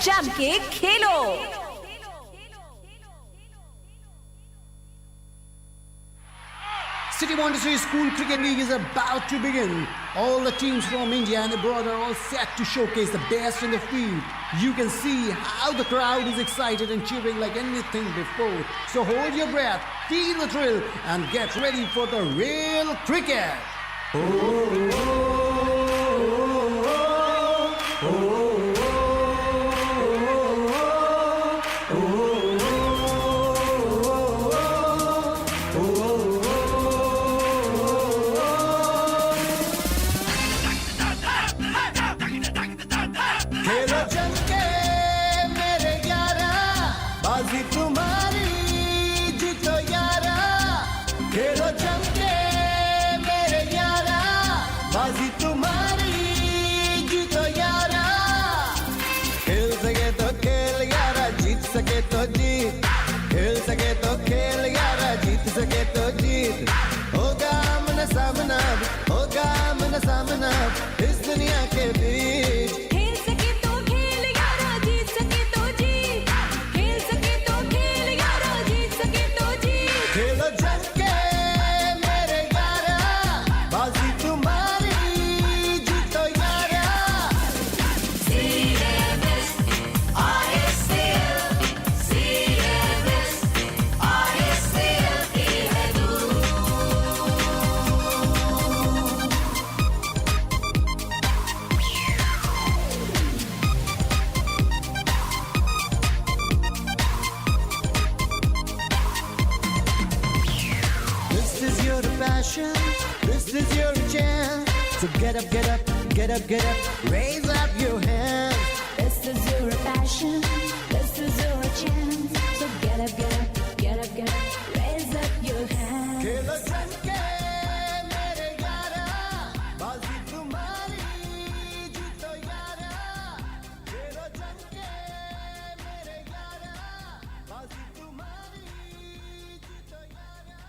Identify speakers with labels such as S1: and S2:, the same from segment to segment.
S1: जम के खेलो।
S2: City Montessori School Cricket League is about to begin. All the teams from India and abroad are all set to showcase the best in the field. You can see how the crowd is excited and cheering like anything before. So hold your breath, feel the thrill, and get ready for the real cricket. खेलो जम के मेरे यारा, बाजी तुम्हारी जीतो यारा। खेलो जम के मेरे यारा, बाजी तुम्हारी जीतो यारा। खेल सके तो खेल यारा, जीत सके तो जीत। खेल सके तो खेल यारा, जीत सके तो जीत। होगा आमना सामना, होगा आमना सामना इस दुनिया के बीच। खेलो जम के मेरे यारा, बाजी तुम्हारी जीतो यारा। This is your passion, this is your chance. So get up, get up, get up, get up, raise up your hands.
S3: This is your passion, this is your chance. So get up, get up, get up, get up, raise up your hands.
S2: खेलो जम के मेरे यारा, बाजी तुम्हारी जीतो यारा। खेलो जम के मेरे यारा, बाजी तुम्हारी जीतो यारा।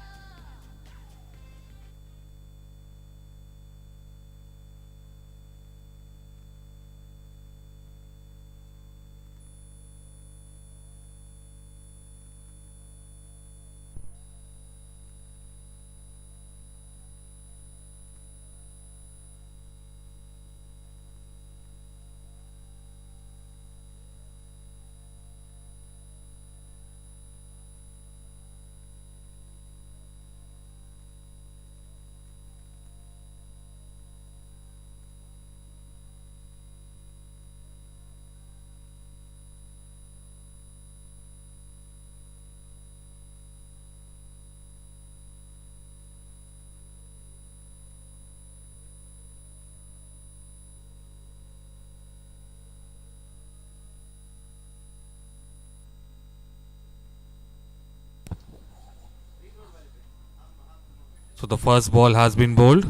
S4: So the first ball has been bowled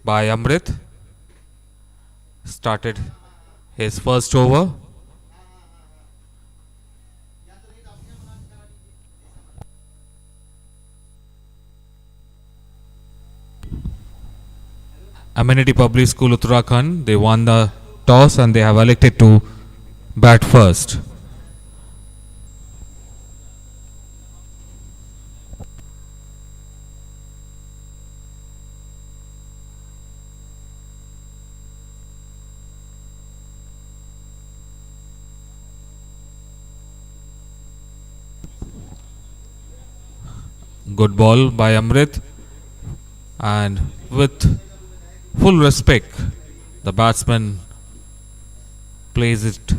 S4: by Amrit. Started his first over. Amenity Public School Uttarakhand, they won the toss and they have elected to bat first. Good ball by Amrit, and with full respect the batsman plays it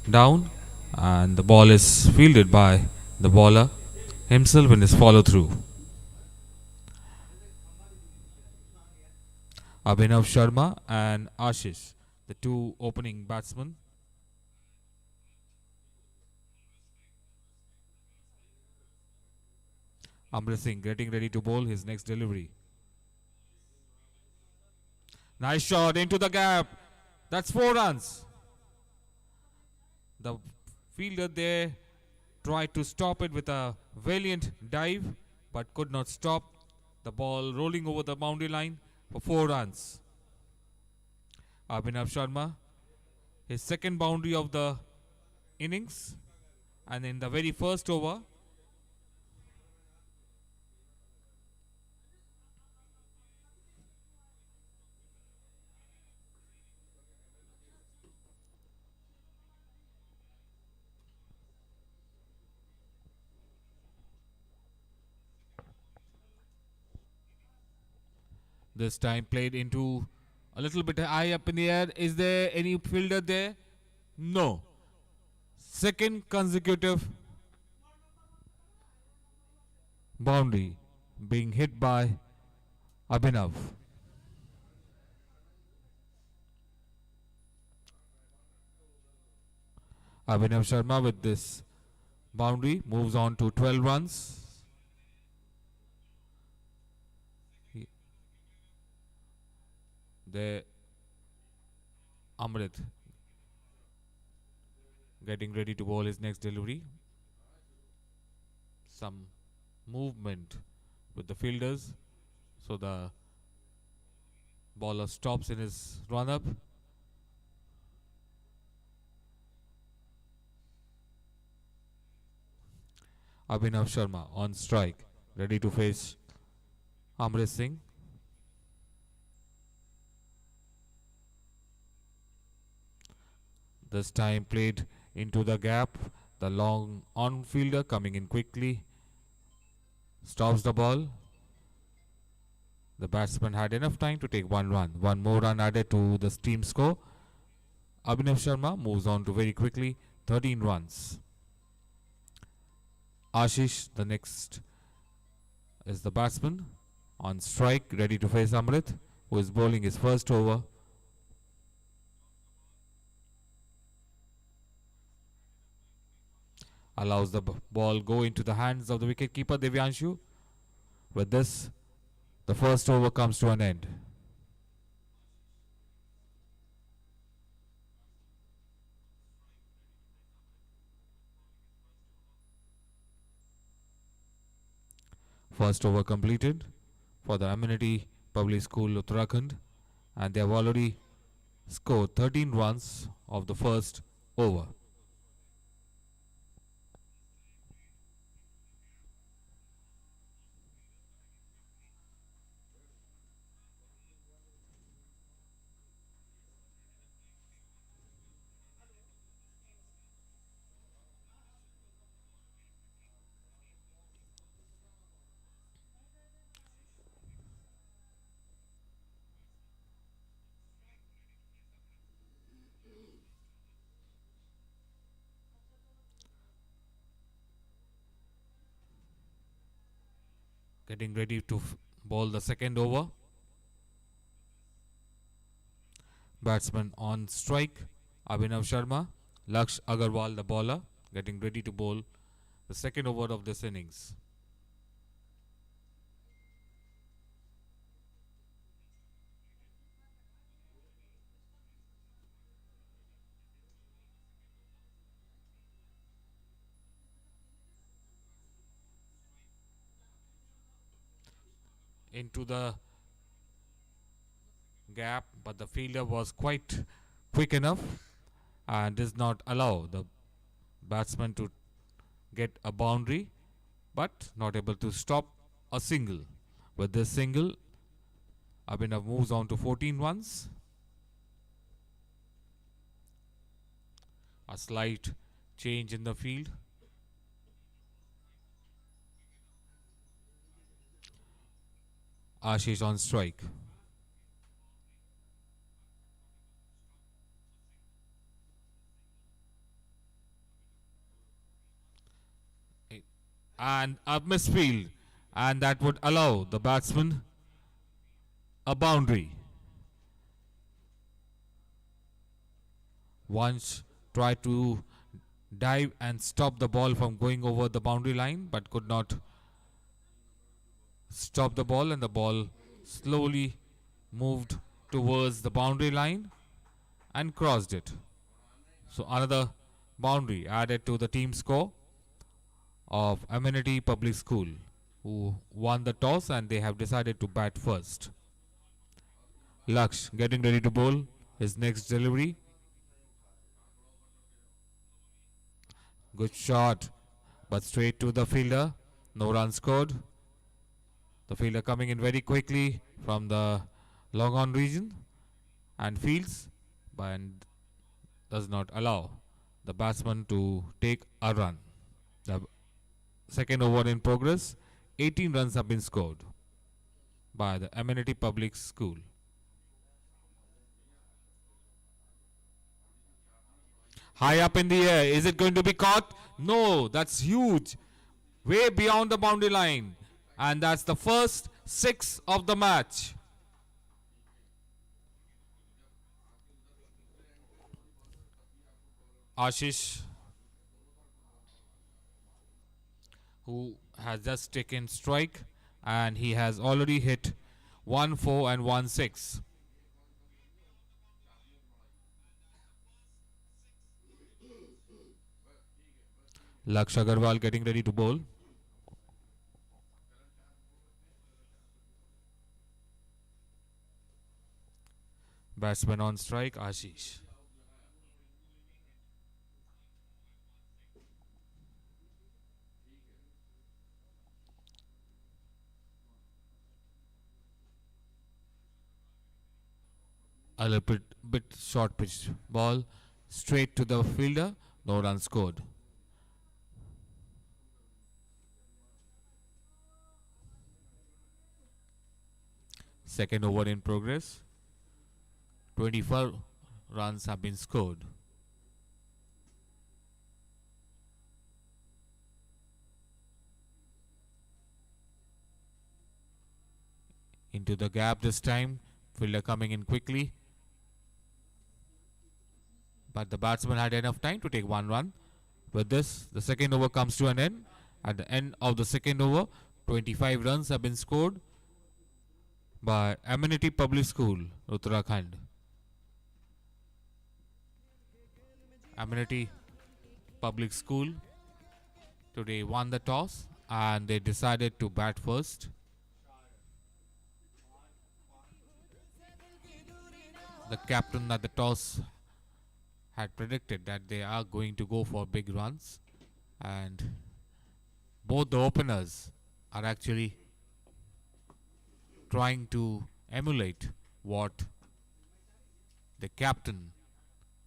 S4: down and the ball is fielded by the bowler himself in his follow through. Abhinav Sharma and Ashish, the two opening batsmen. Amrit Singh getting ready to bowl his next delivery. Nice shot into the gap. That's 4 runs. The fielder there tried to stop it with a valiant dive, but could not stop the ball rolling over the boundary line for 4 runs. Abhinav Sharma his second boundary of the innings, and in the very first over, this time played into a little bit high up in the air. Is there any fielder there? No. Second consecutive boundary being hit by Abhinav. Abhinav Sharma with this boundary moves on to 12 runs. There, Amrit getting ready to bowl his next delivery. Some movement with the fielders, so the bowler stops in his run up. Abhinav Sharma on strike, ready to face Amrit Singh. This time played into the gap. The long on fielder coming in quickly stops the ball. The batsman had enough time to take 1 run. 1 more run added to the team score. Abhinav Sharma moves on to very quickly 13 runs. Ashish, the next, is the batsman on strike, ready to face Amrit, who is bowling his first over. Allows the ball go into the hands of the wicketkeeper Devyanshu. With this, the first over comes to an end. First over completed for the Amenity Public School Uttarakhand, and they have already scored 13 runs of the first over. Getting ready to bowl the second over. Batsman on strike, Abhinav Sharma. Laksh Agarwal, the bowler, getting ready to bowl the second over of this innings. Into the gap, but the fielder was quite quick enough and does not allow the batsman to get a boundary, but not able to stop a single. With this single, Abhinav moves on to 14 runs. A slight change in the field. Ashish on strike. And a misfield, and that would allow the batsman a boundary. Once tried to dive and stop the ball from going over the boundary line, but could not stop the ball, and the ball slowly moved towards the boundary line and crossed it. So another boundary added to the team score of Amenity Public School, who won the toss and they have decided to bat first. Laksh getting ready to bowl his next delivery. Good shot, but straight to the fielder. No run scored. The fielder coming in very quickly from the long on region and fields, but does not allow the batsman to take a run. The second over in progress. 18 runs have been scored by the Amenity Public School. High up in the air. Is it going to be caught? No, that's huge. Way beyond the boundary line. And that's the first 6 of the match. Ashish, who has just taken strike, and he has already hit 1-4 and 1-6. Laksh Agarwal getting ready to bowl. Batsman on strike, Ashish. A little bit short pitch ball straight to the fielder. No run scored. Second over in progress. 24 runs have been scored. Into the gap this time. Fielder coming in quickly. But the batsman had enough time to take 1 run. With this, the second over comes to an end. At the end of the second over, 25 runs have been scored by Amenity Public School, Uttarakhand. Amenity Public School today won the toss and they decided to bat first. The captain at the toss had predicted that they are going to go for big runs, and both the openers are actually trying to emulate what the captain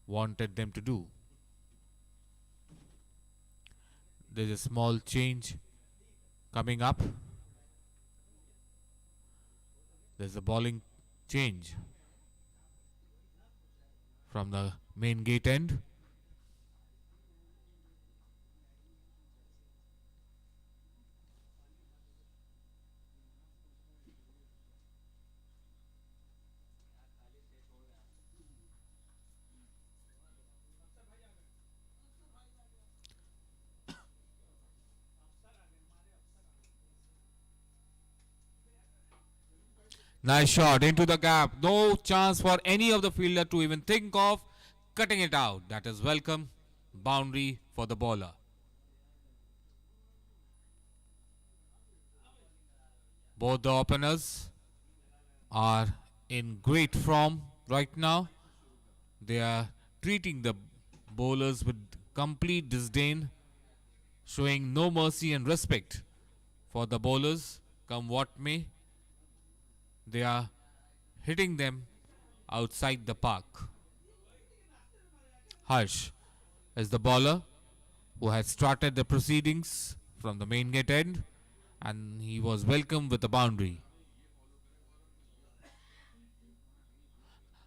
S4: wanted them to do. There's a small change coming up. There's a bowling change from the main gate end. Nice shot into the gap. No chance for any of the fielder to even think of cutting it out. That is welcome. Boundary for the bowler. Both the openers are in great form right now. They are treating the bowlers with complete disdain, showing no mercy and respect for the bowlers, come what may. They are hitting them outside the park. Harsh is the bowler who has started the proceedings from the main gate end, and he was welcomed with a boundary.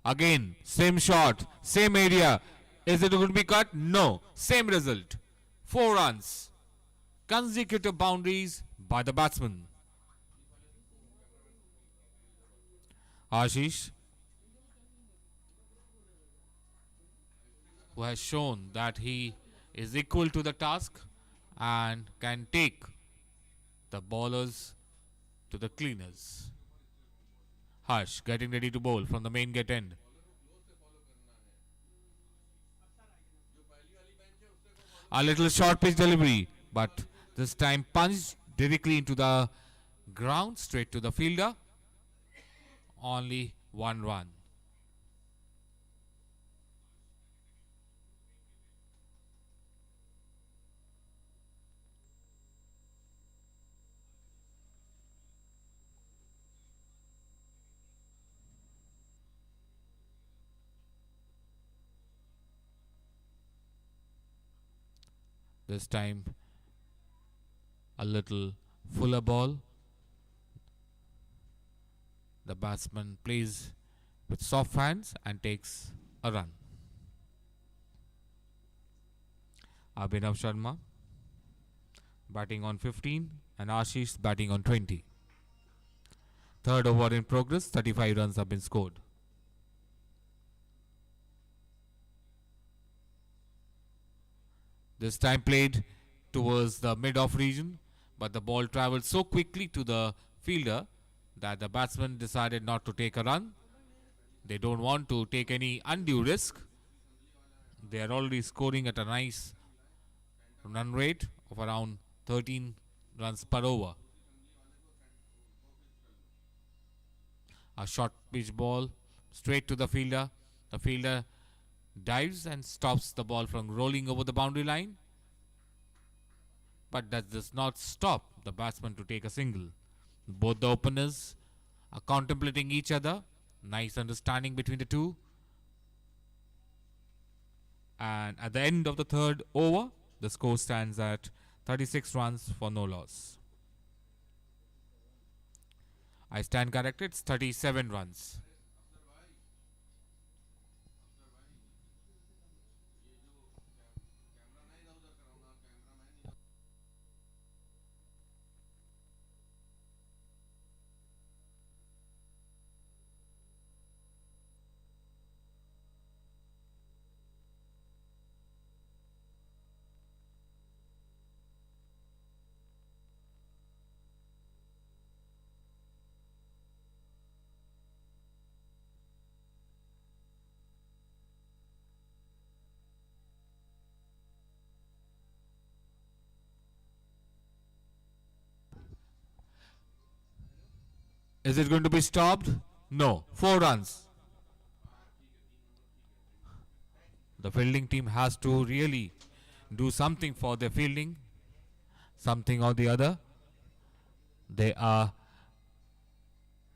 S4: Again, same shot, same area. Is it going to be cut? No. Same result. 4 runs. Consecutive boundaries by the batsman. Ashish, who has shown that he is equal to the task and can take the bowlers to the cleaners. Harsh getting ready to bowl from the main gate end. A little short pitch delivery, but this time punched directly into the ground, straight to the fielder. Only 1 run. This time a little fuller ball. The batsman plays with soft hands and takes a run. Abhinav Sharma batting on 15 and Ashish batting on 20. Third over in progress, 35 runs have been scored. This time played towards the mid-off region, but the ball travelled so quickly to the fielder that the batsman decided not to take a run. They don't want to take any undue risk. They are already scoring at a nice run rate of around 13 runs per over. A short pitch ball straight to the fielder. The fielder dives and stops the ball from rolling over the boundary line. But that does not stop the batsman to take a single. Both the openers are contemplating each other. Nice understanding between the two. And at the end of the third over, the score stands at 36 runs for no loss. I stand corrected, it's 37 runs. Is it going to be stopped? No. 4 runs. The fielding team has to really do something for their fielding. Something or the other. They are,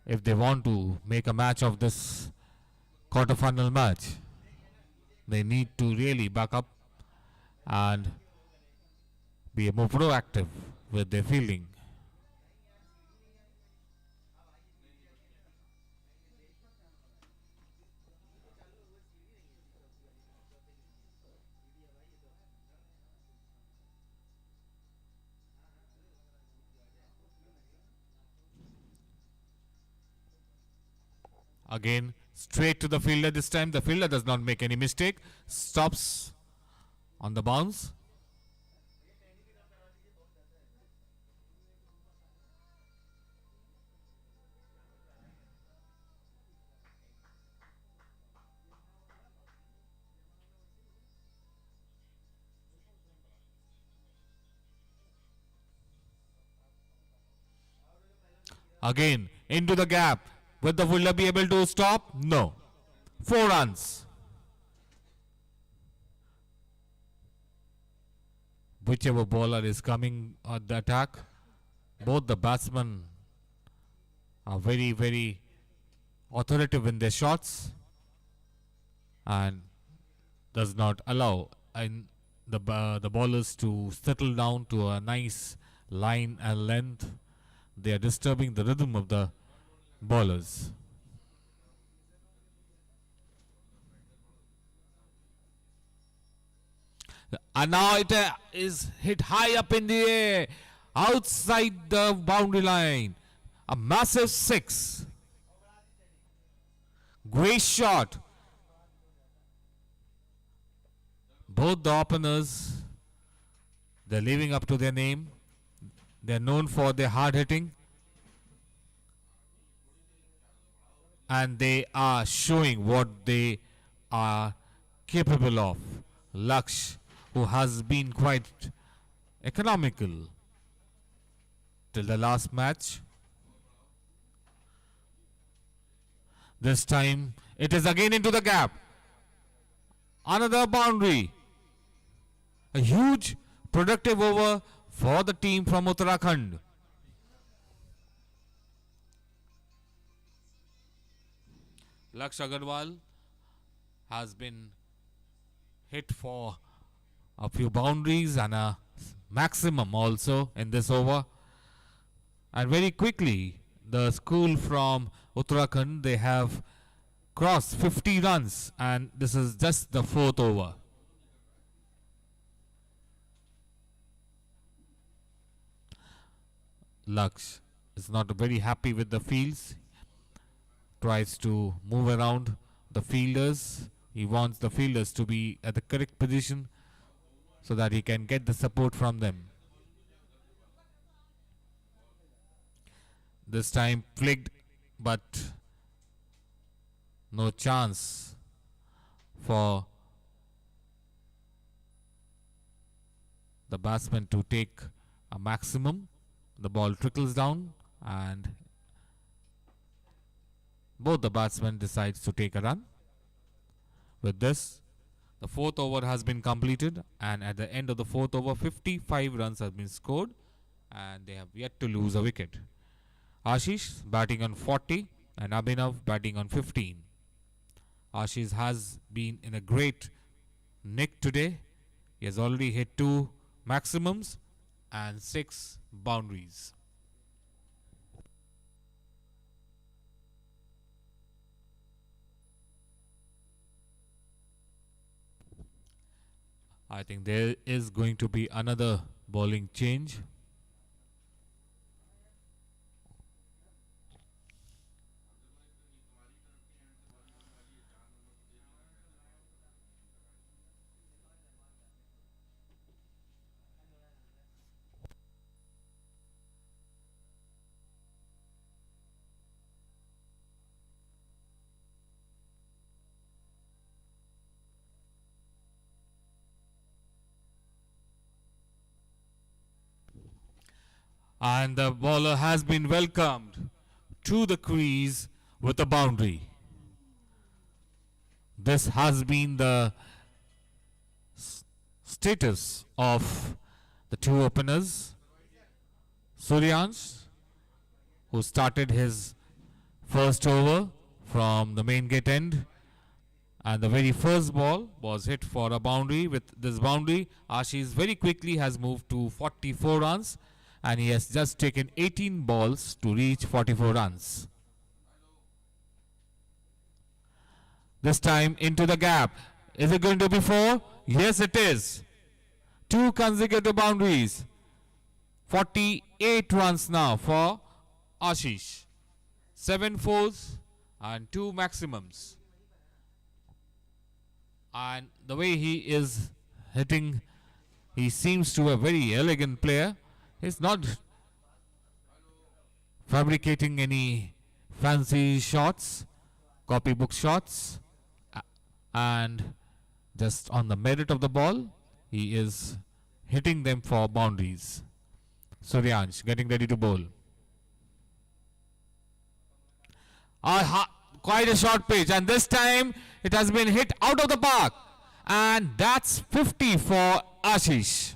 S4: if they want to make a match of this quarterfinal match, they need to really back up and be more proactive with their fielding. Again, straight to the fielder this time. The fielder does not make any mistake. Stops on the bounce. Again, into the gap. Will the fielder be able to stop? No. 4 runs. Whichever bowler is coming at the attack, both the batsmen are very, very authoritative in their shots and does not allow the bowlers to settle down to a nice line and length. They are disturbing the rhythm of the bowlers. And now it is hit high up in the air, outside the boundary line. A massive 6. Great shot. Both the openers, they're living up to their name. They're known for their hard hitting. And they are showing what they are capable of. Laksh, who has been quite economical till the last match. This time it is again into the gap. Another boundary. A huge productive over for the team from Uttarakhand. Laksh Agarwal has been hit for a few boundaries and a maximum also in this over. And very quickly, the school from Uttarakhand, they have crossed 50 runs, and this is just the fourth over. Laksh is not very happy with the fields, tries to move around the fielders. He wants the fielders to be at the correct position so that he can get the support from them. This time flicked, but no chance for the batsman to take a maximum. The ball trickles down and both the batsmen decides to take a run. With this, the fourth over has been completed, and at the end of the fourth over, 55 runs have been scored and they have yet to lose a wicket. Ashish batting on 40 and Abhinav batting on 15. Ashish has been in a great nick today. He has already hit 2 maximums and 6 boundaries. I think there is going to be another bowling change. And the bowler has been welcomed to the crease with a boundary. This has been the status of the two openers. Suryansh, who started his first over from the main gate end, and the very first ball was hit for a boundary. With this boundary, Ashish very quickly has moved to 44 runs, and he has just taken 18 balls to reach 44 runs. This time into the gap. Is it going to be 4? Yes, it is. 2 consecutive boundaries. 48 runs now for Ashish. 7 fours and 2 maximums. And the way he is hitting, he seems to be a very elegant player. He's not fabricating any fancy shots, copybook shots, and just on the merit of the ball, he is hitting them for boundaries. Suryansh getting ready to bowl. Quite a short pitch, and this time it has been hit out of the park, and that's 50 for Ashish.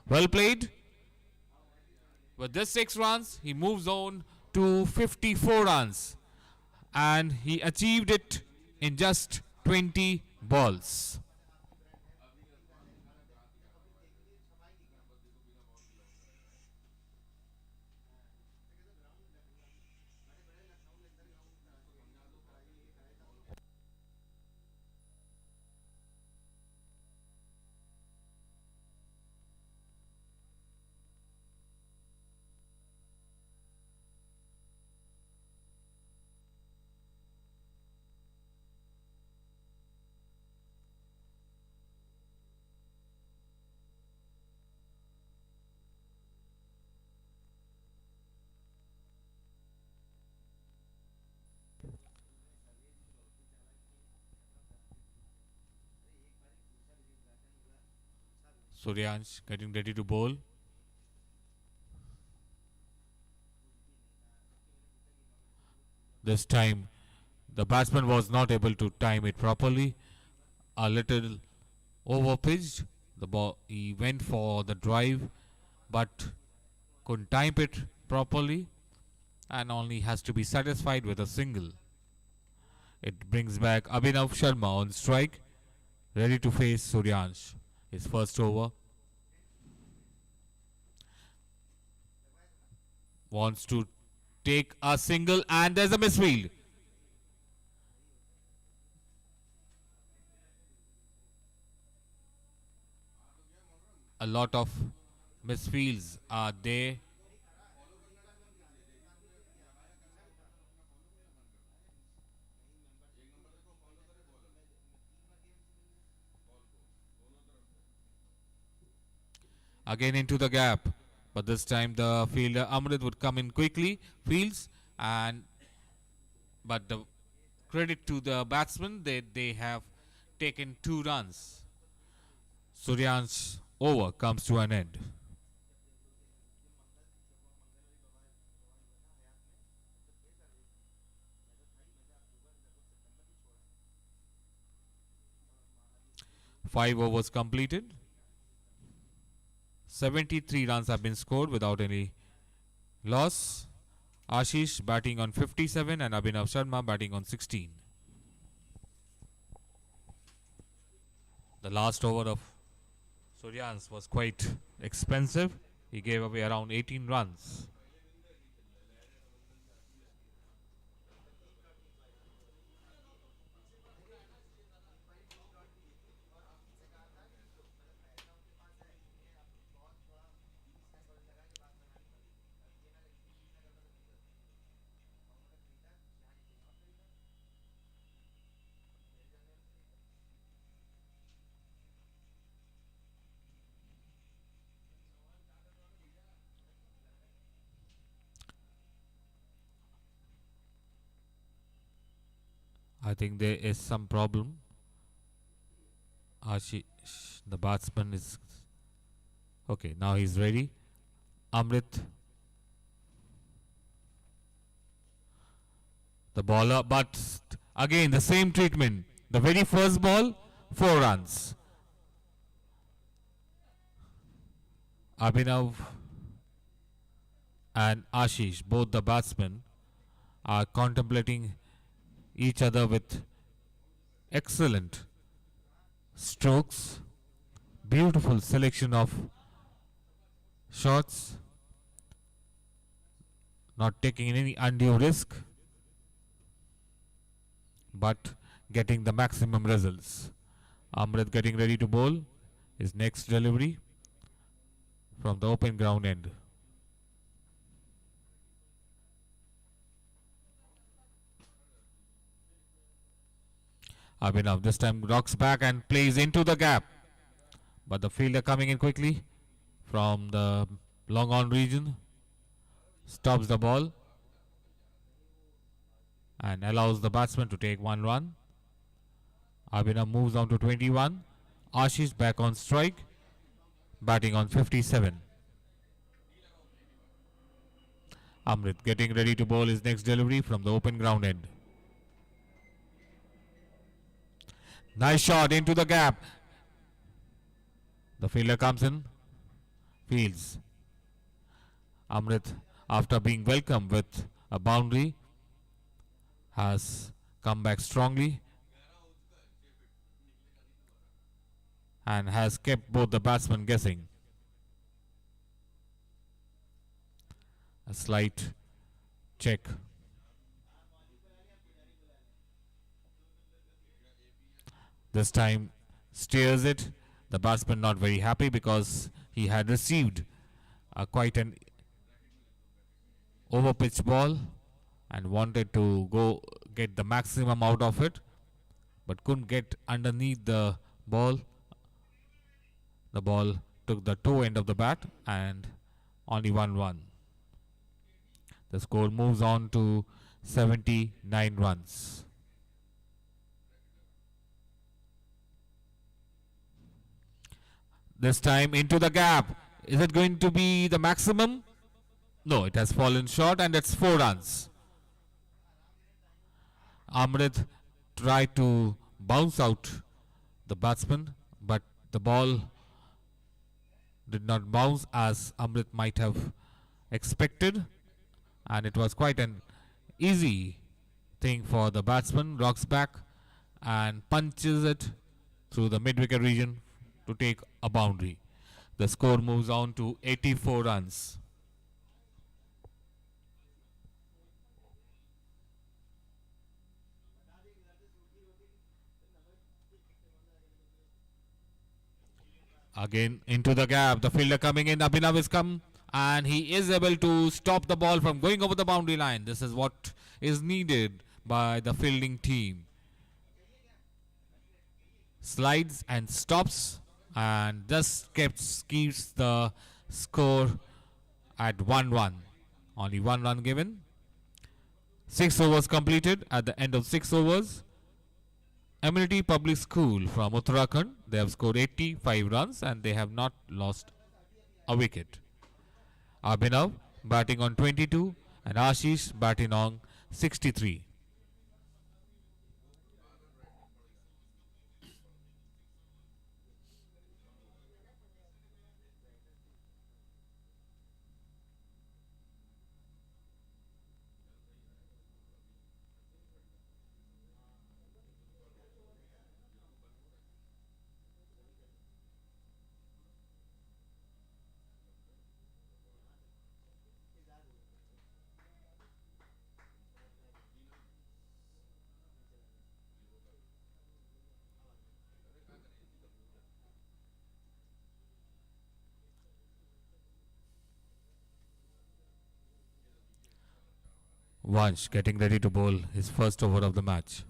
S4: Well played. With this 6 runs, he moves on to 54 runs, and he achieved it in just 20 balls. Suryansh getting ready to bowl. This time the batsman was not able to time it properly. A little over pitched. The ball, he went for the drive but couldn't time it properly and only has to be satisfied with a single. It brings back Abhinav Sharma on strike, ready to face Suryansh. His first over. wants to take a single, and there's a misfield. A lot of misfields are there. Again into the gap, but this time the fielder Amrit would come in quickly, fields, and but the credit to the batsman, they have taken 2 runs. Suryan's over comes to an end. Five overs completed. 73 runs have been scored without any loss. Ashish batting on 57 and Abhinav Sharma batting on 16. The last over of Suryans was quite expensive. He gave away around 18 runs. I think there is some problem. Ashish, the batsman, is okay. Now he's ready. Amrit, the bowler, but again the same treatment. The very first ball, 4 runs. Abhinav and Ashish, both the batsmen, are contemplating each other with excellent strokes, beautiful selection of shots, not taking any undue risk, but getting the maximum results. Amrit getting ready to bowl his next delivery from the open ground end. Abhinav this time rocks back and plays into the gap, but the fielder coming in quickly from the long on region stops the ball and allows the batsman to take 1 run. Abhinav moves on to 21. Ashish back on strike, batting on 57. Amrit getting ready to bowl his next delivery from the open ground end. Nice shot into the gap. The fielder comes in, fields. Amrit, after being welcomed with a boundary, has come back strongly and has kept both the batsmen guessing. A slight check. This time steers it. The batsman not very happy because he had received quite an over pitch ball and wanted to go get the maximum out of it, but couldn't get underneath the ball. The ball took the toe end of the bat and only 1 run. The score moves on to 79 runs. This time into the gap. Is it going to be the maximum? No, it has fallen short and it's 4 runs. Amrit tried to bounce out the batsman, but the ball did not bounce as Amrit might have expected, and it was quite an easy thing for the batsman. Rocks back and punches it through the mid-wicket region to take a boundary. The score moves on to 84 runs. Again into the gap. The fielder coming in. Abhinav is come and he is able to stop the ball from going over the boundary line. This is what is needed by the fielding team. Slides and stops and just keeps the score at 1-1. Only 1 run given. 6 overs completed. At the end of 6 overs, Amenity Public School from Uttarakhand, they have scored 85 runs and they have not lost a wicket. Abhinav batting on 22 and Ashish batting on 63. Vansh getting ready to bowl his first over of the match.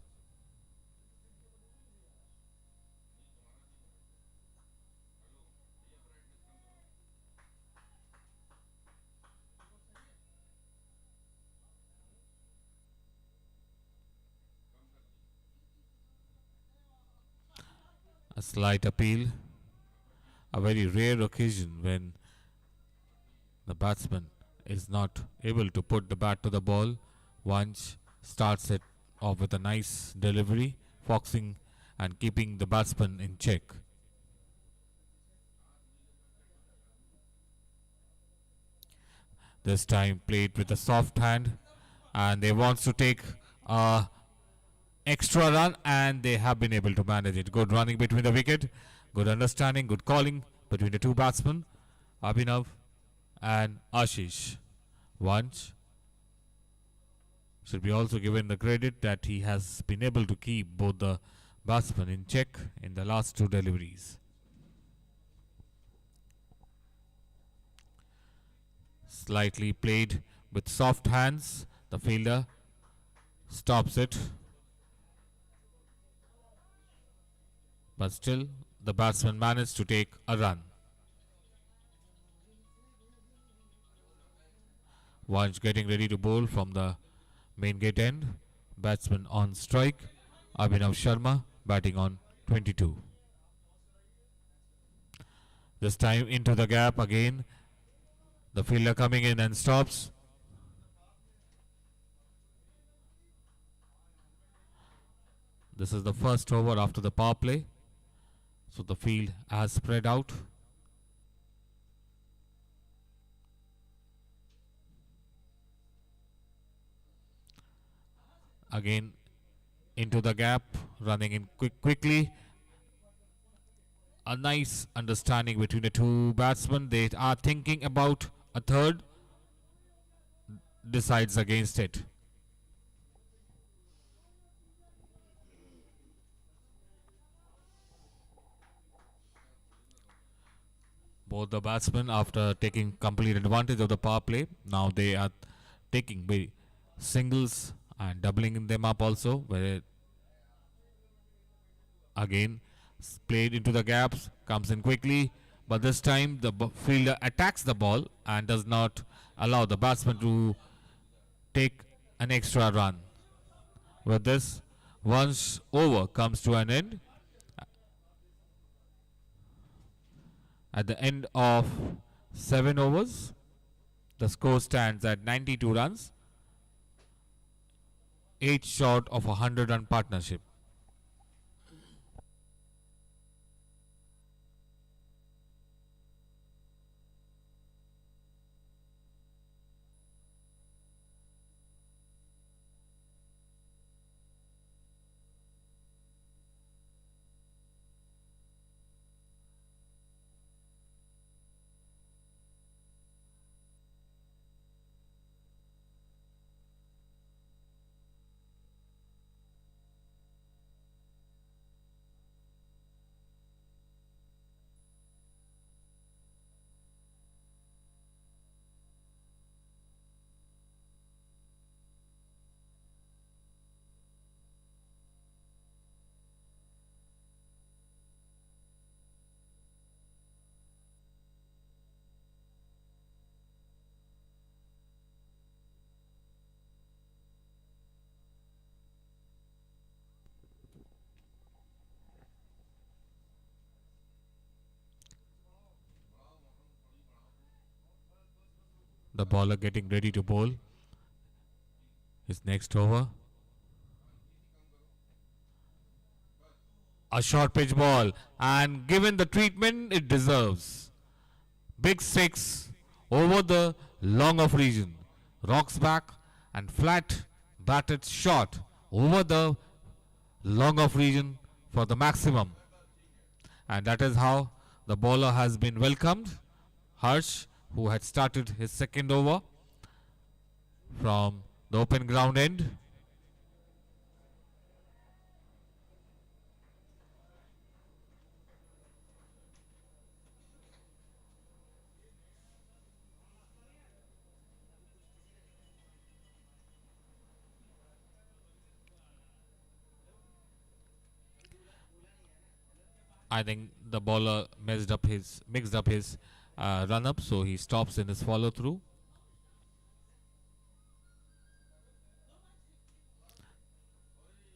S4: A slight appeal, a very rare occasion when the batsman is not able to put the bat to the ball. Vansh starts it off with a nice delivery, foxing and keeping the batsman in check. This time played with a soft hand and they wants to take a extra run and they have been able to manage it. Good running between the wicket, good understanding, good calling between the two batsmen, Abhinav and Ashish. Vansh should be also given the credit that he has been able to keep both the batsmen in check in the last two deliveries. Slightly played with soft hands, the fielder stops it. But still, the batsman managed to take a run. Vansh getting ready to bowl from the main gate end. Batsman on strike. Abhinav Sharma batting on 22. This time into the gap again. The fielder coming in and stops. This is the first over after the power play. So the field has spread out. Again into the gap, running in quickly. A nice understanding between the two batsmen. They are thinking about a third. Decides against it. Both the batsmen, after taking complete advantage of the power play, now they are taking singles and doubling them up also. Where again played into the gaps, comes in quickly, but this time the fielder attacks the ball and does not allow the batsman to take an extra run. With this, once over comes to an end. At the end of 7 overs, the score stands at 92 runs, 8 short of a 100-run partnership. The bowler getting ready to bowl his next over. A short pitch ball, and given the treatment it deserves. Big six over the long off region. Rocks back and flat batted shot over the long off region for the maximum. And that is how the bowler has been welcomed. Harsh, who had started his second over from the open ground end. I think the bowler mixed up his run up, so he stops in his follow through.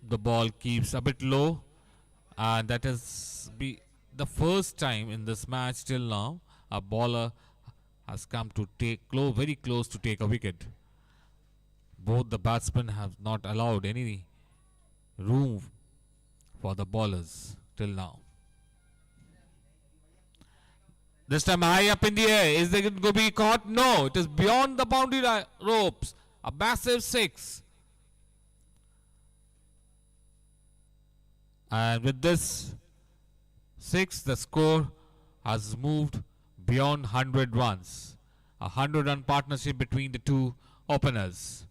S4: The ball keeps a bit low, and that is the first time in this match till now a bowler has come to take very close to take a wicket. Both the batsmen have not allowed any room for the bowlers till now. This time high up in the air. Is it going to be caught? No, it is beyond the boundary ropes. A massive six. And with this six, the score has moved beyond 100 runs. A 100-run partnership between the two openers.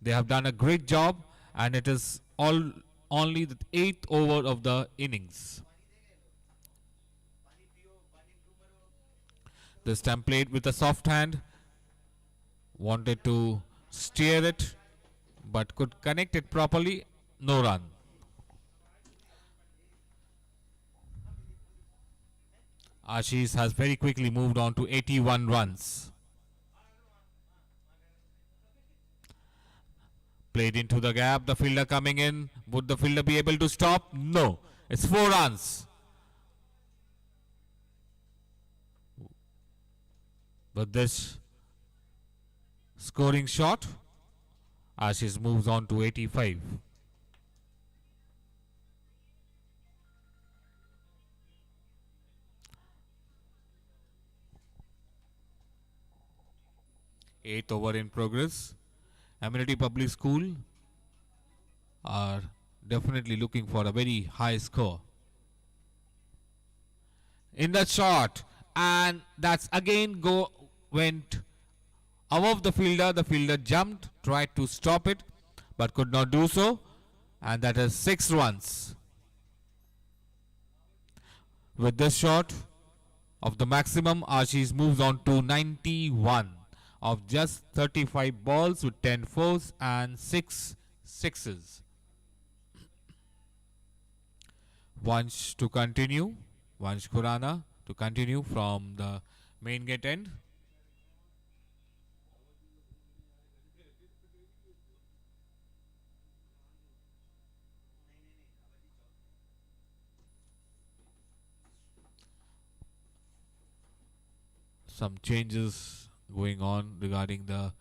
S4: They have done a great job, and it is only the 8th over of the innings. This time played with a soft hand. Wanted to steer it, but could connect it properly. No run. Ashish has very quickly moved on to 81 runs. Played into the gap. The fielder coming in. Would the fielder be able to stop? No. It's 4 runs. With this scoring shot, Ashish moves on to 85. Eighth over in progress. Amenity Public School are definitely looking for a very high score. In the shot, and that's again went above the fielder. The fielder jumped, tried to stop it, but could not do so, and that is 6 runs. With this shot of the maximum, Ashish moves on to 91 of just 35 balls with 10 fours and 6 sixes. Vansh to continue. Vansh Khurana to continue from the main gate end. Some changes going on regarding the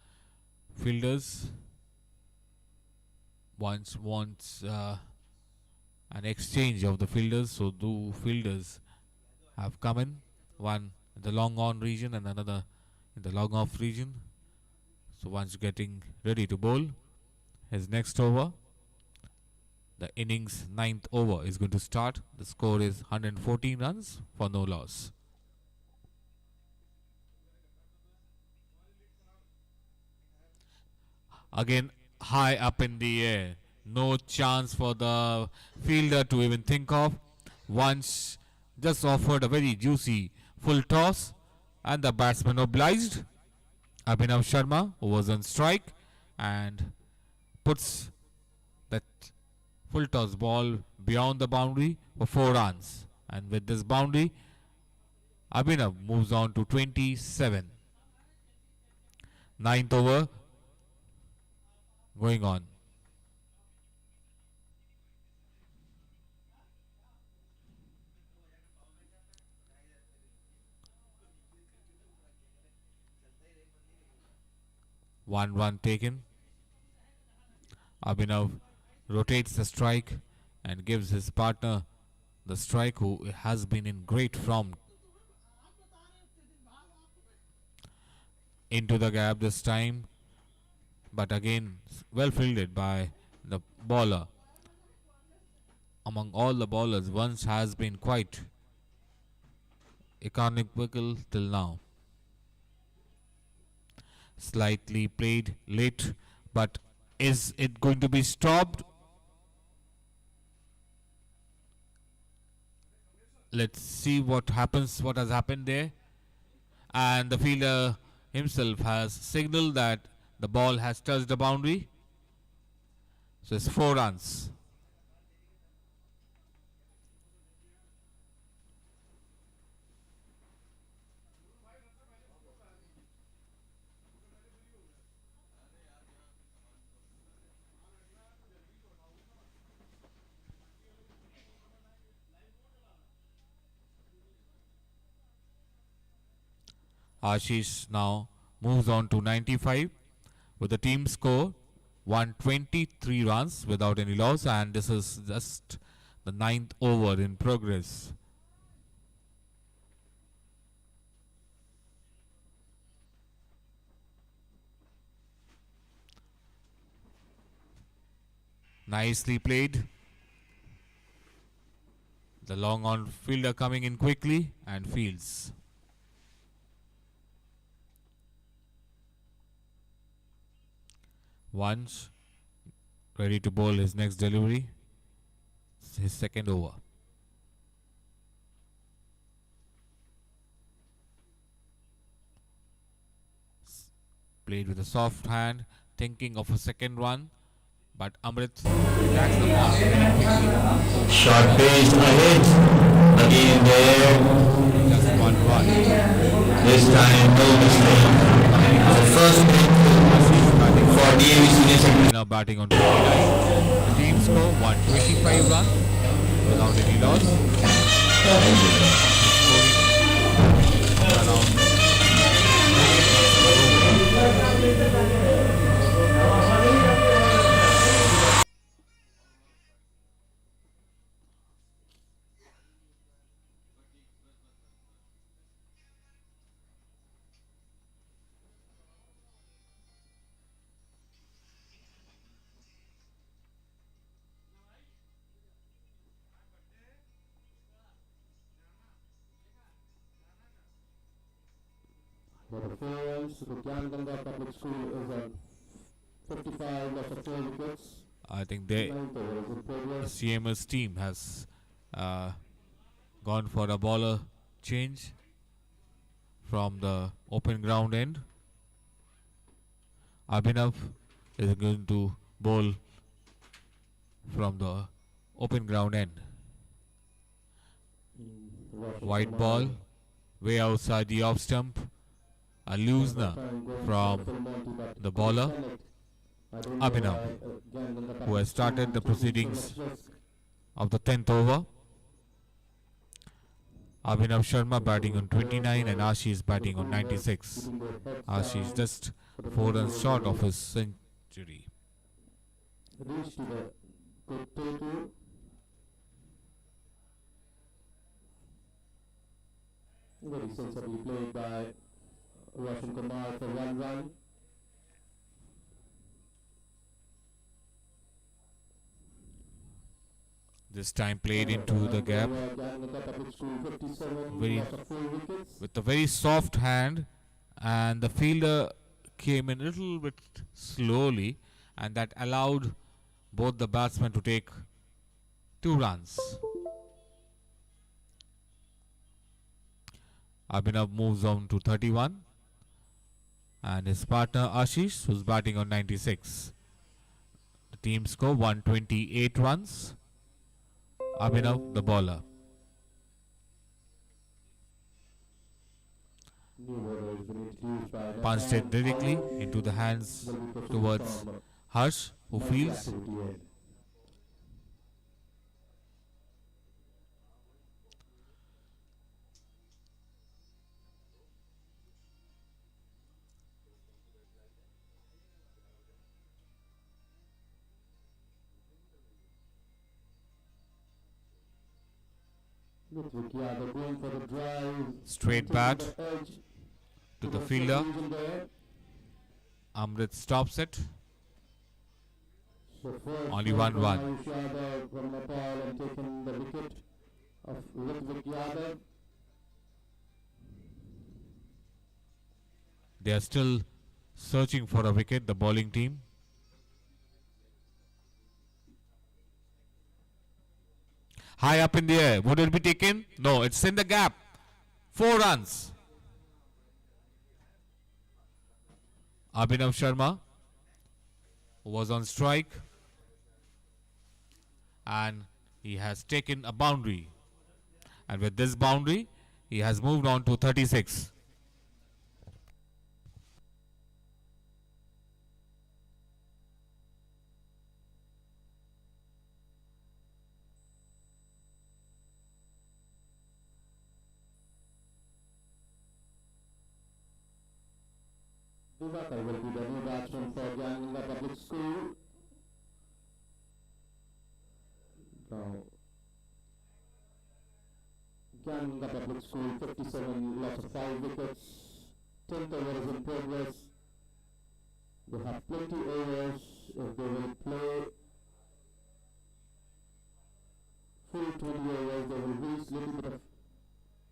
S4: fielders. Once wants an exchange of the fielders, so 2 fielders have come in, one in the long on region and another in the long off region. So one's getting ready to bowl his next over. The innings 9th over is going to start. The score is 114 runs for no loss. Again high up in the air. No chance for the fielder to even think of. Once just offered a very juicy full toss, and the batsman obliged. Abhinav Sharma, who was on strike, and puts that full toss ball beyond the boundary for 4 runs. And with this boundary, Abhinav moves on to 27. 9th over going on. 1 run taken. Abhinav rotates the strike and gives his partner the strike, who has been in great form. Into the gap this time, but again well fielded by the bowler. Among all the bowlers, Vansh has been quite economical till now. Slightly played late, but is it going to be stopped? Let's see what happens, what has happened there. And the fielder himself has signaled that the ball has touched the boundary. So it's 4 runs. Ashish now moves on to 95 with the team score 123 runs without any loss, and this is just the 9th over in progress. Nicely played. The long on fielder coming in quickly and fields. Once ready to bowl his next delivery, his second over. Played with a soft hand, thinking of a second run, but Amrit attacks the ball very quickly.
S1: Short pitch ahead. Again there.
S4: Just 1 run.
S1: This time no mistake. The first pitch for DAV
S4: Now batting on 29. The team score 125 runs without any loss. Scoring around 8 runs per over.
S5: The performance the Ganga Public School is on 55 loss of 4 wickets.
S4: I think the
S5: Ninth over is in progress.
S4: CMS team has gone for a bowler change from the open ground end. Abhinav is going to bowl from the open ground end. White ball, way outside the off stump. A loosener from the bowler, Abhinav, who has started the proceedings of the 10th over. Abhinav Sharma batting on 29 and Ashish batting on 96. Ashish just 4 runs short of his century.
S5: Reached to the good total. Very sensibly played by Roshan Kumar for 1 run.
S4: This time played into the gap very, with a very soft hand, and the fielder came in a little bit slowly, and that allowed both the batsmen to take 2 runs. Abhinav moves on to 31 and his partner Ashish, who's batting on 96. The team score 128 runs. Abhinav the bowler. Punched it directly into the hands towards Harsh, who fields.
S5: Ritvik Yadav going for the drive.
S4: Straight
S5: taking
S4: bat
S5: the edge
S4: to the
S5: the
S4: fielder.
S5: second there.
S4: Amrit stops it.
S5: So first
S4: Only
S5: from
S4: 1 1.
S5: Ayush Yadav from Nepal and taken the wicket of Ritvik Yadav.
S4: They are still searching for a wicket, the bowling team. High up in the air. Would it be taken? No, it's in the gap. 4 runs. Abhinav Sharma was on strike and he has taken a boundary. And with this boundary, he has moved on to 36.
S5: Divakar will be the new batsman for Gyananga Public School. Now, Gyananga Public School 57 loss of 5 wickets. 10th over is in progress. They have plenty overs if they will play full 20 overs. They will reach little bit of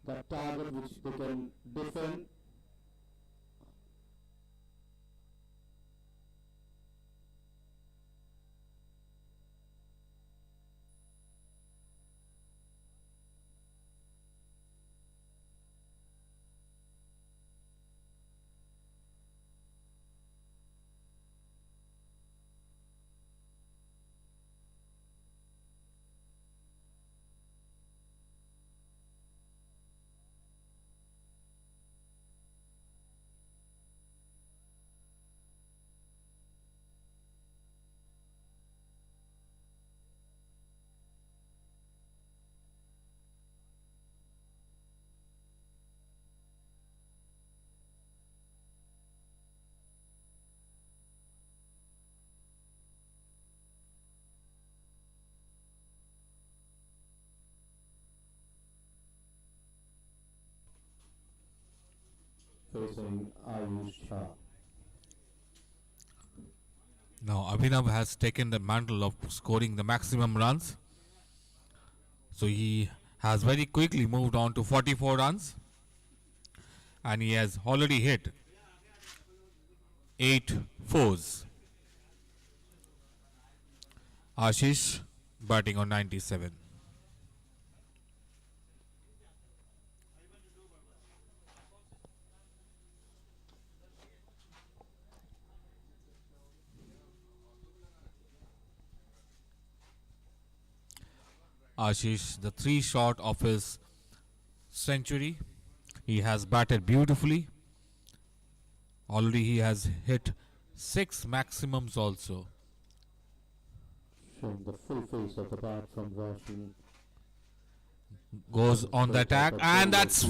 S5: that target which they can defend. Facing Ayush Shah.
S4: Now Abhinav has taken the mantle of scoring the maximum runs. So he has very quickly moved on to 44 runs. And he has already hit 8 fours. Ashish batting on 97. Ashish, the 3 shot of his century. He has batted beautifully. Already he has hit 6 maximums also.
S5: Showing the full face of the bat from Roshan.
S4: Goes on the attack and that's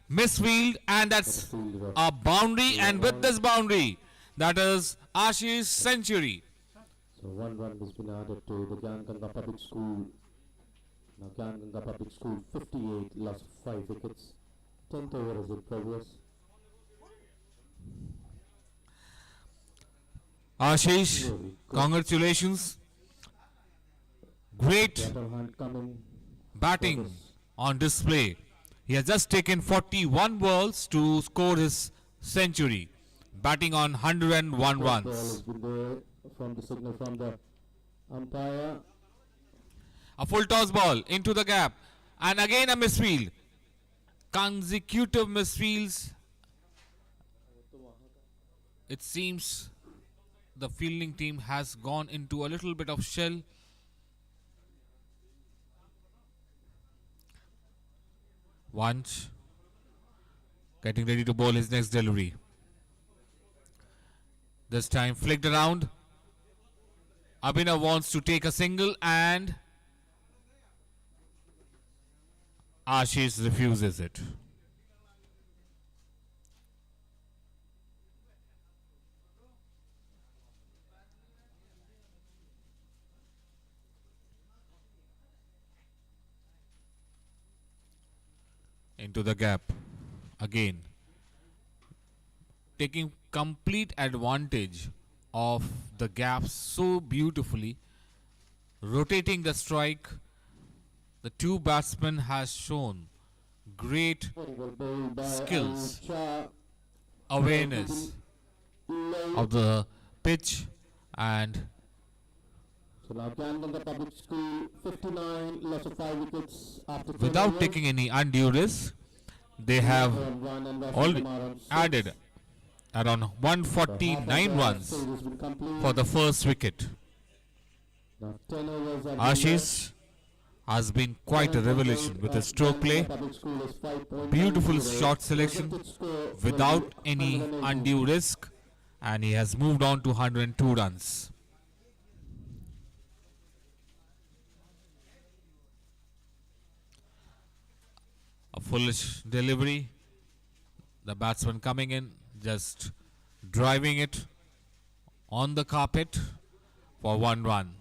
S4: misfield and that's a boundary, and with this boundary, that is Ashish's century.
S5: So 1 run has been added to the Gyananga Public School. Now Gyananga Public School 58 lost 5 wickets. 10th over is in progress.
S4: Ashish, congratulations. Great
S5: Battle hand coming.
S4: batting on display. He has just taken 41 balls to score his century, batting on 101
S5: Ball has
S4: runs.
S5: been there from the signal from the umpire.
S4: A full toss ball into the gap, and again a misfield. Consecutive misfields. It seems the fielding team has gone into a little bit of shell. Vanch getting ready to bowl his next delivery. This time flicked around. Abhinav wants to take a single and Ashish refuses it. into the gap again, taking complete advantage of the gap so beautifully, rotating the strike. The two batsmen has shown great
S5: Very well bowled by
S4: skills,
S5: Shah.
S4: awareness of the pitch, and
S5: So now Ganga Public School 59, loss of 5 wickets after 10
S4: without
S5: overs.
S4: taking any undue risk, they have
S5: On 1 and Roshan
S4: already
S5: Kumar on 6.
S4: added around
S5: So half of
S4: 149
S5: the
S4: runs
S5: stage has been complete.
S4: for the first wicket.
S5: Now 10 overs are
S4: Ashish has been quite a revelation with his stroke play, beautiful shot selection without any undue risk, and he has moved on to 102 runs. A foolish delivery, the batsman coming in, just driving it on the carpet for 1 run.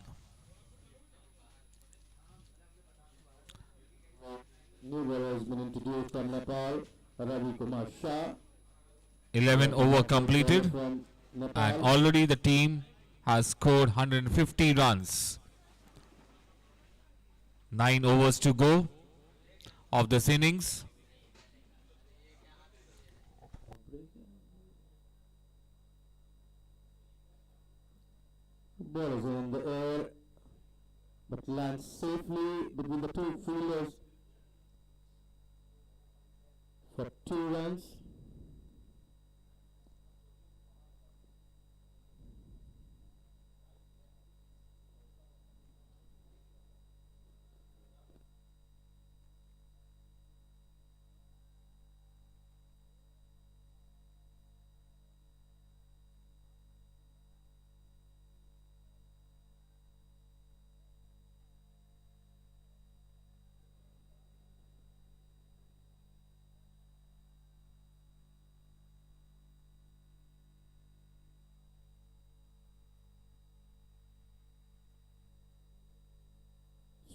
S5: New bowler has been introduced from Nepal, Ravi Kumar Shah.
S4: 11 over completed,
S5: From Nepal.
S4: and already the team has scored 150 runs. 9 overs to go of this innings.
S5: Ball is in the air, but lands safely between the two fielders for 2 runs.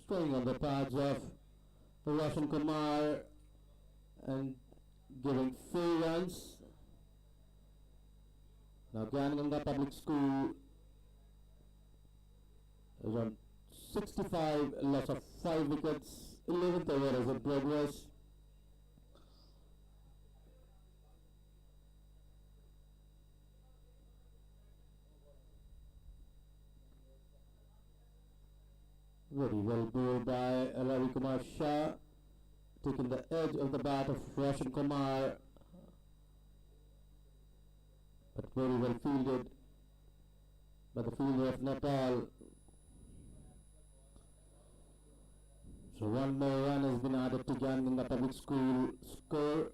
S5: Staying on the paths of Roshan Kumar and giving 4 runs. Now Ganga Public School is on 65, loss of 5 wickets, 11th over is in progress. Very well bowled by Ravi Kumar Shah, taking the edge of the bat of Roshan Kumar, but very well fielded by the fielder of Nepal. So 1 more run has been added to Ganga Public School score.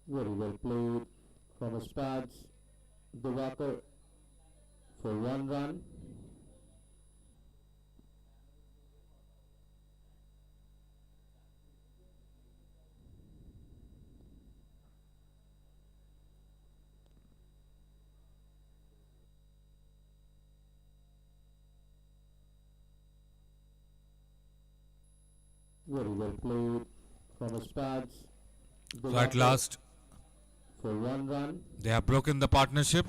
S5: Very well played from his pads. Diwakar for 1 run. Very well played from his pads.
S4: So at last,
S5: For 1 run.
S4: they have broken the partnership.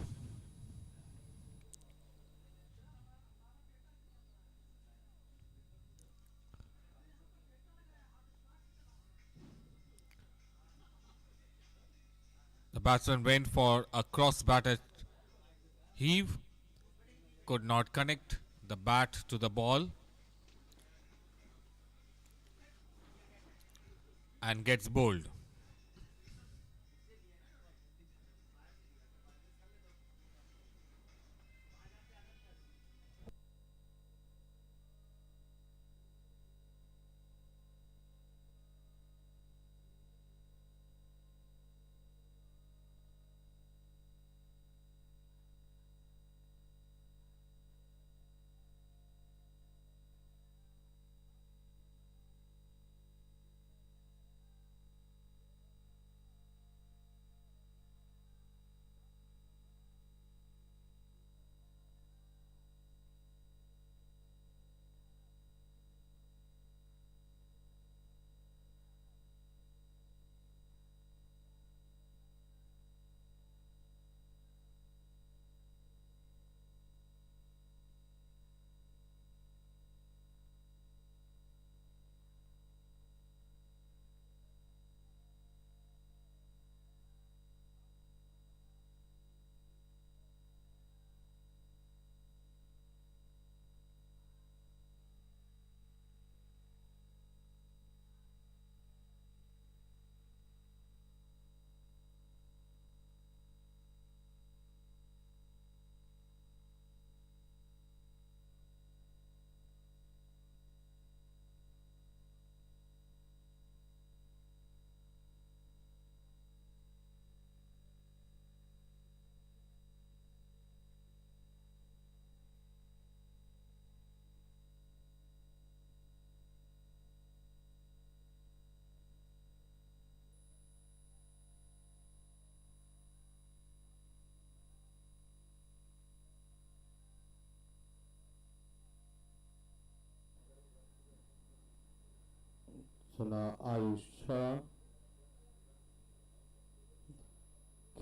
S4: The batsman went for a cross-batted heave, could not connect the bat to the ball, and gets bowled.
S5: So now Ayush Shah,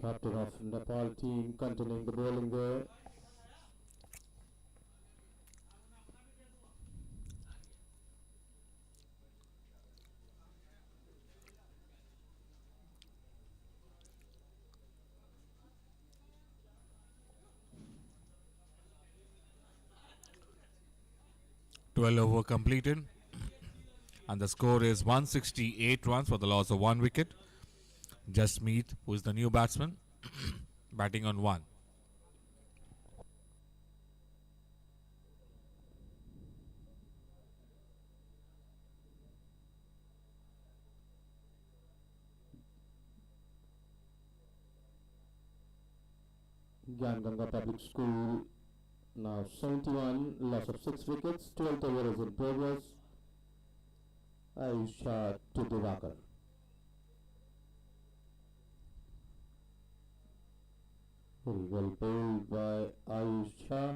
S5: captain of Nepal team, continuing the bowling there.
S4: Over completed, and the score is 168 runs for the loss of 1 wicket. Jasmeet, who is the new batsman, batting on 1.
S5: Gyan Ganga Public School now 71, loss of 6 wickets, 12th over is in progress. Ayush Shah to Divakar. Very well bowled by Ayush Shah.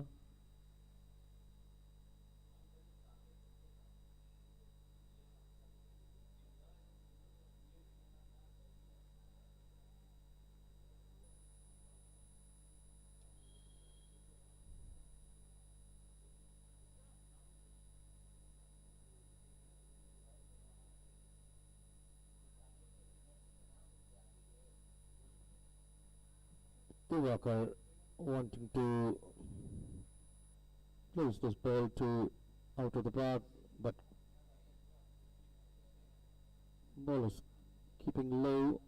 S5: Divakar wanting to place this ball to out of the park, but ball is keeping low.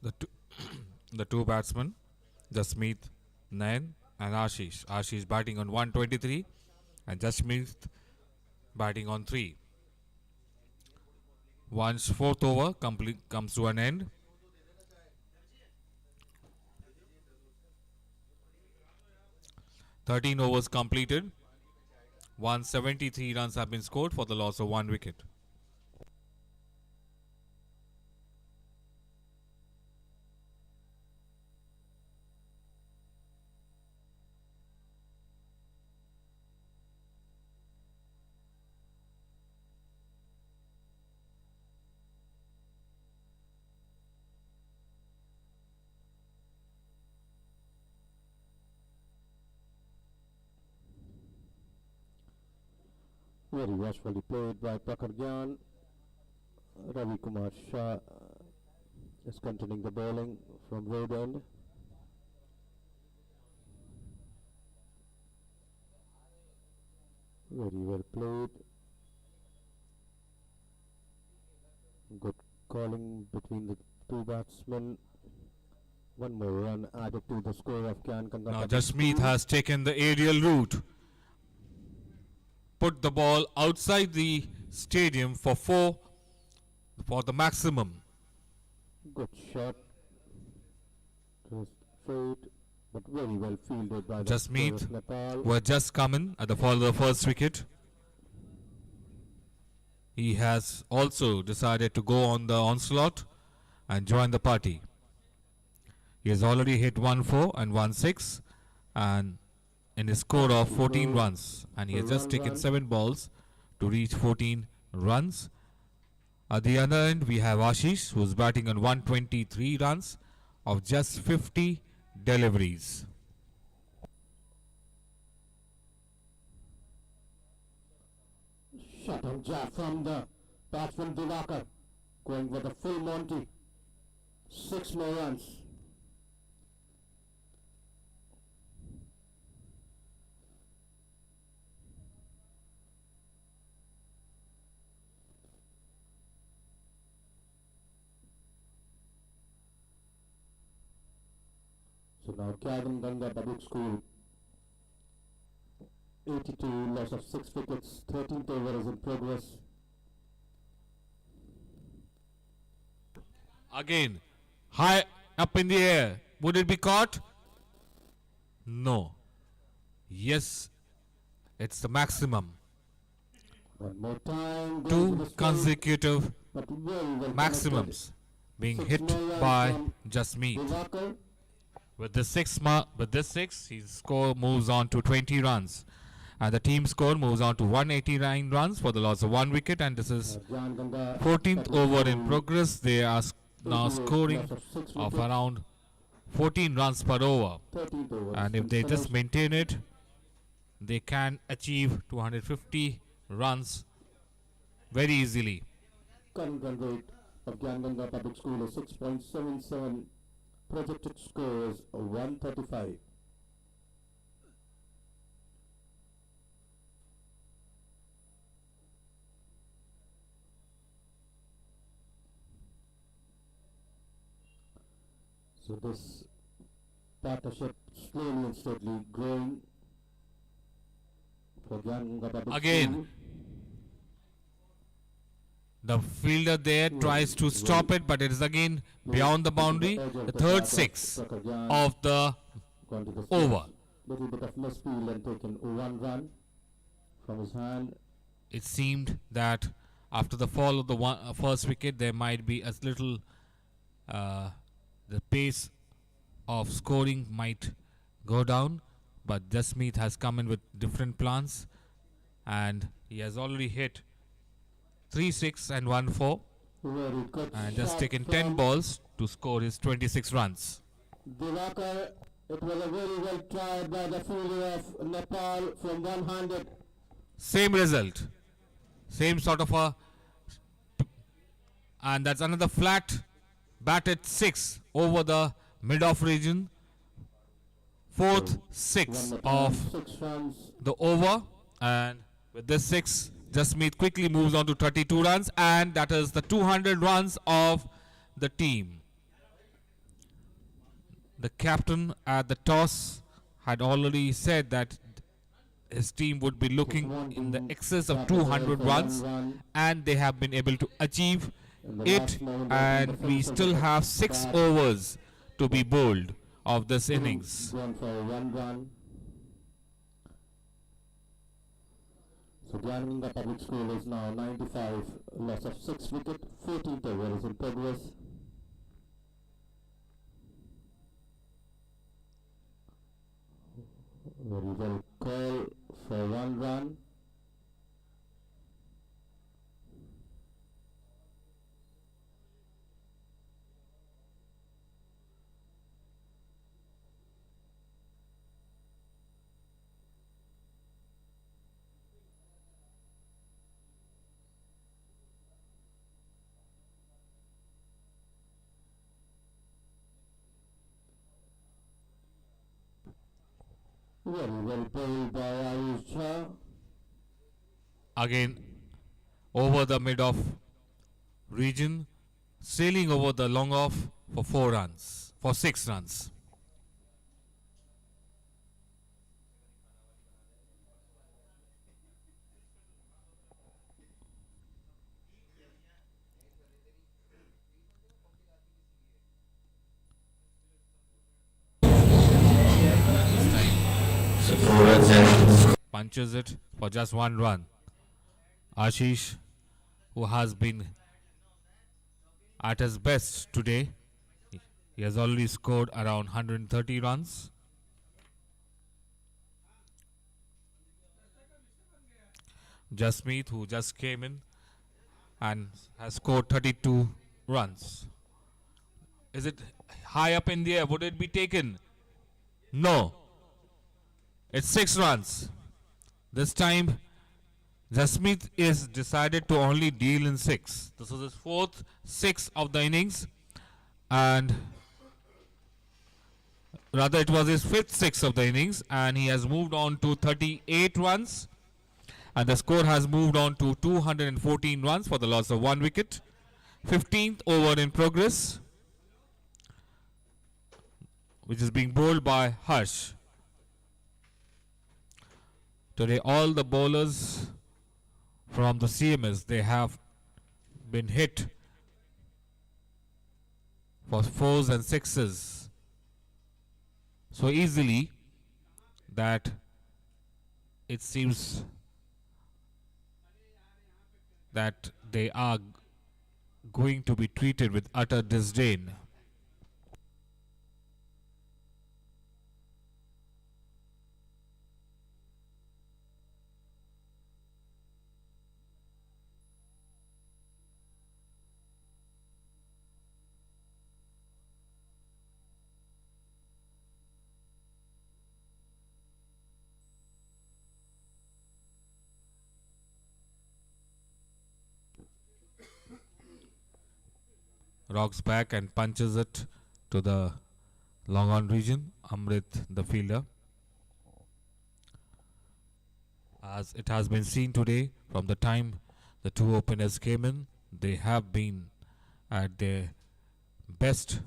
S4: The two, the two batsmen, Jasmeet, Nayan, and Ashish. Ashish batting on 123, and Jasmeet batting on 3. Once fourth over comes to an end, (13 overs completed). 173 runs have been scored for the loss of 1 wicket.
S5: Very watchfully played by Prakhar Gyan. Ravi Kumar Shah is continuing the bowling from road end. Very well played. Good calling between the two batsmen. One more run added to the score of Gyan Ganga.
S4: Now Jasmeet has taken the aerial route, put the ball outside the stadium for 4 for the maximum.
S5: Good shot. Just straight, but very well fielded by the
S4: Jasmeet,
S5: players of Nepal.
S4: who had just come in at the fall of the first wicket. He has also decided to go on the onslaught and join the party. He has already hit 1-4 and 1-6, and in his score of 14 runs, and he has just taken 7 balls to reach 14 runs. At the other end, we have Ashish, who is batting on 123 runs of just 50 deliveries.
S5: Shot on jab from the batsman Divakar, going with a full Monty. 6 more runs. So now Gavin Ganga Public School, 82, loss of 6 wickets, 13th over is in progress.
S4: Again, high up in the air. Would it be caught? No. Yes, it's the maximum.
S5: One more time.
S4: Two consecutive
S5: But well
S4: maximums being
S5: Six
S4: hit
S5: more runs
S4: by
S5: from
S4: Jasmeet.
S5: Divakar.
S4: With this six, his score moves on to 20 runs, and the team score moves on to 189 runs for the loss of 1 wicket. And this is
S5: Jan Ganga
S4: 14th
S5: Public
S4: over in
S5: School,
S4: progress. They are now
S5: 88,
S4: scoring
S5: loss of 6
S4: of
S5: wickets,
S4: around 14 runs per over,
S5: 13th over
S4: and
S5: is
S4: if they
S5: been
S4: just
S5: finished.
S4: maintain it, they can achieve 250 runs very easily.
S5: Current run rate of Ganga Public School is 6.77. Projected score is 135. So this partnership slowly and steadily growing for Ganga Public
S4: Again,
S5: School.
S4: The fielder there tries to stop it, but it is again beyond the boundary. The third six of the
S5: Gone to the
S4: over.
S5: little bit of misfield and taken 1 run from his hand.
S4: It seemed that after the fall of the first wicket, there might be a little, the pace of scoring might go down, but Jasmeet has come in with different plans, and he has already hit 3 6 and 1 4,
S5: Very good
S4: and just
S5: shot
S4: taken 10
S5: from
S4: balls to score his 26 runs.
S5: Divakar. It was a very well tried by the fielder of Nepal from one-handed.
S4: Same result, same sort of a, and that's another flat batted 6 over the mid-off region. Fourth 6
S5: One more
S4: of
S5: time, 6 runs.
S4: the over, and with this 6, Jasmeet quickly moves on to 32 runs, and that is the 200 runs of the team. The captain at the toss had already said that his team would be looking in the excess of 200 runs, and they have been able to achieve it, and we still have 6 overs to be bowled of this innings.
S5: Gone for 1 run. So Ganga Public School is now 95, loss of 6 wicket, 14th over is in progress. Very well call for 1 run. Very well bowled by Ayush Jha.
S4: Again, over the mid-off region, sailing over the long off for 4 runs, for 6 runs.
S1: So 4 runs and
S4: Punches it for just 1 run. Ashish, who has been at his best today, he has already scored around 130 runs. Jasmeet, who just came in and has scored 32 runs. Is it high up in the air? Would it be taken? No. It's 6 runs. This time, Jasmeet is decided to only deal in 6. This was his fourth 6 of the innings, and rather it was his fifth 6 of the innings, and he has moved on to 38 runs, and the score has moved on to 214 runs for the loss of 1 wicket. 15th over in progress, which is being bowled by Harsh. Today all the bowlers from the CMS, they have been hit for 4s and 6s so easily that it seems that they are going to be treated with utter disdain. Rocks back and punches it to the long on region. Amrit, the fielder. As it has been seen today, from the time the two openers came in, they have been at their best.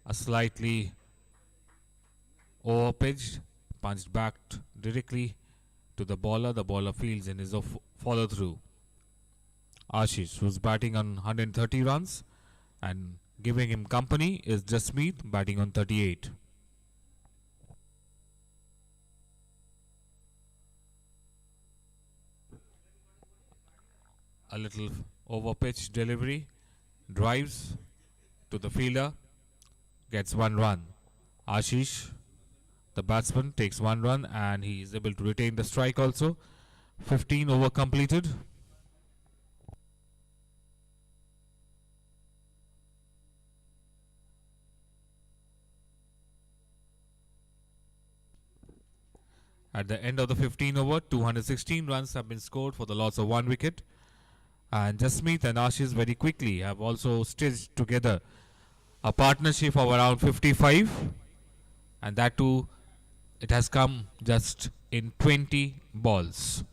S4: A slightly over pitched, punched back directly to the bowler. The bowler fields in his follow through. Ashish, who's batting on 130 runs, and giving him company is Jasmeet, batting on 38. A little over pitch delivery, drives to the fielder, gets 1 run. Ashish, the batsman, takes 1 run and he is able to retain the strike also. 15 over completed. At the end of the 15 over, 216 runs have been scored for the loss of 1 wicket. And Jasmeet and Ashish very quickly have also stitched together a partnership of around 55. And that too, it has come just in 20 balls.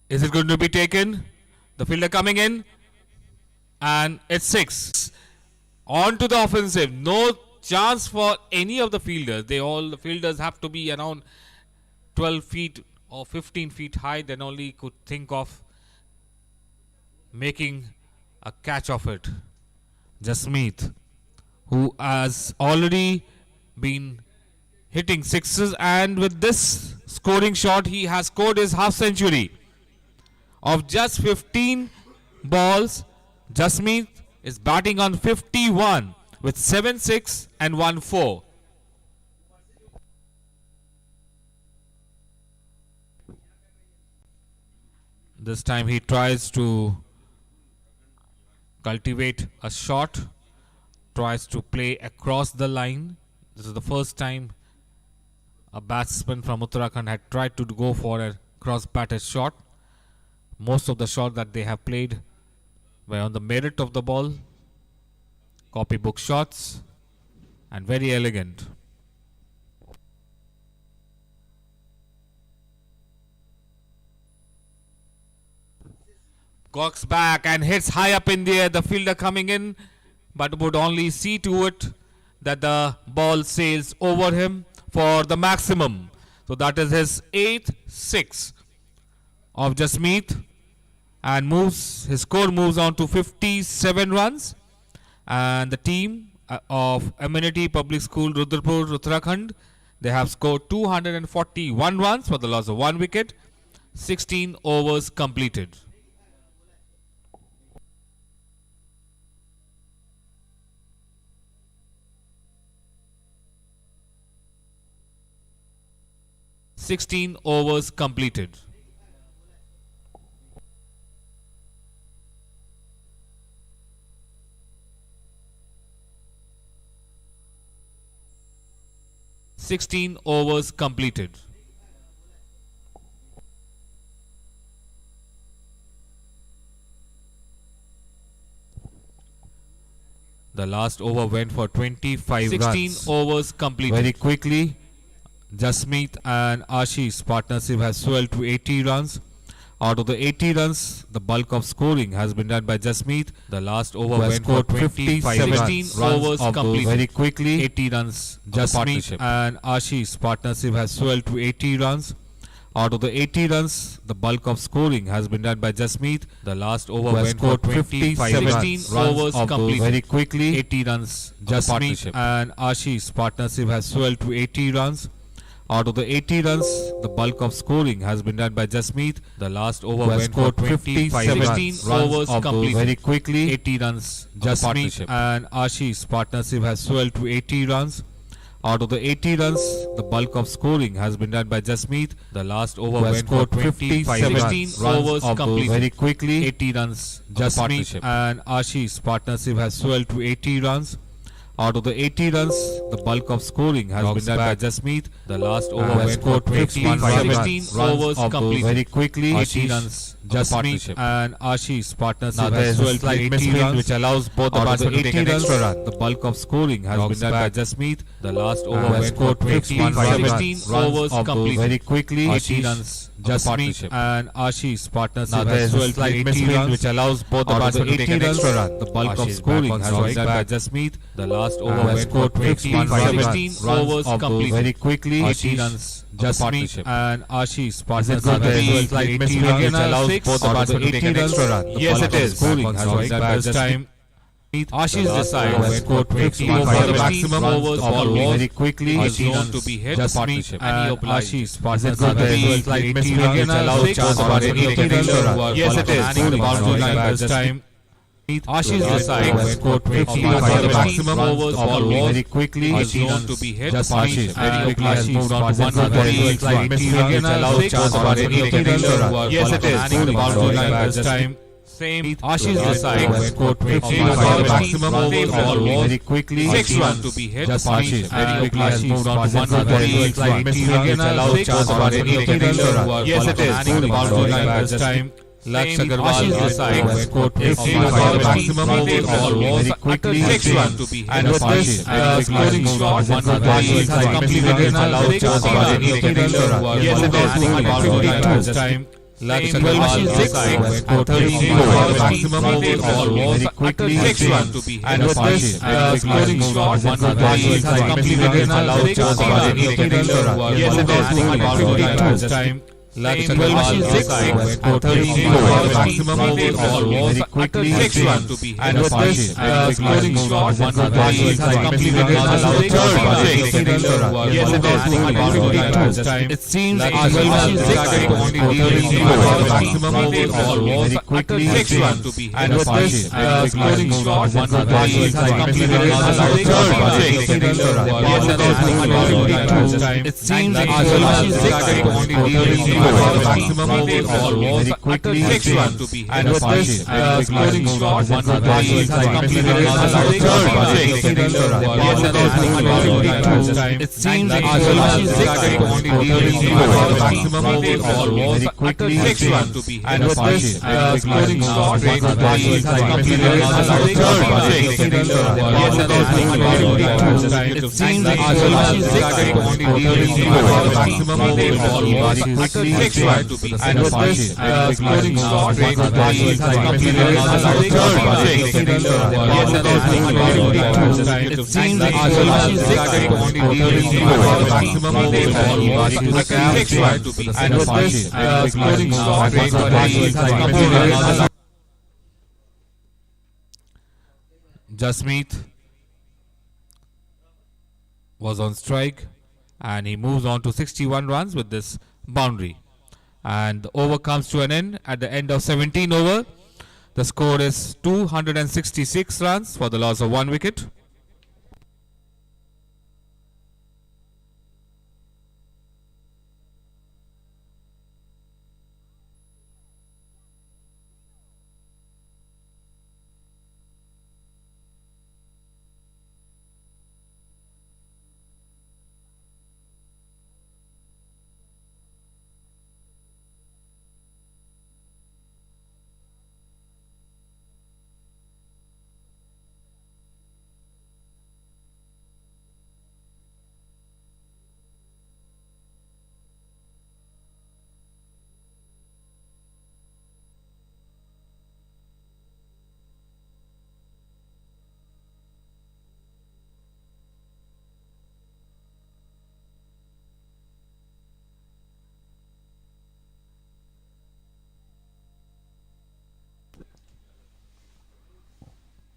S4: Is it going to be taken? The fielder coming in, and it's 6. On to the offensive. No chance for any of the fielders. The fielders have to be around 12 feet or 15 feet high. Then only could think of making a catch of it. Jasmeet, who has already been hitting 6s, and with this scoring shot, he has scored his half century. of just 15 balls, Jasmeet is batting on 51 with 7-6 and 1-4. This time he tries to cultivate a shot, tries to play across the line. This is the first time a batsman from Uttarakhand had tried to go for a cross-batted shot. Most of the shots that they have played were on the merit of the ball, copybook shots, and very elegant. Cocks back and hits high up in the air. The fielder coming in, but would only see to it that the ball sails over him for the maximum. So that is his 8th 6 of Jasmeet, and his score moves on to 57 runs. And the team of Amenity Public School, Rudrapur, Uttarakhand, they have scored 241 runs for the loss of 1 wicket. 16 overs completed. Sixteen overs completed. The last over went for 25
S1: 16
S4: runs. Overs completed. Very quickly, Jasmeet and Ashish partnership has swelled to 80 runs. Out of the 80 runs, the bulk of scoring has been done by Jasmeet. The last over went for 25 runs. Overs completed. Very quickly, 80 runs. Jasmeet and Ashish partnership has swelled to 80 runs. Out of the 80 runs, the bulk of scoring has been done by Jasmeet. The last over went for 25 runs. Overs completed. Very quickly, 80 runs. Jasmeet and Ashish partnership has swelled to 80 runs. Out of the 80 runs, the bulk of scoring has been done by Jasmeet. The last over went for 25 runs. Overs completed. Very quickly, 80 runs. Jasmeet and Ashish partnership has swelled to 80 runs. Out of the 80 runs, the bulk of scoring has been done by Jasmeet. The last over went for 25 runs. Overs completed. Very quickly, 80 runs. Jasmeet and Ashish partnership has swelled to 80 runs. Out of the 80 runs, the bulk of scoring has been done by Jasmeet. The last over went for 25 runs. Overs completed. Very quickly, 80 runs. Jasmeet and Ashish partnership has swelled to 80 runs, which allows both the batsmen to take an extra run. The bulk of scoring has been done by Jasmeet. The last over went for 25 runs. Overs completed. Very quickly, 80 runs. Jasmeet and Ashish partnership has swelled to 80 runs, which allows both the batsmen to take an extra run. The bulk of scoring has been done by Jasmeet. The last over went for 25 runs. Overs completed. Very quickly, 80 runs. Jasmeet and Ashish partnership has swelled to 80 runs, which allows both the batsmen to take an extra run. Yes, it is. Scoring has been done by this time. Ashish decides to go for the maximum overs. Ball was very quickly zone to be hit. Jasmeet and Ashish partnership has swelled to 80 runs, which allows chance for any of the extra run. Yes, it is. The boundary line by this time. Ashish decides to go for the maximum overs. Ball was very quickly zone to be hit. Jasmeet very quickly has moved on to 148 runs, which allows chance for any of the extra run. Yes, it is. The boundary line by this time. Ashish decides to go for the maximum overs. Ball was very quickly 6 runs to be hit. Ashish very quickly has moved on to 148 runs, which allows chance for any of the extra run. Yes, it is. The boundary line by this time. Laksh Agarwal decides to go for the maximum overs. Ball was very quickly 6 runs to be hit. And with this scoring shot, Ashish has completed and allows chance for any of the extra run. Yes, it is. The boundary line by this time. Laksh Agarwal decides to go for the maximum overs. Ball was very quickly 6 runs to be hit. And with this scoring shot, Ashish has completed and allows chance for any of the extra run. Yes, it is. The boundary line by this time. Last
S1: Same
S4: ball
S1: ball
S4: was
S1: was
S4: scored
S1: and
S4: 13
S1: over.
S4: maximum over
S1: Ball was
S4: very quickly
S1: at 6 run to be
S4: and with this scoring shot,
S1: Ashish
S4: has completed his third project.
S1: Yes, it is.
S4: It seems
S1: Like
S4: Ashish
S1: Ashish
S4: has started only dealing maximum
S1: Ball
S4: over
S1: was
S4: very
S1: at
S4: quickly
S1: 6 run to be
S4: and with this scoring shot, Ashish has completed his third project.
S1: Yes, it is.
S4: It seems Ashish has started only dealing maximum over very quickly
S1: 6 run to be
S4: and with this scoring shot, Ashish has completed his third project. It seems Ashish has started only dealing maximum over very quickly
S1: 6 run to be
S4: and with this scoring shot, Ashish has completed his third project. It seems Ashish has started only dealing maximum over very quickly
S1: 6 run to be
S4: and with this scoring shot, Ashish has completed his third project. It seems Ashish has started only dealing maximum over very
S1: 6 run to be
S4: and with this scoring shot, Ashish has completed his Jasmeet was on strike and he moves on to 61 runs with this boundary. And the over comes to an end at the end of 17 over. The score is 266 runs for the loss of 1 wicket.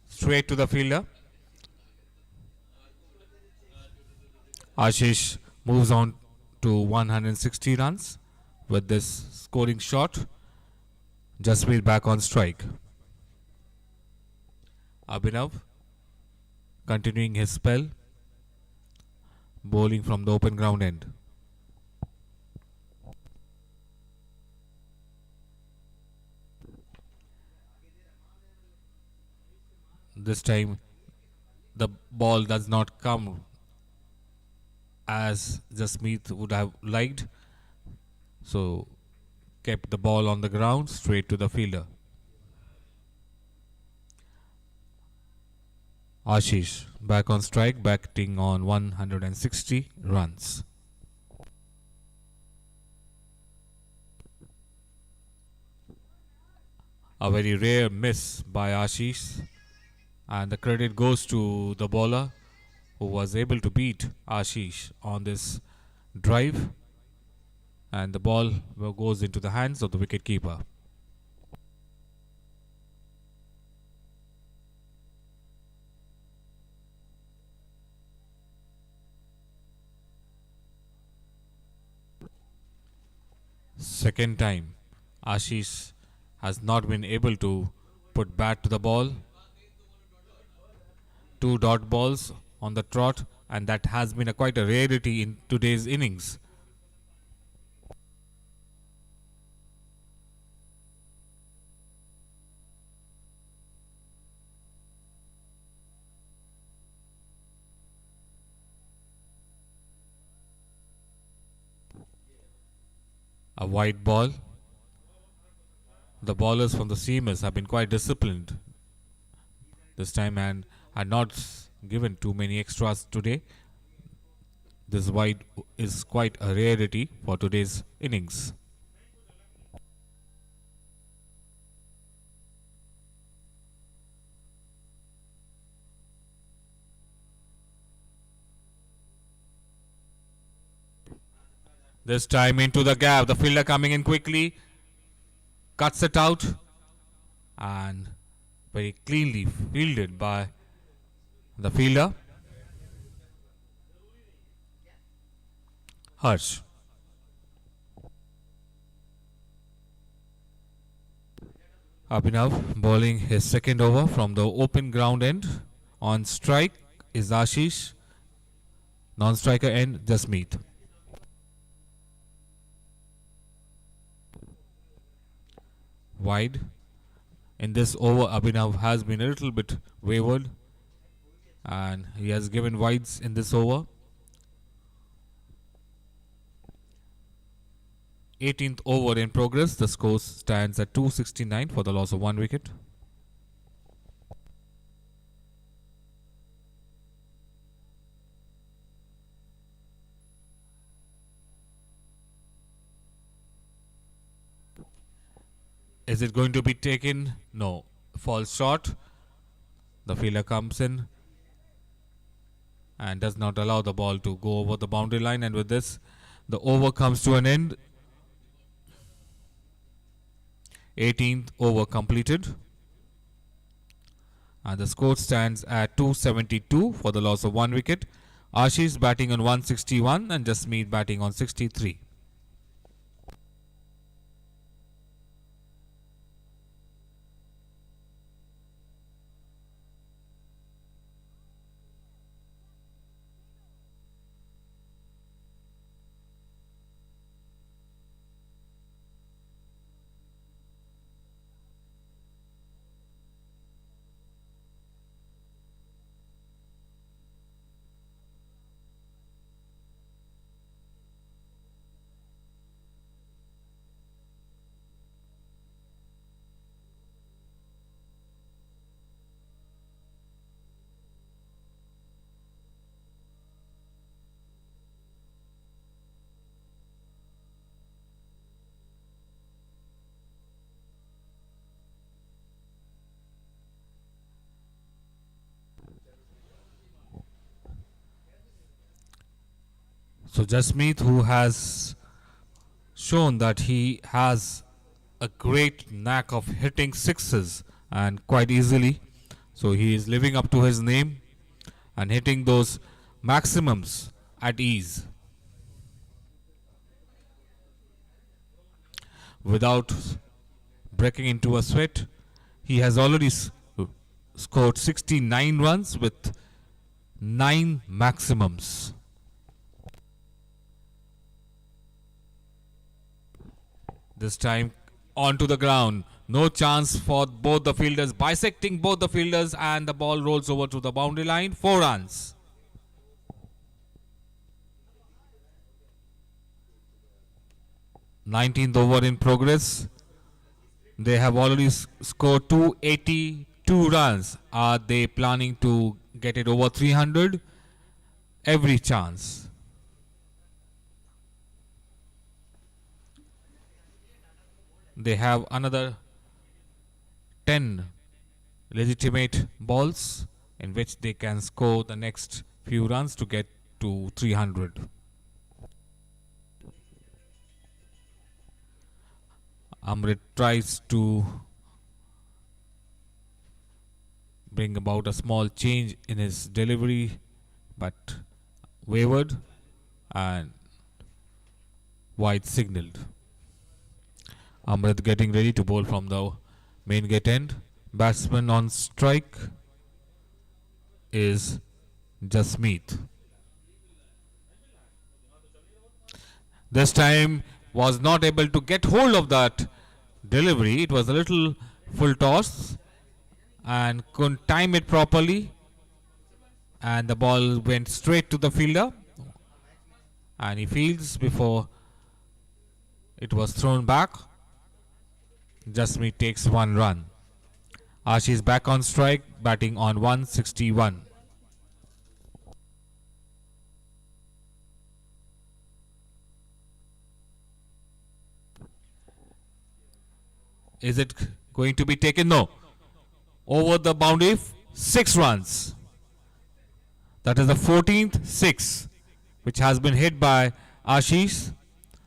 S4: Straight to the fielder. Ashish moves on to 160 runs with this scoring shot. Jasmeet back on strike. Abhinav continuing his spell, bowling from the open ground end. This time the ball does not come as Jasmeet would have liked, so kept the ball on the ground straight to the fielder. Ashish back on strike, batting on 160 runs. A very rare miss by Ashish, and the credit goes to the bowler who was able to beat Ashish on this drive, and the ball goes into the hands of the wicketkeeper. Second time Ashish has not been able to put bat to the ball. 2 dot balls on the trot, and that has been quite a rarity in today's innings. A wide ball. The bowlers from the seamers have been quite disciplined this time and had not given too many extras today. This wide is quite a rarity for today's innings. This time into the gap. The fielder coming in quickly. Cuts it out. And very cleanly fielded by the fielder. Harsh. Abhinav bowling his second over from the open ground end. On strike is Ashish. Non-striker end Jasmeet. Wide. In this over, Abhinav has been a little bit wayward and he has given wides in this over. 18th over in progress. The score stands at 269 for the loss of 1 wicket. Is it going to be taken? No. Falls short. The fielder comes in and does not allow the ball to go over the boundary line, and with this the over comes to an end. 18th over completed and the score stands at 272 for the loss of 1 wicket. Ashish batting on 161 and Jasmeet batting on 63. So Jasmeet, who has shown that he has a great knack of hitting sixes and quite easily, so he is living up to his name and hitting those maximums at ease without breaking into a sweat. He has already scored 69 runs with 9 maximums. This time onto the ground. No chance for both the fielders, bisecting both the fielders, and the ball rolls over to the boundary line. 4 runs. Nineteenth over in progress. They have already scored 282 runs. Are they planning to get it over 300? Every chance. They have another 10 legitimate balls in which they can score the next few runs to get to 300. Amrit tries to bring about a small change in his delivery, but wavered and wide signaled. Amrit getting ready to bowl from the main gate end. Batsman on strike is Jasmeet. This time was not able to get hold of that delivery. It was a little full toss and couldn't time it properly, and the ball went straight to the fielder and he fields before it was thrown back. Jasmeet takes 1 run. Ashish back on strike, batting on 161. Is it going to be taken? No. Over the boundary, 6 runs. That is the 14th 6, which has been hit by Ashish.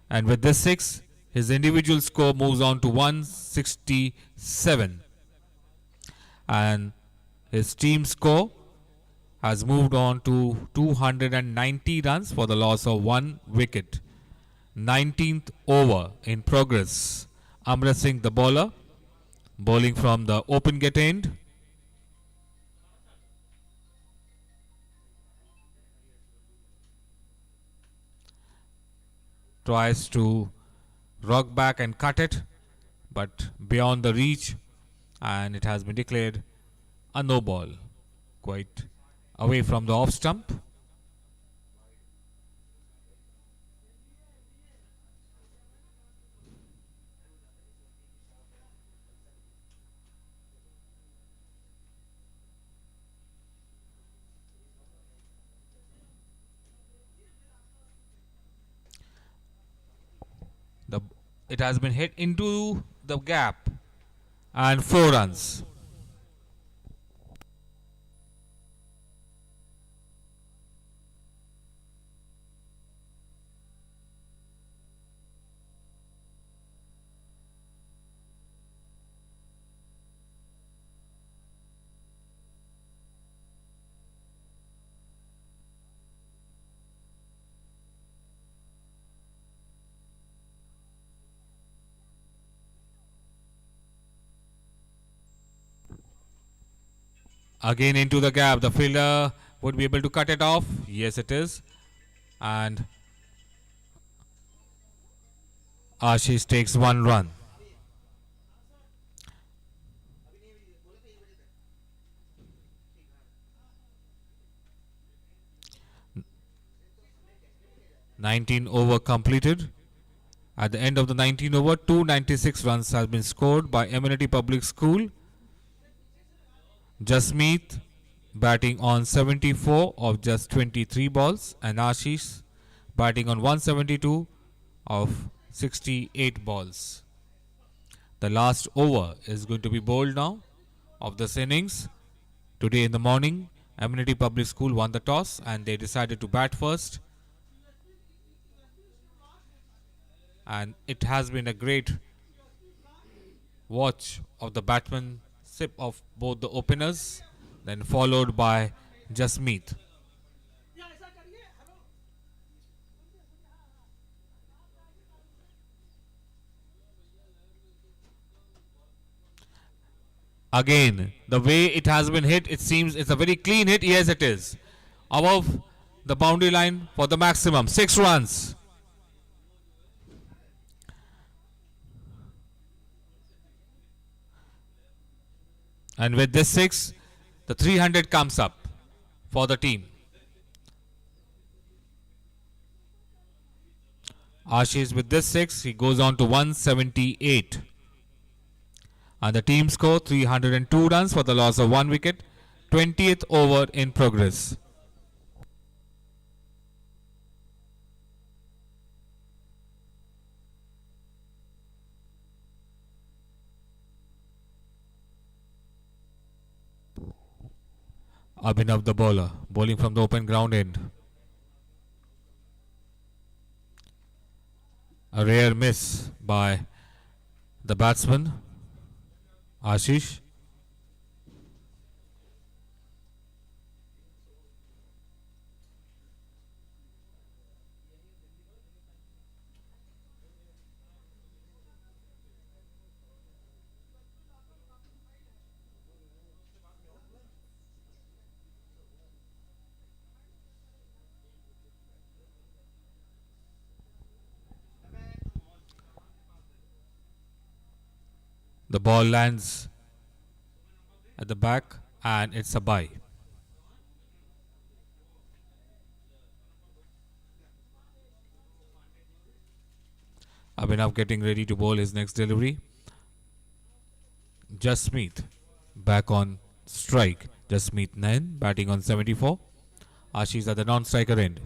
S4: And with this 6, his individual score moves on to 167. And his team score has moved on to 290 runs for the loss of 1 wicket. 19th over in progress. Amrit Singh, the bowler, bowling from the open get end. Tries to rock back and cut it, but beyond the reach, and it has been declared a no ball, quite away from the off stump. The it has been hit into the gap and 4 runs. Again into the gap. The fielder would be able to cut it off. Yes, it is. And Ashish takes 1 run. (19 over completed). At the end of the 19 over, 296 runs have been scored by Amenity Public School. Jasmeet batting on 74 of just 23 balls, and Ashish batting on 172 of 68 balls. The last over is going to be bowled now of this innings. Today in the morning, Amenity Public School won the toss and they decided to bat first. And it has been a great watch of the batsmanship of both the openers, then followed by Jasmeet. Again, the way it has been hit, it seems it's a very clean hit. Yes, it is. Above the boundary line for the maximum. 6 runs. And with this 6, the 300 comes up for the team. Ashish with this 6, he goes on to 178. And the team score 302 runs for the loss of 1 wicket. 20th over in progress. Abhinav the bowler, bowling from the open ground end. A rare miss by the batsman, Ashish. The ball lands at the back and it's a bye. Abhinav getting ready to bowl his next delivery. Jasmeet back on strike. Jasmeet Nain batting on 74. Ashish at the non-striker end.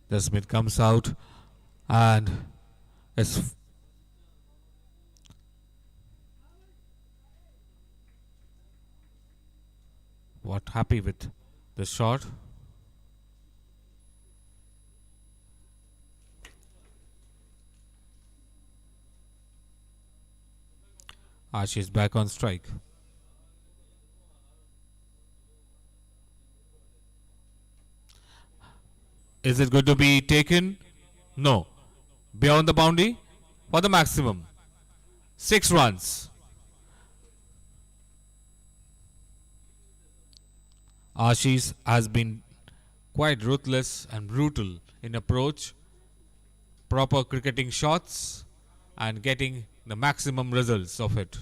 S4: The Smith comes out and is happy with the shot. Ash is back on strike. Is it going to be taken? No. Beyond the boundary for the maximum. 6 runs. Ashish has been quite ruthless and brutal in approach, proper cricketing shots and getting the maximum results of it.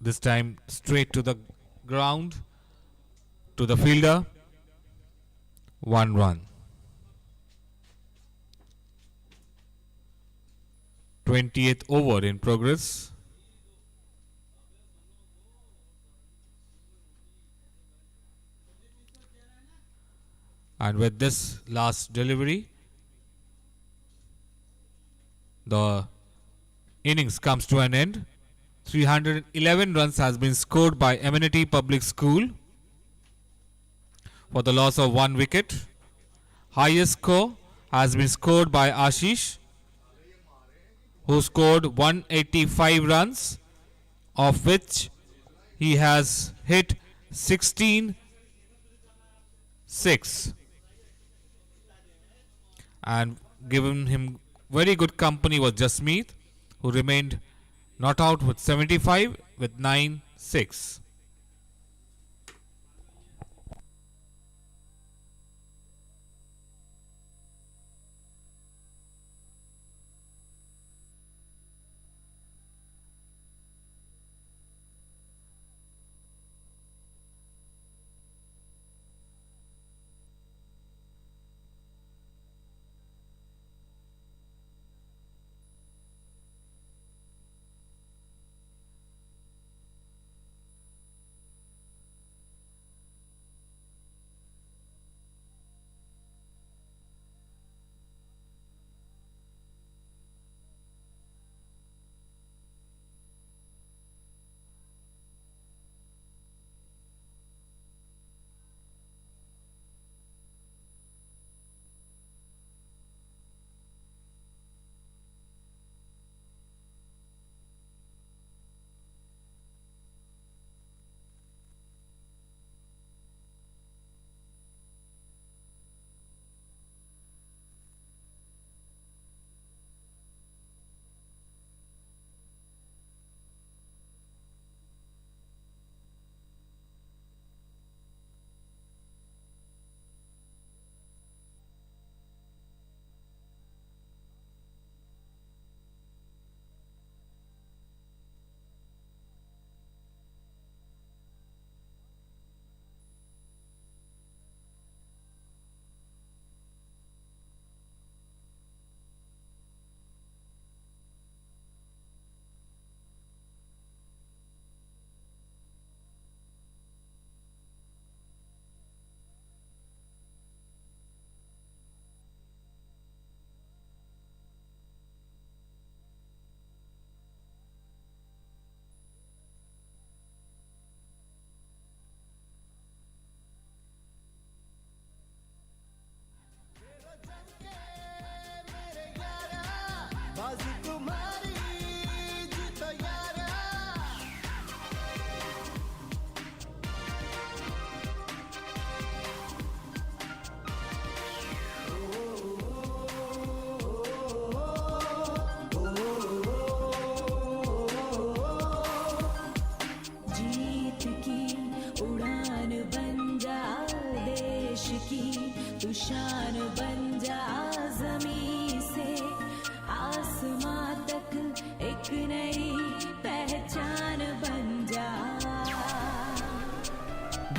S4: This time straight to the ground, to the fielder. 1 run. 20th over in progress. And with this last delivery, the innings comes to an end. 311 runs has been scored by Amenity Public School for the loss of 1 wicket. Highest score has been scored by Ashish, who scored 185 runs, of which he has hit 16 6, and given him very good company was Jasmeet, who remained not out with 75 with 9 6.
S2: बाजी तुम्हारी जीतो यारा
S3: जीत की उड़ान बन जा देश की तू शान बन जा जमीन से आसमां तक एक नई पहचान बन जा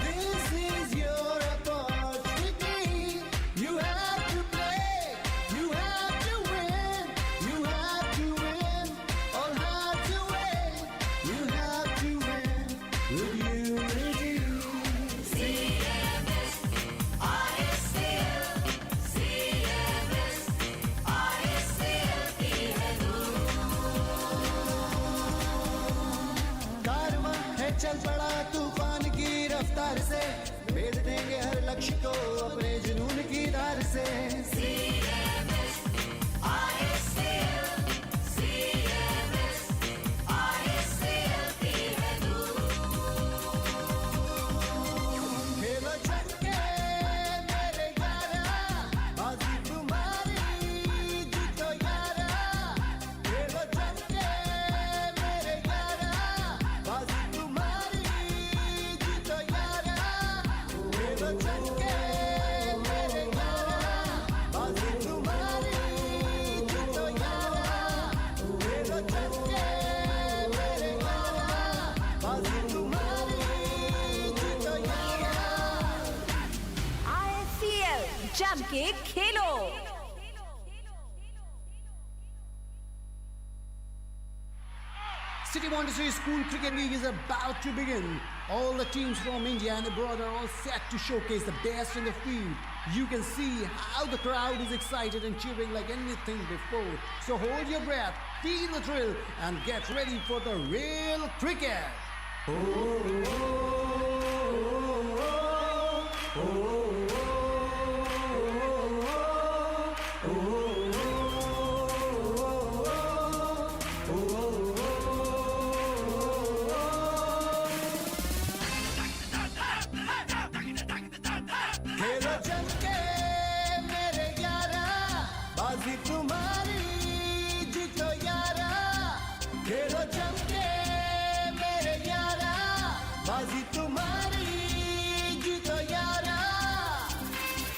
S2: This is your opportunity. You have to play, you have to win, you have to win, all have to win, you have to win. With you it's चल पड़ा तूफान की रफ्तार से, भेद देंगे हर लक्ष्य को अपने जुनून की धार से। खेलो छक्के मेरे यारा, बाजी तुम्हारी जीतो यारा। खेलो छक्के मेरे यारा, बाजी तुम्हारी जीतो यारा। खेलो छक्के मेरे यारा, बाजी तुम्हारी जीतो यारा। खेलो छक्के मेरे यारा, बाजी तुम्हारी जीतो यारा।
S6: ISCL जम के खेलो।
S2: City Montessori School Cricket League is about to begin. All the teams from India and abroad are all set to showcase the best in the field. You can see how the crowd is excited and cheering like anything before. So hold your breath, feel the thrill, and get ready for the real cricket. खेलो जम के मेरे यारा, बाजी तुम्हारी जीतो यारा। खेलो जम के मेरे यारा, बाजी तुम्हारी जीतो यारा।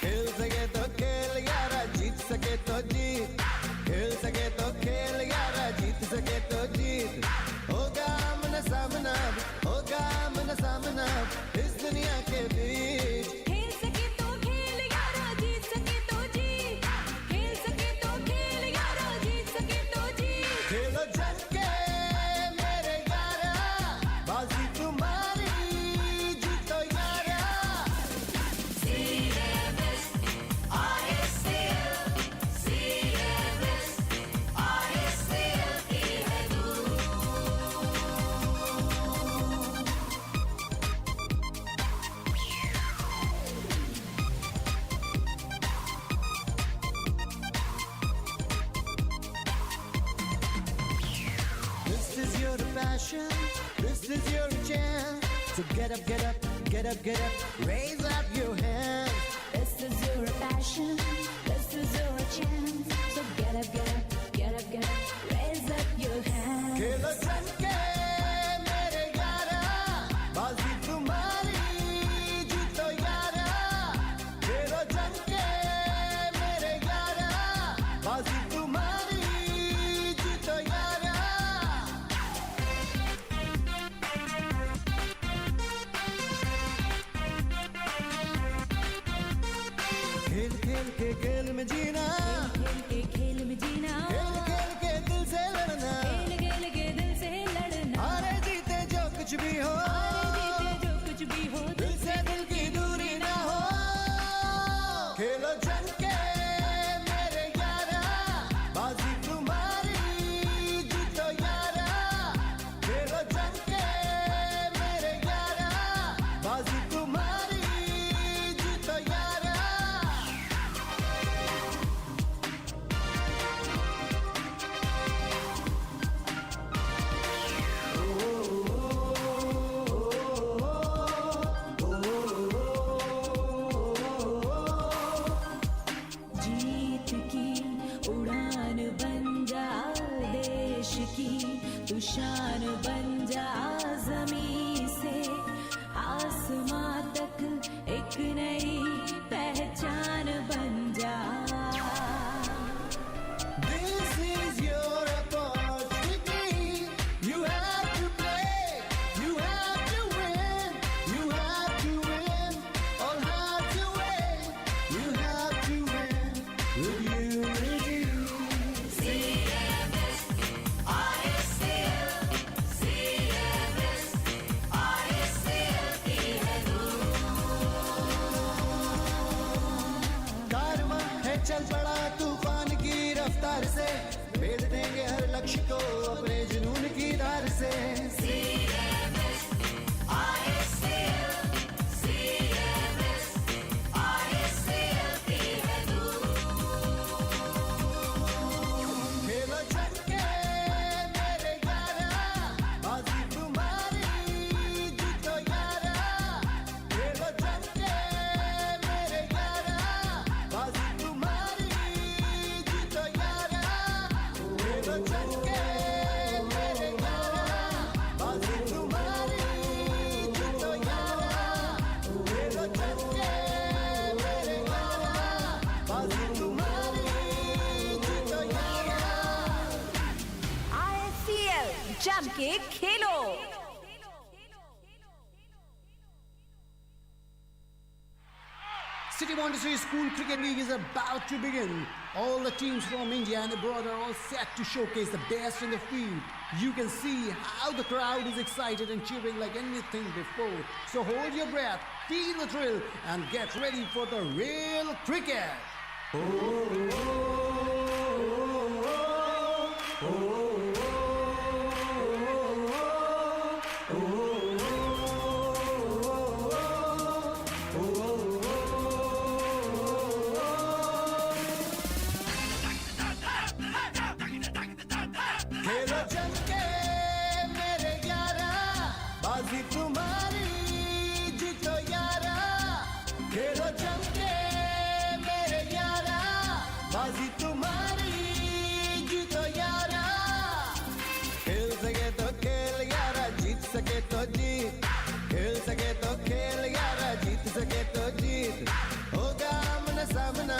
S2: खेल सके तो खेल यारा, जीत सके तो जीत। खेल सके तो खेल यारा, जीत सके तो जीत। होगा आमना सामना, होगा आमना सामना इस दुनिया के बीच।
S6: खेल सके तो खेल यारा, जीत सके तो जीत। खेल सके तो खेल यारा, जीत सके तो जीत।
S2: खेलो जम के मेरे यारा, बाजी तुम्हारी जीतो यारा। This is your passion, this is your chance. So get up, get up, get up, get up, raise up your hands.
S3: This is your passion, this is your chance. So get up, get up, get up, get up, raise up your hands.
S2: खेलो जम के मेरे यारा, बाजी तुम्हारी जीतो यारा। खेलो जम के मेरे यारा, बाजी तुम्हारी जीतो यारा। खेल खेल के खेल में जीना,
S3: खेल के खेल में जीना,
S2: खेल खेल के दिल से लड़ना।
S3: खेल खेल के दिल से लड़ना।
S2: हारे जीते जो कुछ भी हो,
S3: जीते जो कुछ भी हो,
S2: दिल से दिल की दूरी ना हो। खेलो जम के मेरे यारा, बाजी तुम्हारी जीतो यारा। खेलो जम के मेरे यारा, बाजी तुम्हारी जीतो यारा।
S3: जीत की उड़ान बन जा देश की, तू शान बन जा ज़मीं से आसमां तक एक नई पहचान बन जा।
S2: This is your opportunity. You have to play, you have to win, you have to win, all have to win, you have to win with unity. कारवां है चल पड़ा तूफान की रफ्तार से, भेद देंगे हर लक्ष्य को अपने जुनून की धार से।
S6: के खेलो।
S2: City Montessori School Cricket League is about to begin. All the teams from India and abroad are all set to showcase the best in the field. You can see how the crowd is excited and cheering like anything before. So hold your breath, feel the thrill, and get ready for the real cricket. खेलो जम के मेरे यारा, बाजी तुम्हारी जीतो यारा। खेलो जम के मेरे यारा, बाजी तुम्हारी जीतो यारा। खेल सके तो खेल यारा, जीत सके तो जीत। खेल सके तो खेल यारा, जीत सके तो जीत। होगा आमना सामना,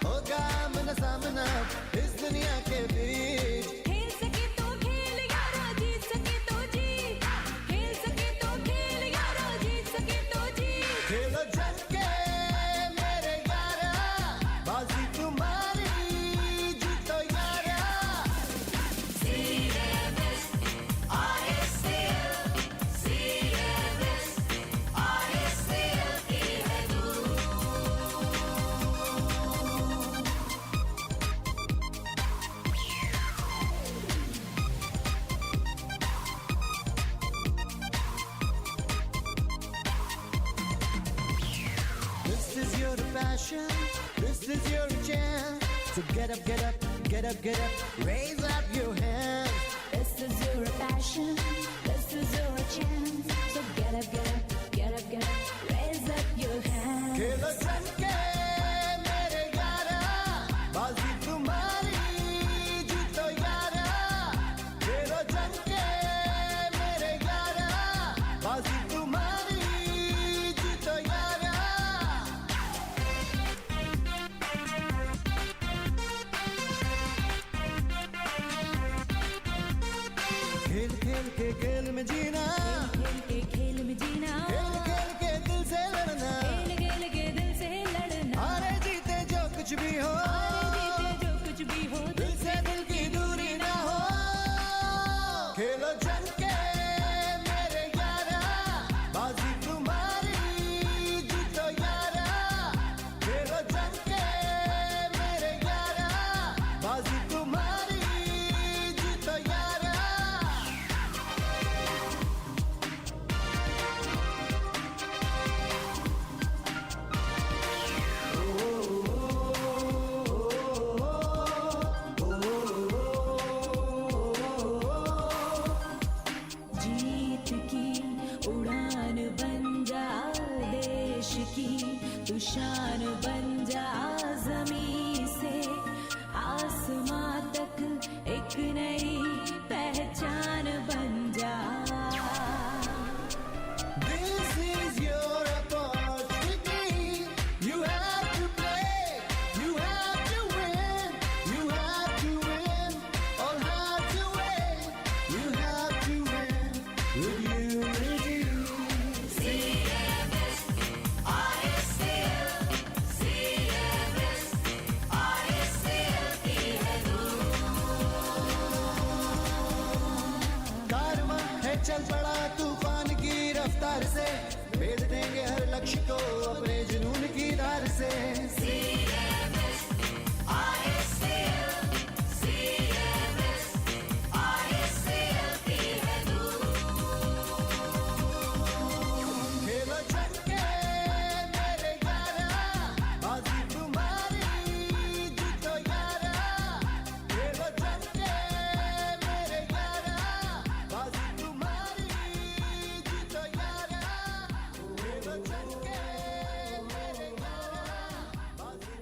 S2: होगा आमना सामना इस दुनिया के बीच।
S6: खेल सके तो खेल यारा, जीत सके तो जीत। खेल सके तो खेल यारा, जीत सके तो जीत।
S2: खेलो जम के मेरे यारा, बाजी तुम्हारी जीतो यारा।
S6: CMS ISCL, CMS ISCL की है धूम।
S2: This is your passion, this is your chance. So get up, get up, get up, get up, raise up your hands.
S3: This is your passion, this is your chance. So get up, get up, get up, get up, raise up your hands.
S2: खेलो जम के मेरे यारा, बाजी तुम्हारी जीतो यारा। खेलो जम के मेरे यारा, बाजी तुम्हारी जीतो यारा। खेल खेल के खेल में जीना,
S6: खेल के खेल में जीना,
S2: खेल खेल के दिल से लड़ना।
S6: खेल खेल के दिल से लड़ना।
S2: हारे जीते जो कुछ भी हो,
S6: हारे जीते जो कुछ भी हो,
S2: दिल से दिल की दूरी ना हो। खेलो जम के मेरे यारा, बाजी तुम्हारी जीतो यारा। खेलो जम के मेरे यारा, बाजी तुम्हारी जीतो यारा।
S6: जीत की उड़ान बन जा, देश की तू शान बन जा। जमीन से आसमां तक एक नई पहचान बन जा।
S2: This is your opportunity. You have to play. You have to win. You have to win. All have to win. You have to win with unity.
S6: CMS ISCL, CMS ISCL की है
S2: कारवां है चल पड़ा तूफान की रफ्तार से, भेज देंगे हर लक्ष्य को अपने जुनून की धार से।
S6: CMS ISCL, CMS ISCL की है
S2: खेलो जम के मेरे यारा, बाजी तुम्हारी जीतो यारा। खेलो जम के मेरे यारा, बाजी तुम्हारी जीतो यारा। खेलो जम के मेरे यारा, बाजी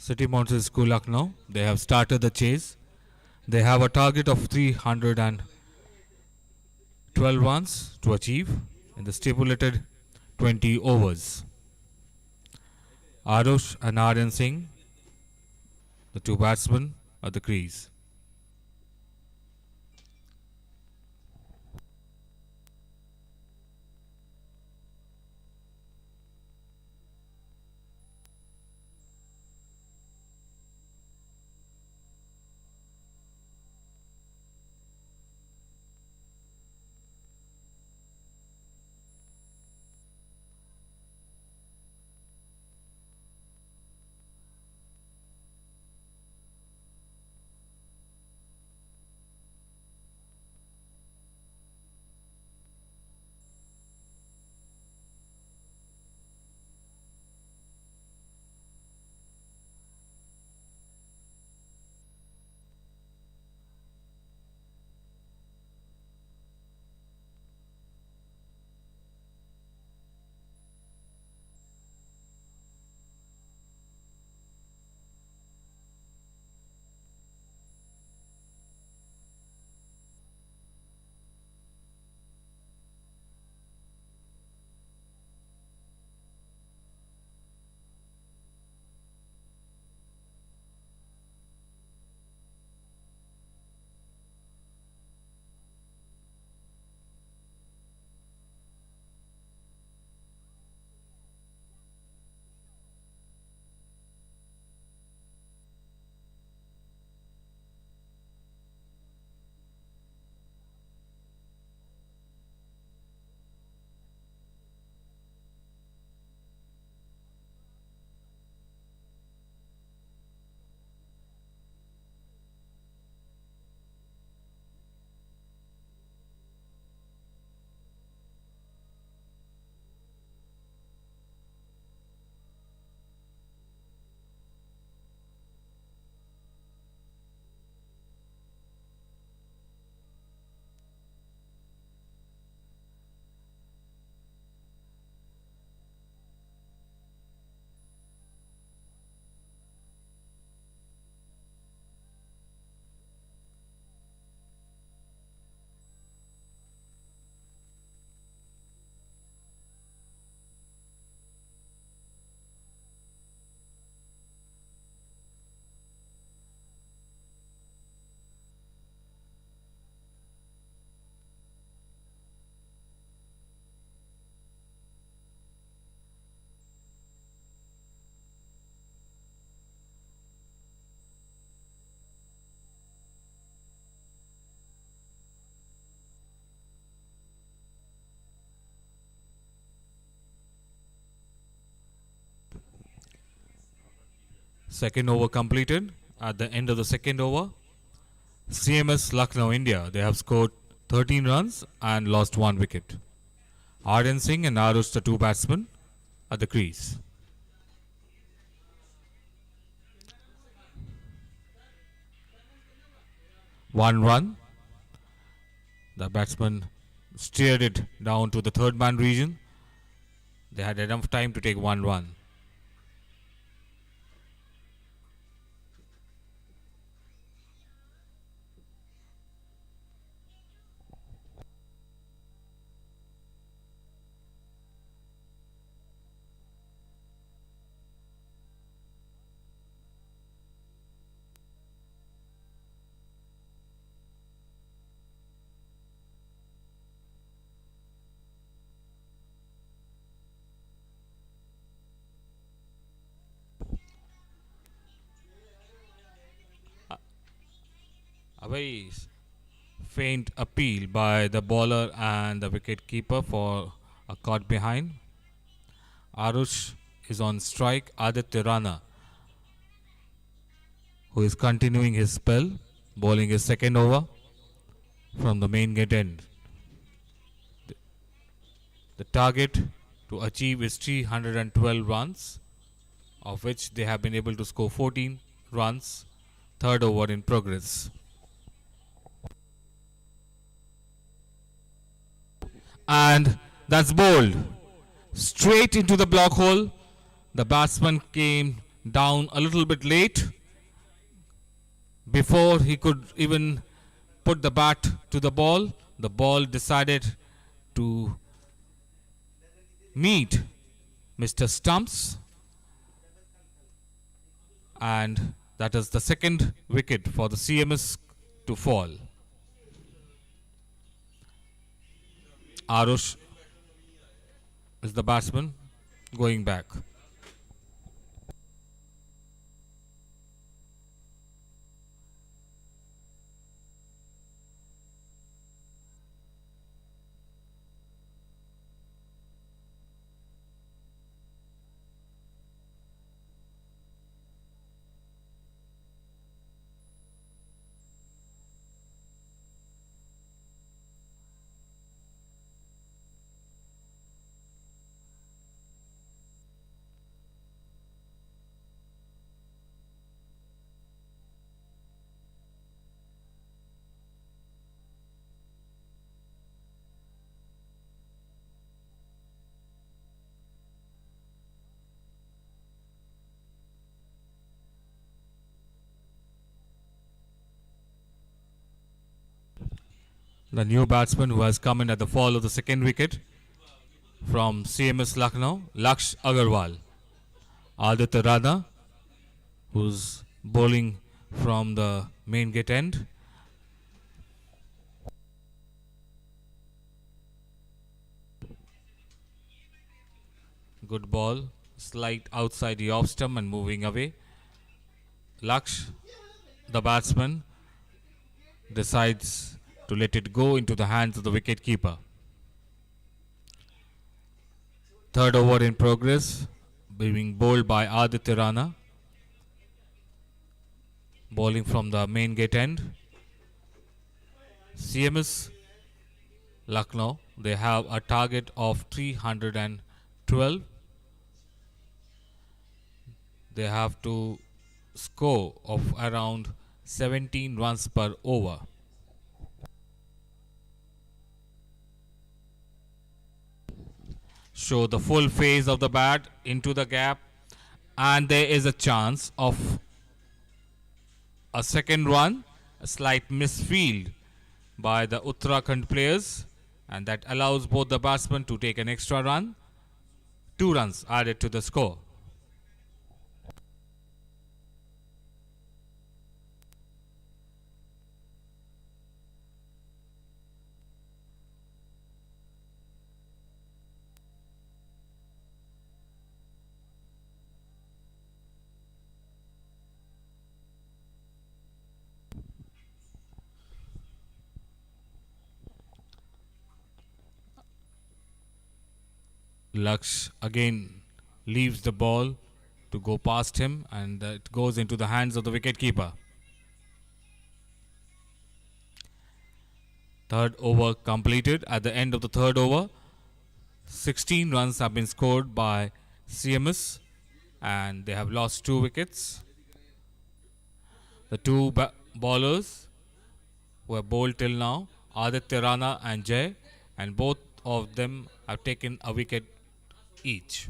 S4: City Monsoon School Lucknow. They have started the chase. They have a target of 312 runs to achieve in the stipulated 20 overs. Arush and Aryan Singh, the two batsmen, at the crease. Second over completed. At the end of the second over, CMS Lucknow, India, they have scored 13 runs and lost 1 wicket. Aryan Singh and Arush, the two batsmen, at the crease. One run. The batsman steered it down to the third man region. They had enough time to take 1 run. A very faint appeal by the bowler and the wicket keeper for a caught behind. Arush is on strike. Aditya Rana, who is continuing his spell, bowling his second over from the main gate end. The target to achieve is 312 runs, of which they have been able to score 14 runs. Third over in progress. And that's bowled straight into the block hole. The batsman came down a little bit late. Before he could even put the bat to the ball decided to meet Mr. Stumps, and that is the second wicket for the CMS to fall. Arush is the batsman going back. The new batsman who has come in at the fall of the second wicket from CMS Lucknow, Laksh Agarwal. Aditya Rana, who's bowling from the main gate end. Good ball, slight outside the off stump and moving away. Laksh, the batsman, decides to let it go into the hands of the wicket keeper. Third over in progress, being bowled by Aditya Rana, bowling from the main gate end. CMS Lucknow, they have a target of 312. They have to score of around 17 runs per over. Show the full phase of the bat into the gap, and there is a chance of a second run, a slight misfield by the Uttarakhand players, and that allows both the batsmen to take an extra run. 2 runs added to the score. Laksh again leaves the ball to go past him, and it goes into the hands of the wicketkeeper. Third over completed. At the end of the third over, 16 runs have been scored by CMS, and they have lost 2 wickets. The 2 bowlers who have bowled till now, Aditya Rana and Jay, and both of them have taken a wicket each.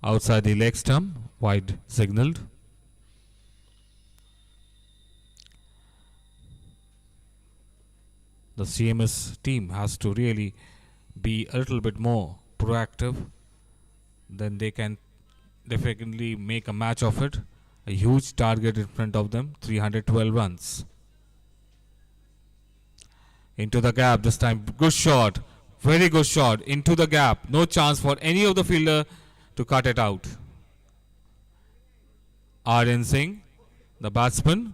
S4: Outside the leg stump, wide signalled. The CMS team has to really be a little bit more proactive. Then they can definitely make a match of it. A huge target in front of them, 312 runs. Into the gap this time. Good shot. Very good shot. Into the gap. No chance for any of the fielder to cut it out. Aryan Singh, the batsman,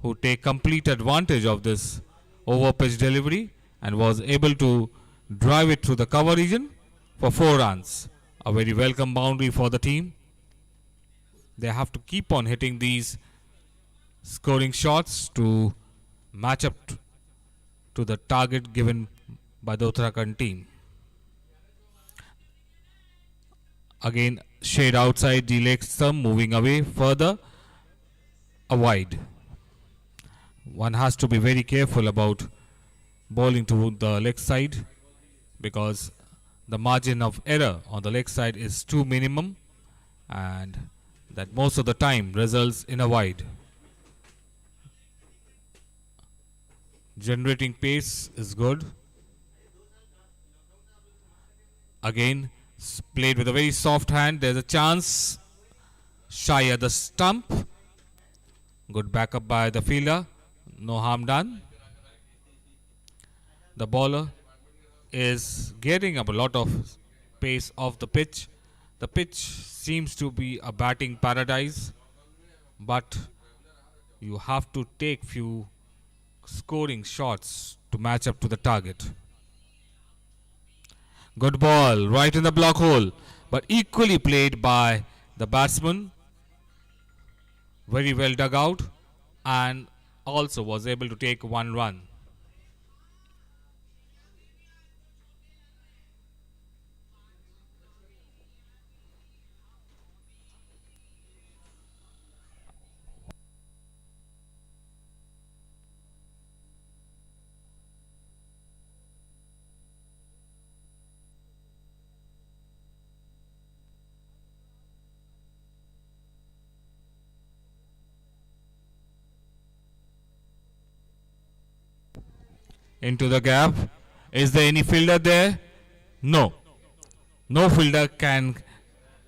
S4: who take complete advantage of this over pitch delivery and was able to drive it through the cover region for 4 runs. A very welcome boundary for the team. they have to keep on hitting these scoring shots to match up to the target given by the Uttarakhand team. Again, shade outside the leg stump, moving away further, a wide. One has to be very careful about bowling to the leg side because the margin of error on the leg side is too minimum, and that most of the time results in a wide. Generating pace is good. Again, played with a very soft hand. There's a chance. Shy at the stump. Good backup by the fielder. No harm done. The bowler is getting up a lot of pace off the pitch. The pitch seems to be a batting paradise, but you have to take few scoring shots to match up to the target. Good ball right in the block hole, but equally played by the batsman. Very well dug out, and also was able to take one run. Into the gap. Is there any fielder there? No. No fielder can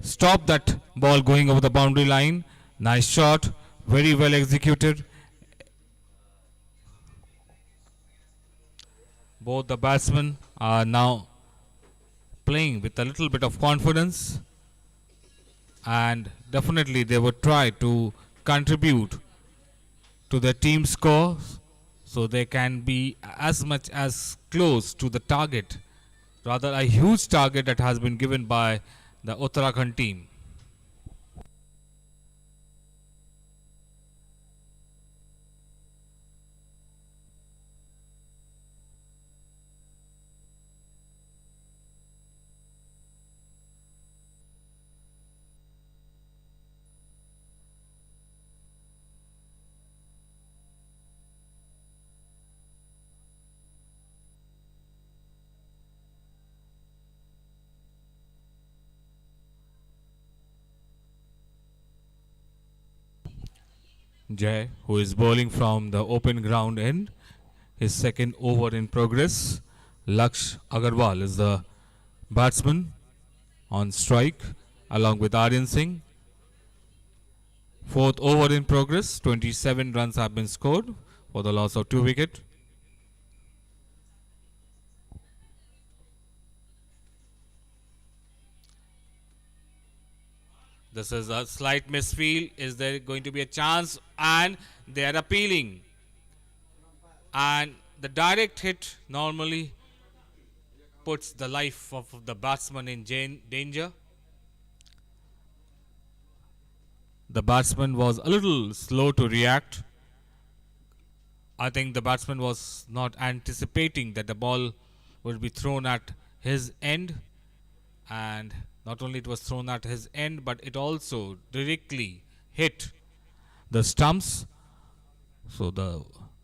S4: stop that ball going over the boundary line. Nice shot. Very well executed. Both the batsmen are now playing with a little bit of confidence, and definitely they would try to contribute to the team score so they can be as much as close to the target, rather a huge target that has been given by the Uttarakhand team. Jay, who is bowling from the open ground end, his second over in progress. Laksh Agarwal is the batsman on strike along with Aryan Singh. Fourth over in progress. 27 runs have been scored for the loss of 2 wickets. This is a slight misfield. Is there going to be a chance? And they are appealing. And the direct hit normally puts the life of the batsman in danger. The batsman was a little slow to react. I think the batsman was not anticipating that the ball would be thrown at his end, and not only it was thrown at his end, but it also directly hit the stumps. So the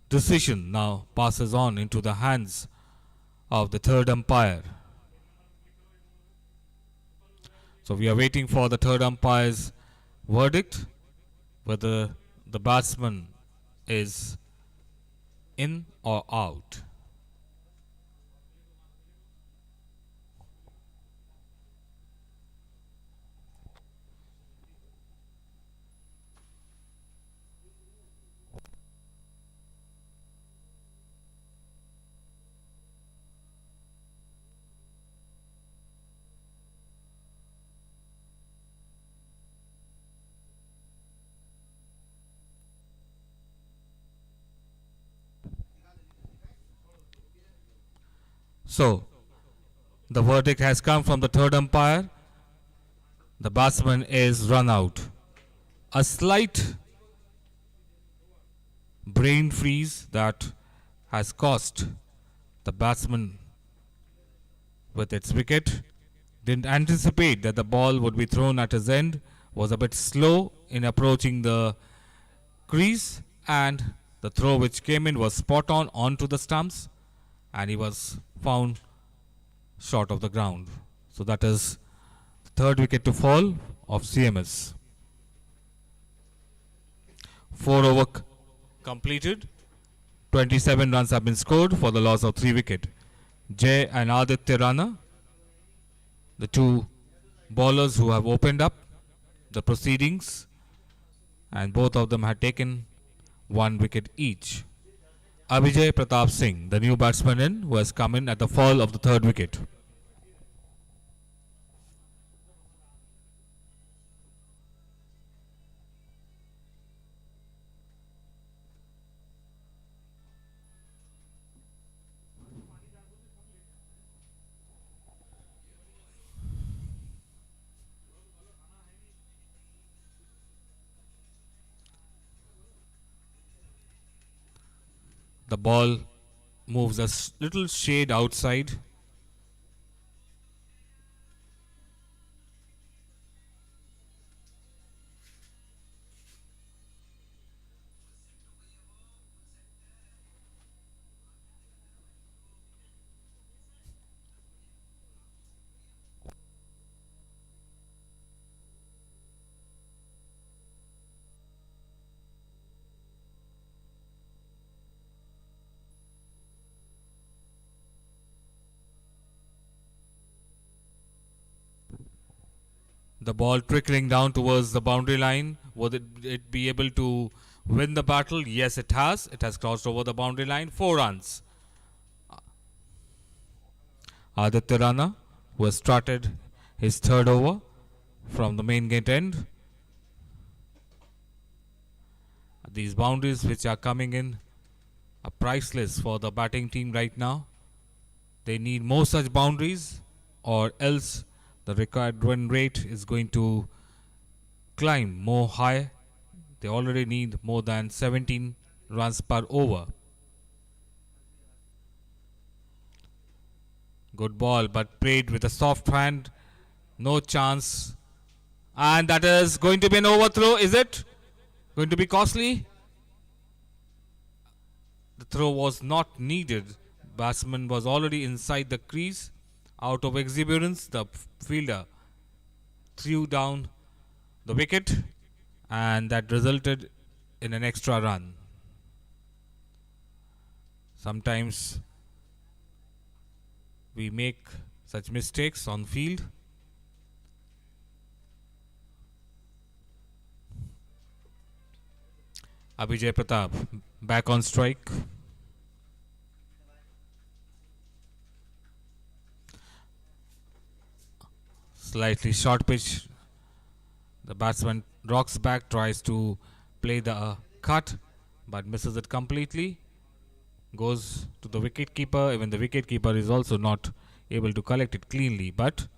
S4: decision now passes on into the hands of the third umpire. So we are waiting for the third umpire's verdict, whether the batsman is in or out. So, the verdict has come from the third umpire. The batsman is run out. A slight brain freeze that has cost the batsman with its wicket. Didn't anticipate that the ball would be thrown at his end, was a bit slow in approaching the crease, and the throw which came in was spot on onto the stumps, and he was found short of the ground. So that is the third wicket to fall of CMS. 4 over completed. 27 runs have been scored for the loss of 3 wicket. Jay and Aditya Rana, the two bowlers who have opened up the proceedings, and both of them had taken 1 wicket each. Abhijay Pratap Singh, the new batsman in, who has come in at the fall of the 3rd wicket. The ball moves a little shade outside. The ball trickling down towards the boundary line. Would it be able to win the battle? Yes, it has. It has crossed over the boundary line. 4 runs. Aditya Rana, who has started his 3rd over from the main gate end. These boundaries which are coming in are priceless for the batting team right now. They need more such boundaries, or else the required run rate is going to climb more high. They already need more than 17 runs per over. Good ball, but played with a soft hand. No chance. And that is going to be an overthrow. Is it going to be costly? The throw was not needed. Batsman was already inside the crease. Out of exuberance, the fielder threw down the wicket, and that resulted in an extra run. Sometimes we make such mistakes on field. Abhijay Pratap back on strike. Slightly short pitch. The batsman rocks back, tries to play the cut, but misses it completely. Goes to the wicket keeper. Even the wicket keeper is also not able to collect it cleanly, but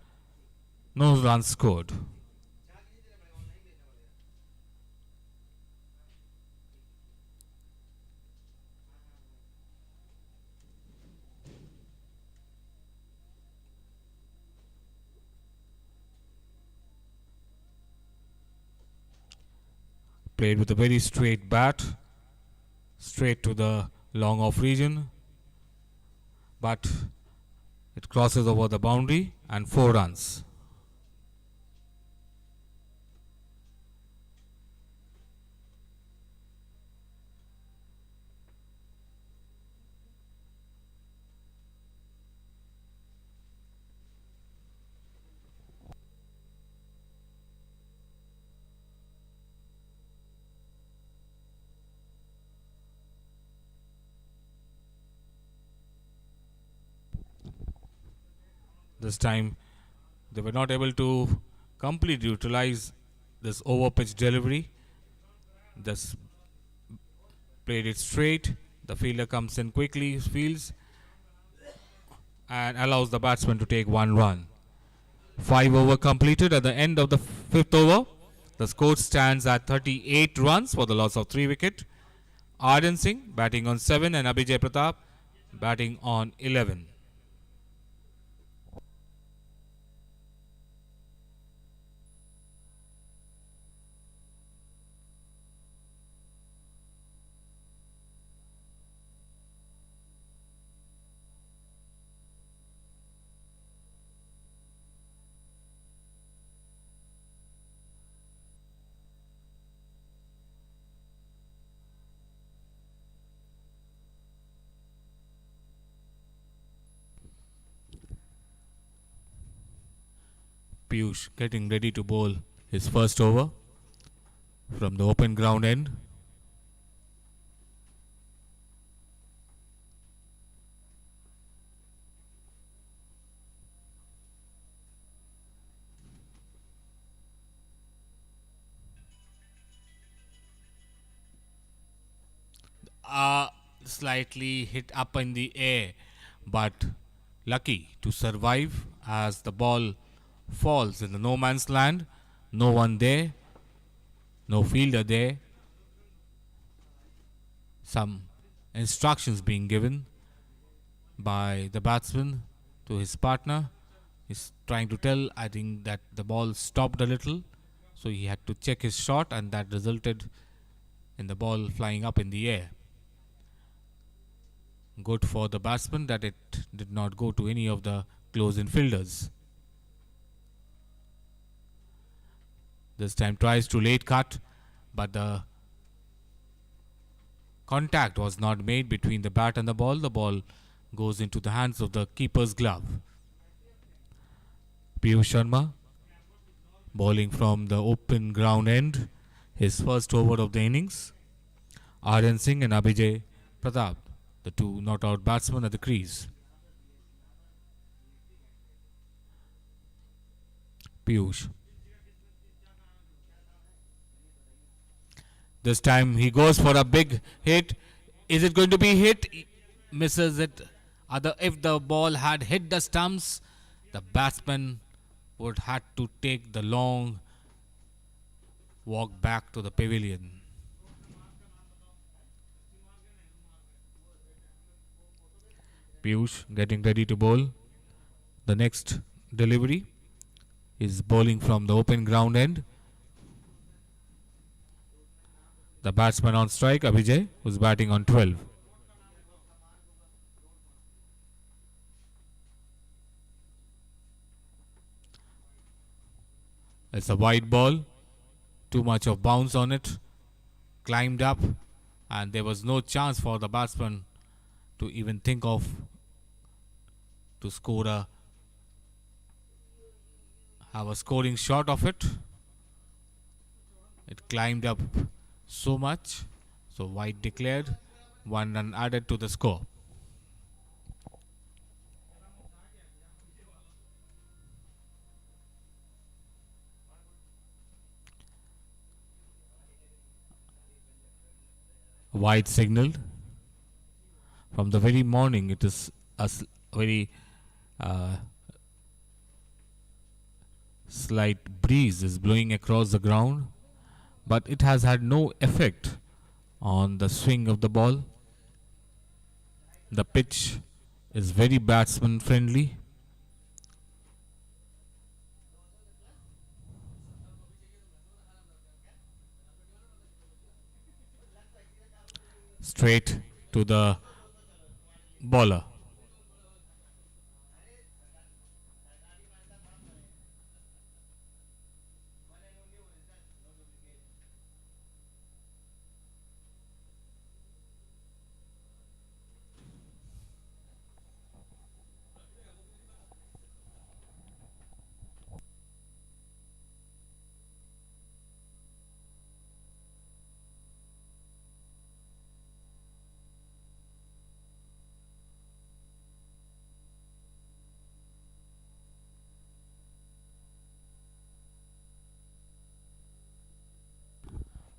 S4: no runs scored. Played with a very straight bat, straight to the long off region, but it crosses over the boundary, and 4 runs. This time they were not able to completely utilize this over pitch delivery. Just played it straight. The fielder comes in quickly, fields, and allows the batsman to take 1 run. 5 over completed. At the end of the 5th over, The score stands at 38 runs for the loss of 3 wickets. Aryan Singh batting on 7 and Abhijay Pratap batting on 11. Piyush getting ready to bowl his first over from the open ground end. Slightly hit up in the air, but lucky to survive as the ball falls in the no man's land. No one there, no fielder there. Some instructions being given by the batsman to his partner. He's trying to tell, I think, that the ball stopped a little, so he had to check his shot, and that resulted in the ball flying up in the air. Good for the batsman that it did not go to any of the close-in fielders. This time tries to late cut, but the contact was not made between the bat and the ball. The ball goes into the hands of the keeper's glove. Piyush Sharma bowling from the open ground end, his first over of the innings. Aryan Singh and Abhijay Pratap, the two not out batsmen at the crease. Piyush. This time he goes for a big hit. Is it going to be hit? Misses it. If the ball had hit the stumps, the batsman would had to take the long walk back to the pavilion. Piyush getting ready to bowl. The next delivery is bowling from the open ground end. The batsman on strike, Abhijay, who's batting on 12. It's a wide ball. Too much of bounce on it. Climbed up, and there was no chance for the batsman to even think of to score have a scoring shot of it. It climbed up so much, so wide declared, 1 run added to the score. Wide signaled from the very morning. It is a very slight breeze is blowing across the ground, but it has had no effect on the swing of the ball. The pitch is very batsman friendly. Straight to the bowler.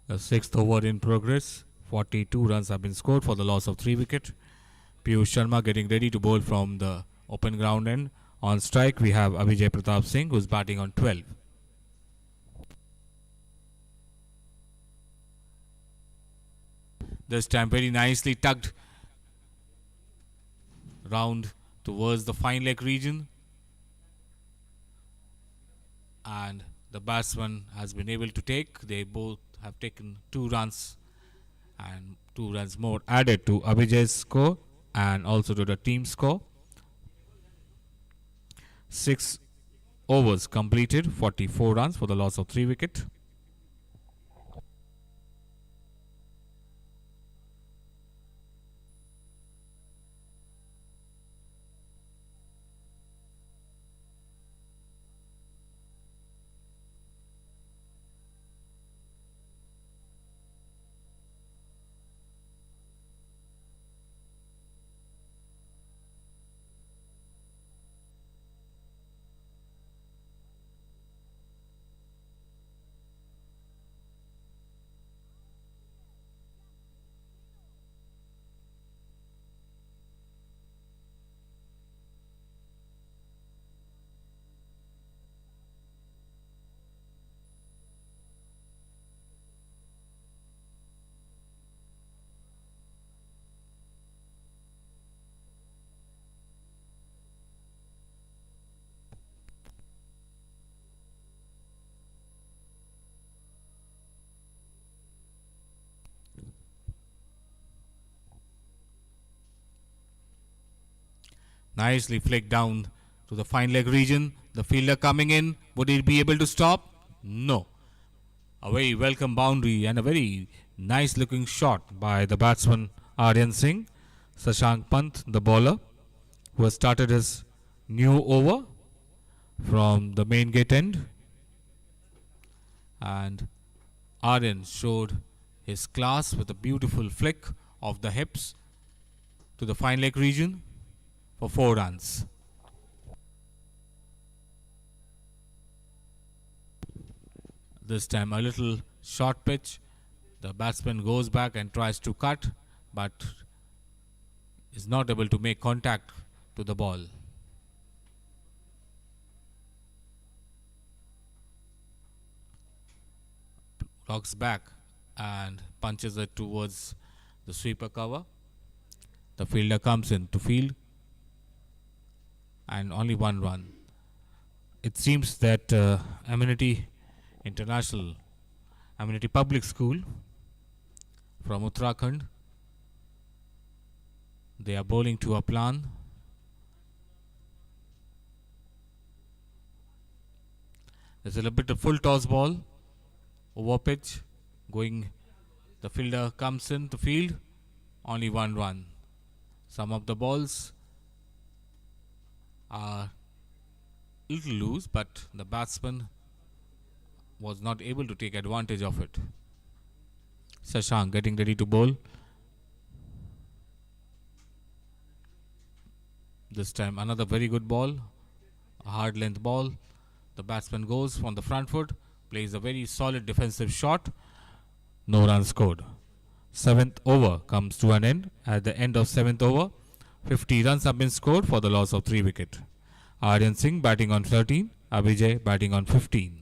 S4: The 6th over in progress. 42 runs have been scored for the loss of 3 wickets. Piyush Sharma getting ready to bowl from the open ground end. On strike we have Abhijay Pratap Singh, who is batting on 12. This time very nicely tugged round towards the fine leg region, and the batsman has been able to take. They both have taken 2 runs, and 2 runs more added to Abhijay's score and also to the team score. 6 overs completed, 44 runs for the loss of 3 wicket. Nicely flicked down to the fine leg region. The fielder coming in. Would he be able to stop? No. A very welcome boundary and a very nice looking shot by the batsman Aryan Singh. Shashank Pant, the bowler, who has started his new over from the main gate end. And Aryan showed his class with a beautiful flick of the hips to the fine leg region for 4 runs. This time a little short pitch. The batsman goes back and tries to cut, but is not able to make contact to the ball. Rocks back and punches it towards the sweeper cover. The fielder comes in to field, and only 1 run. It seems that Amenity International, Amenity Public School from Uttarakhand, they are bowling to a plan. There's a little bit of full toss ball, over pitch, going. The fielder comes in to field, only 1 run. Some of the balls are little loose, but the batsman was not able to take advantage of it. Shashank getting ready to bowl. This time another very good ball, a hard length ball. The batsman goes from the front foot, plays a very solid defensive shot. No runs scored. 7th over comes to an end. At the end of 7th over, 50 runs have been scored for the loss of 3 wicket. Aryan Singh batting on 13, Abhijay batting on 15.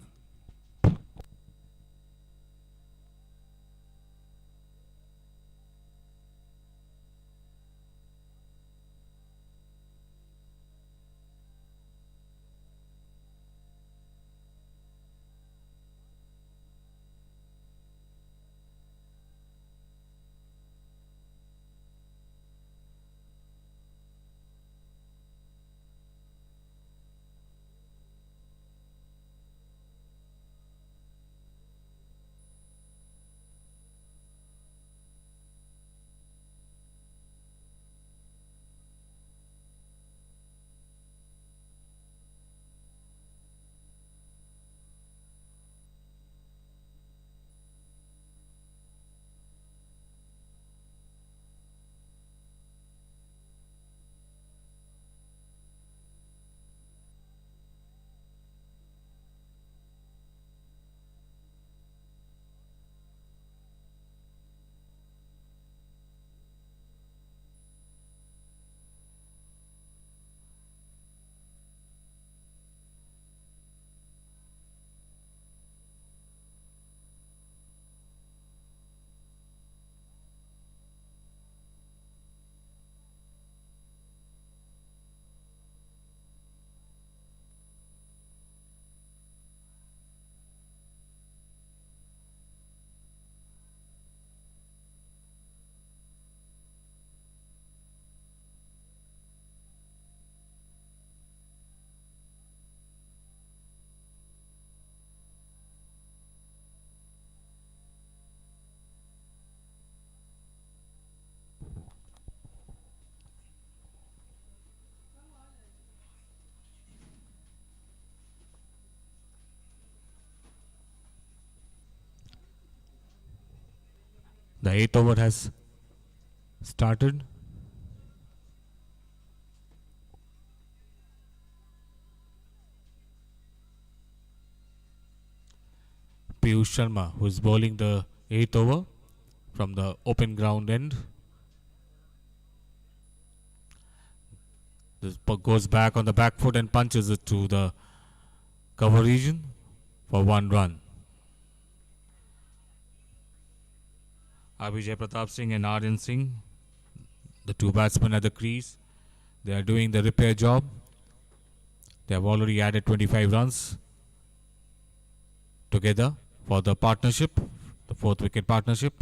S4: The 8th over has started. Piyush Sharma, who is bowling the 8th over from the open ground end. This goes back on the back foot and punches it to the cover region for 1 run. Abhijay Pratap Singh and Aryan Singh, the two batsmen at the crease, they are doing the repair job. They have already added 25 runs together for the partnership, the 4th wicket partnership.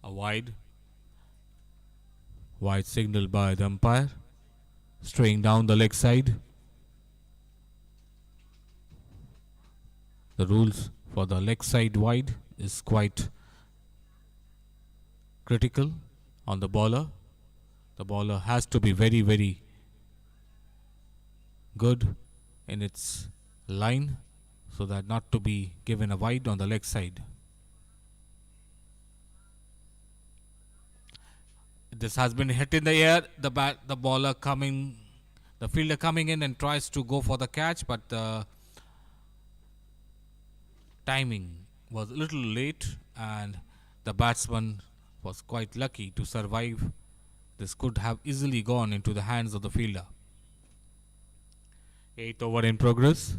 S4: A wide signal by the umpire, straying down the leg side. The rules for the leg side wide is quite critical on the bowler. The bowler has to be very, very good in its line so that not to be given a wide on the leg side. This has been hit in the air. The fielder coming in and tries to go for the catch, but the timing was a little late and the batsman was quite lucky to survive. This could have easily gone into the hands of the fielder. 8th over in progress.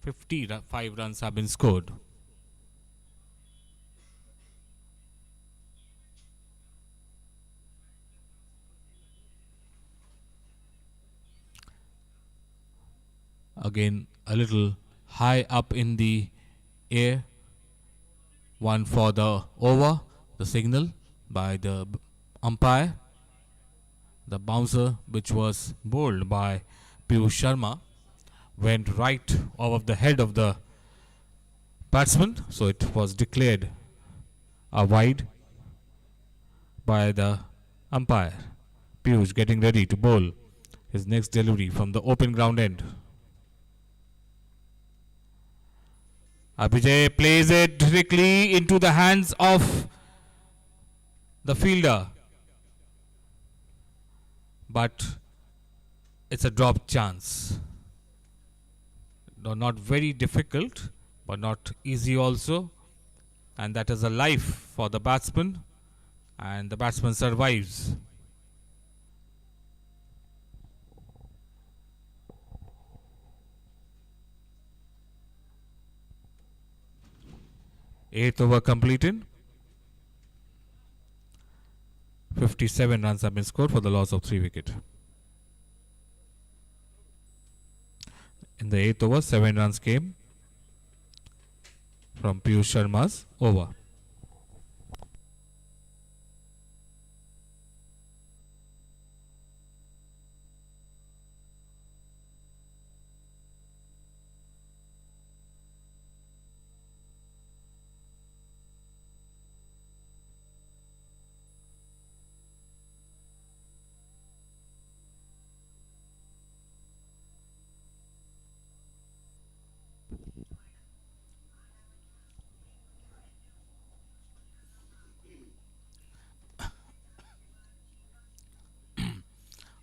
S4: 55 runs have been scored. Again, a little high up in the air. One for the over, the signal by the umpire. The bouncer, which was bowled by Piyush Sharma, went right over the head of the batsman, so it was declared a wide by the umpire. Piyush getting ready to bowl his next delivery from the open ground end. Abhijay plays it directly into the hands of the fielder, but it's a drop chance. No, not very difficult, but not easy also, and that is a life for the batsman, and the batsman survives. Eighth over completed. 57 runs have been scored for the loss of 3 wickets. In the 8th over, 7 runs came from Piyush Sharma's over.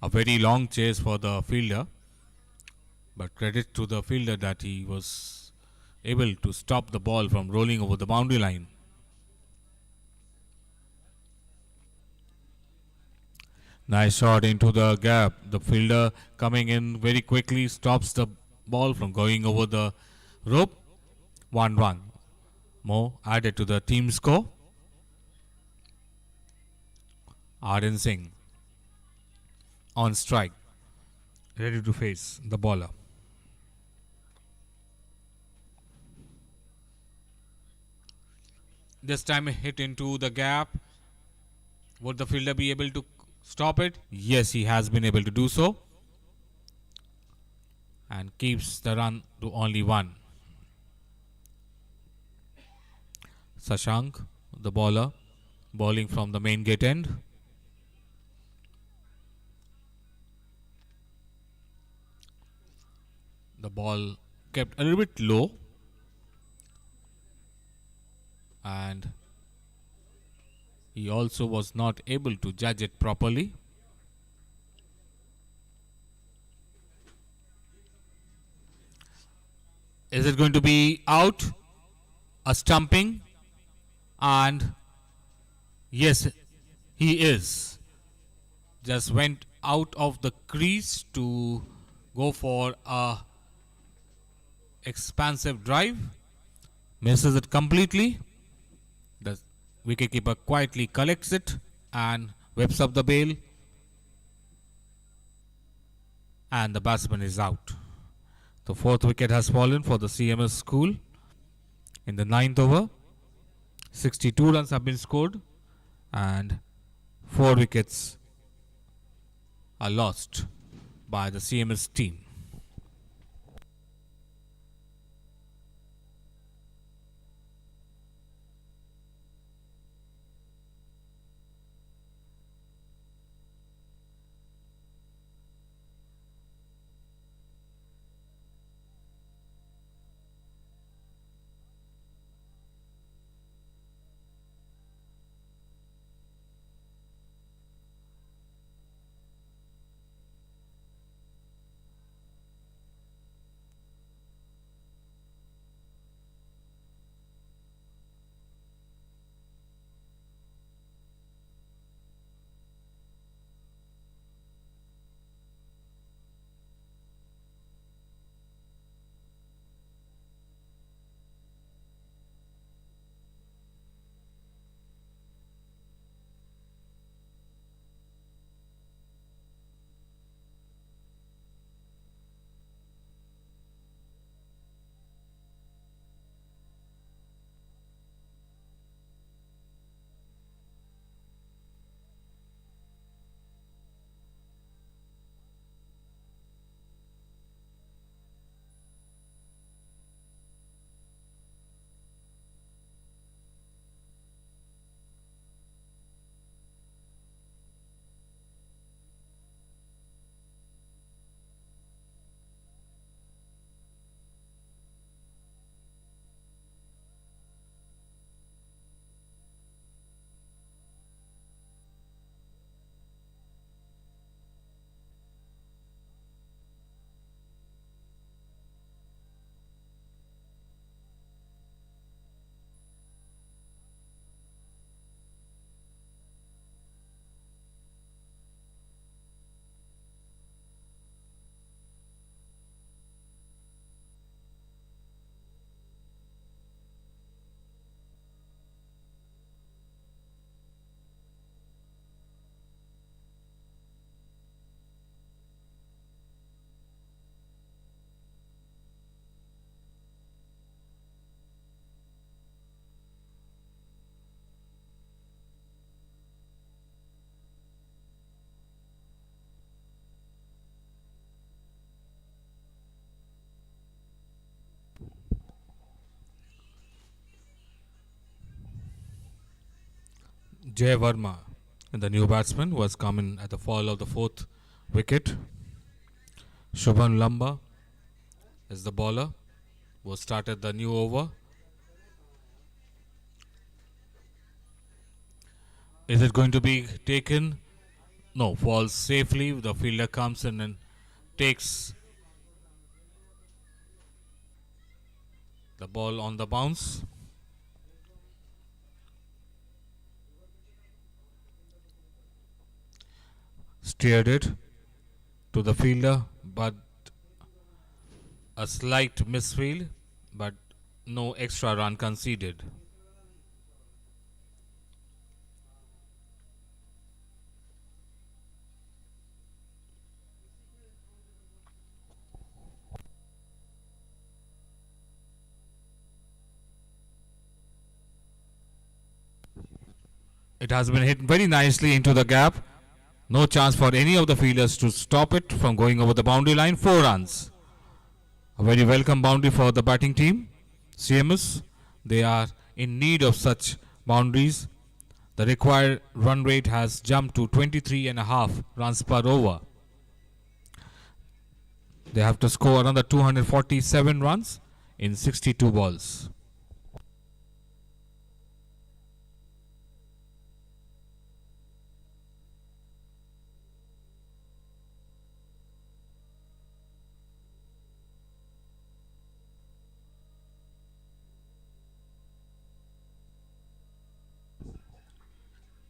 S4: A very long chase for the fielder, but credit to the fielder that he was able to stop the ball from rolling over the boundary line. Nice shot into the gap. The fielder coming in very quickly stops the ball from going over the rope. 1 run more added to the team score. Aryan Singh on strike, ready to face the bowler. This time hit into the gap. Would the fielder be able to stop it? Yes, he has been able to do so, and keeps the run to only 1. Sashank, the bowler, bowling from the main gate end. the ball kept a little bit low, and he also was not able to judge it properly. Is it going to be out? A stumping? And yes, he is. Just went out of the crease to go for a expansive drive. Misses it completely. The wicketkeeper quietly collects it and whips up the bail. And the batsman is out. The fourth wicket has fallen for the CMS school. In the ninth over, 62 runs have been scored and 4 wickets are lost by the CMS team. Jay Verma, the new batsman, was coming at the fall of the fourth wicket. Shubhan Lamba is the bowler who started the new over. Is it going to be taken? No, falls safely. The fielder comes in and takes the ball on the bounce. Steered it to the fielder, but a slight misfield, but no extra run conceded. It has been hit very nicely into the gap. No chance for any of the fielders to stop it from going over the boundary line. 4 runs. A very welcome boundary for the batting team. CMS, they are in need of such boundaries. The required run rate has jumped to 23.5 runs per over. They have to score another 247 runs in 62 balls.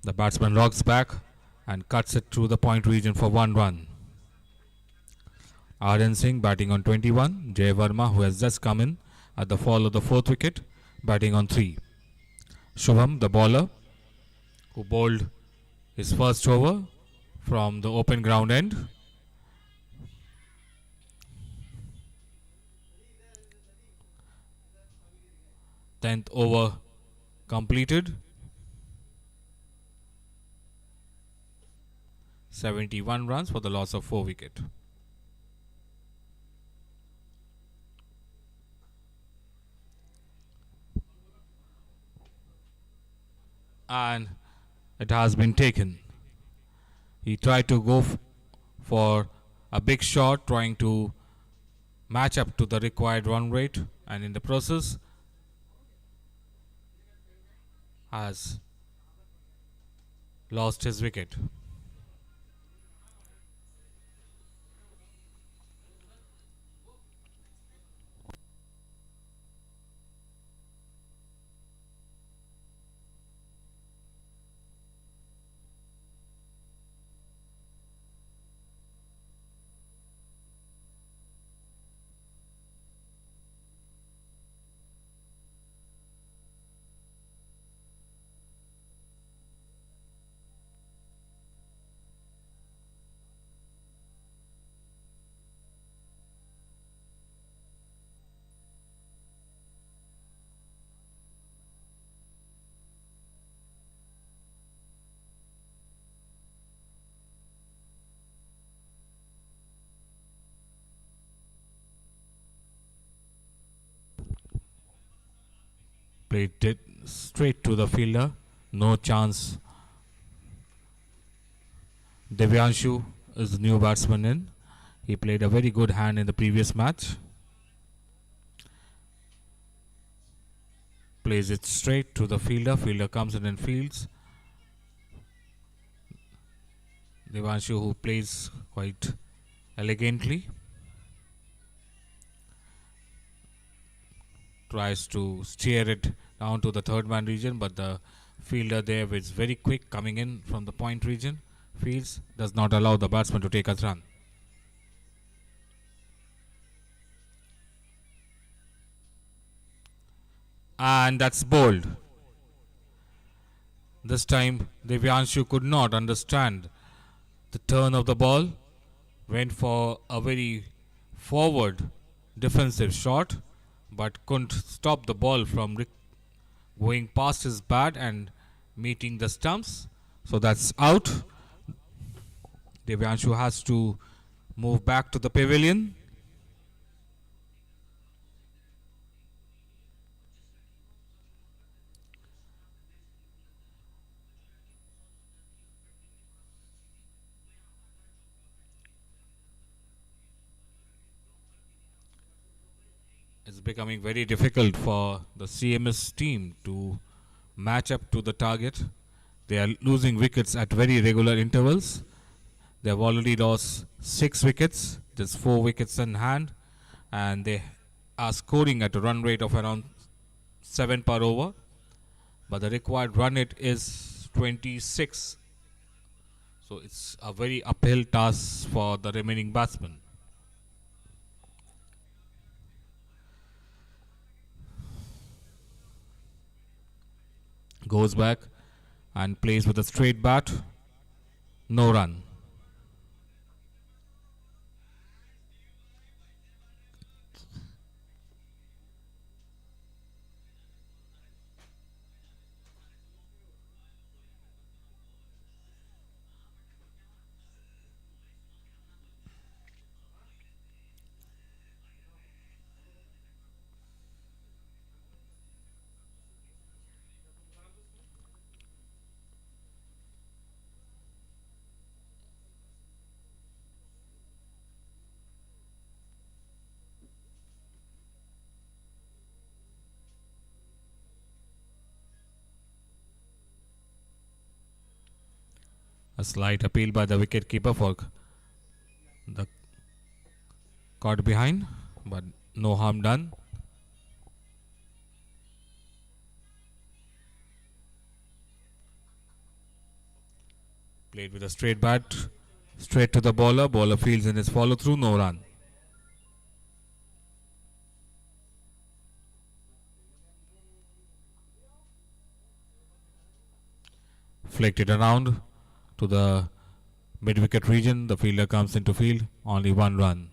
S4: The batsman rocks back and cuts it through the point region for 1 run. Aryan Singh batting on 21. Jay Verma, who has just come in at the fall of the 4th wicket, batting on 3. Shubham, the bowler, who bowled his first over from the open ground end. Tenth over completed. 71 runs for the loss of 4 wicket. And it has been taken. He tried to go for a big shot, trying to match up to the required run rate, and in the process has lost his wicket. Played it straight to the fielder. No chance. Devyanshu is the new batsman in. He played a very good hand in the previous match. Plays it straight to the fielder. Fielder comes in and fields. Devyanshu, who plays quite elegantly, tries to steer it down to the third man region, but the fielder there is very quick, coming in from the point region. Fields, does not allow the batsman to take a run. And that's bowled. This time Devyanshu could not understand the turn of the ball, went for a very forward defensive shot, but couldn't stop the ball from going past his bat and meeting the stumps. So that's out. Devyanshu has to move back to the pavilion. It's becoming very difficult for the CMS team to match up to the target. They are losing wickets at very regular intervals. They have already lost 6 wickets, just 4 wickets in hand, and they are scoring at a run rate of around 7 per over. But the required run rate is 26. So it's a very uphill task for the remaining batsmen. Goes back and plays with a straight bat. No run. A slight appeal by the wicketkeeper for the caught behind, but no harm done. Played with a straight bat, straight to the bowler. Bowler fields in his follow through, no run. Flicked it around to the mid wicket region. The fielder comes into field, only one run.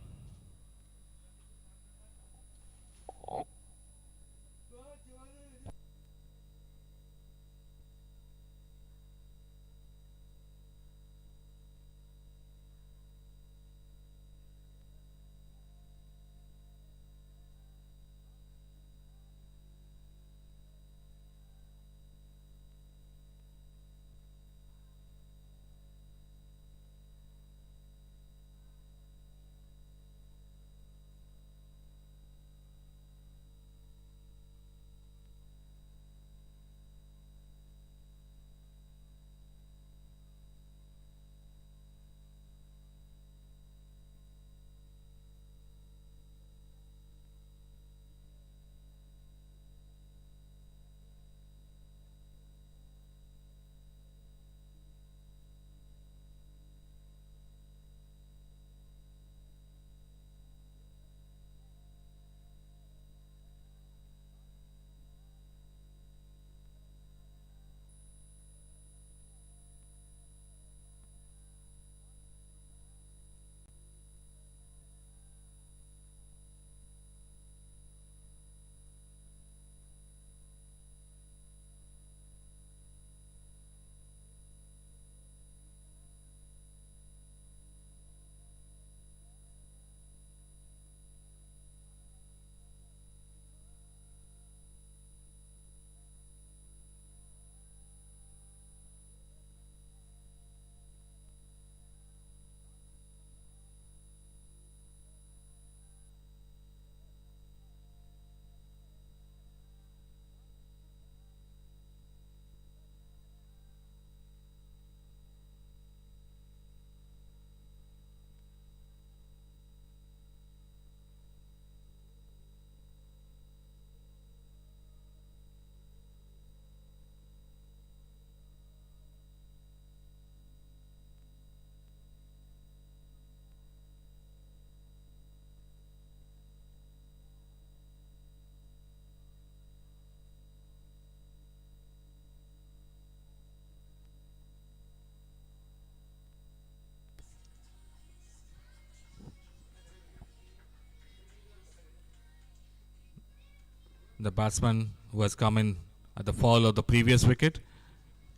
S4: The batsman who has come in at the fall of the previous wicket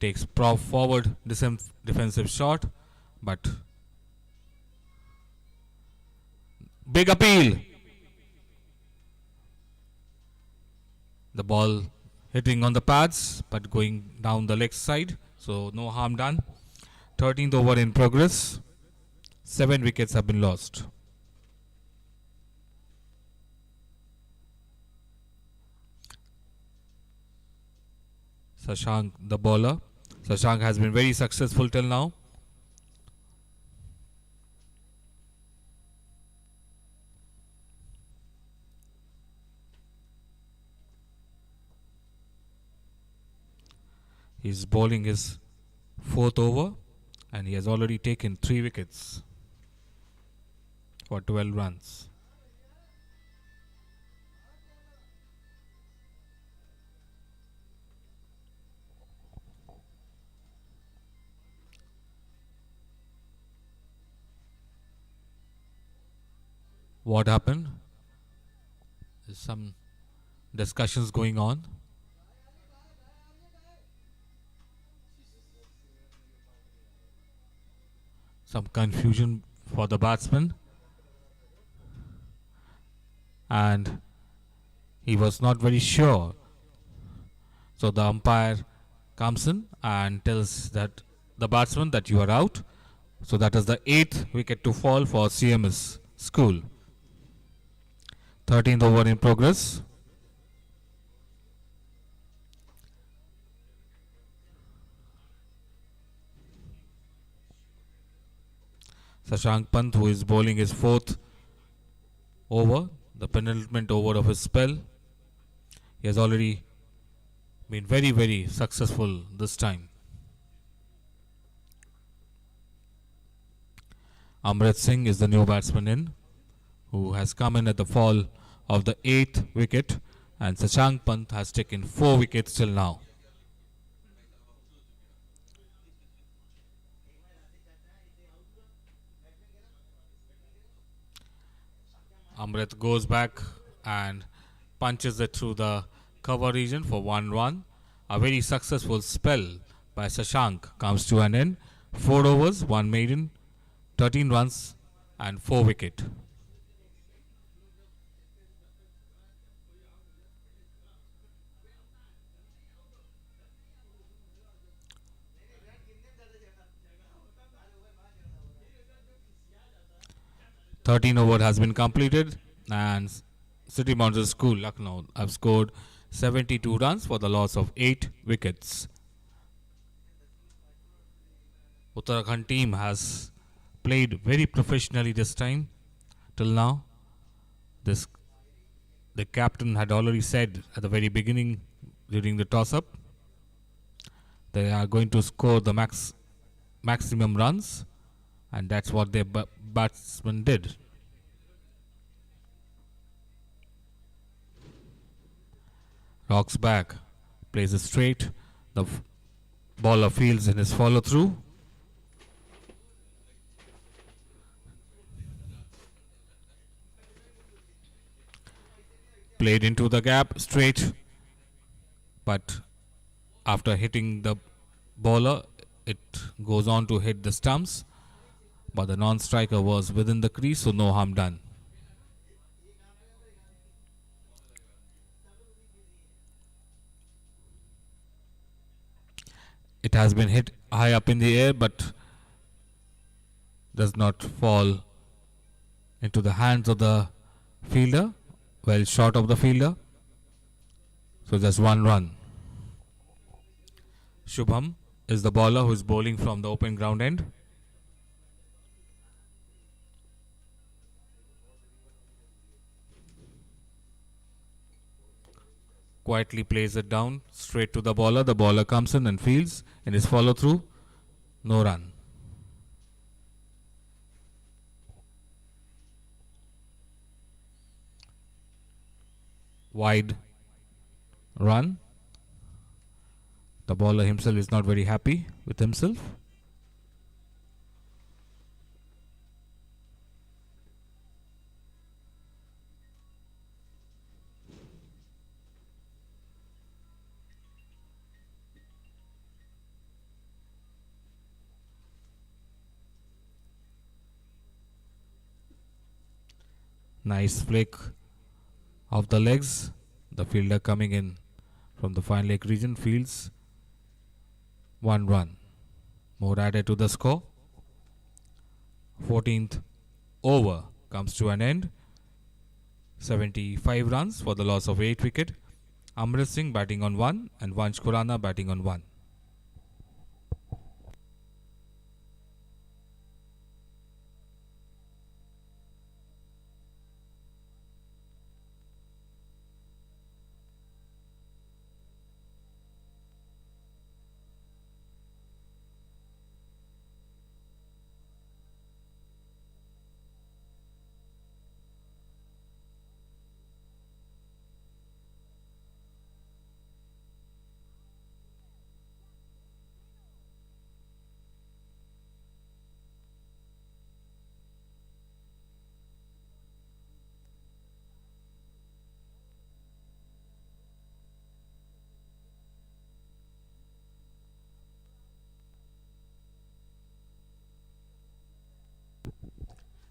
S4: takes forward defensive shot, but big appeal. The ball hitting on the pads but going down the leg side, so no harm done. 13th over in progress. 7 wickets have been lost. Shashank, the bowler. Shashank has been very successful till now. He's bowling his 4th over and he has already taken 3 wickets for 12 runs. What happened? There's some discussions going on. Some confusion for the batsman. And he was not very sure. So the umpire comes in and tells that the batsman that you are out. So that is the 8th wicket to fall for CMS School. 13th over in progress. Shashank Pant, who is bowling his fourth over, the penultimate over of his spell. He has already been very, very successful this time. Amrit Singh is the new batsman in, who has come in at the fall of the 8th wicket, and Shashank Pant has taken 4 wickets till now. Amrit goes back and punches it through the cover region for 1 run. A very successful spell by Shashank comes to an end. 4 overs, 1 maiden, 13 runs and 4 wicket. Thirteen over has been completed, and City Model School Lucknow have scored 72 runs for the loss of 8 wickets. Uttarakhand team has played very professionally this time till now. The captain had already said at the very beginning during the toss-up they are going to score the maximum runs, and that's what their batsman did. Rocks back, plays it straight. The bowler fields in his follow through. Played into the gap straight, but after hitting the bowler, it goes on to hit the stumps. But the non-striker was within the crease, so no harm done. It has been hit high up in the air, but does not fall into the hands of the fielder, well short of the fielder. So just 1 run. Shubham is the bowler who is bowling from the open ground end. Quietly plays it down straight to the bowler. The bowler comes in and fields in his follow through. No run. Wide run. The bowler himself is not very happy with himself. Nice flick of the legs. The fielder coming in from the fine leg region fields 1 run. More added to the score. 14th over comes to an end. 75 runs for the loss of 8 wicket. Amrit Singh batting on 1 and Vansh Khurana batting on 1.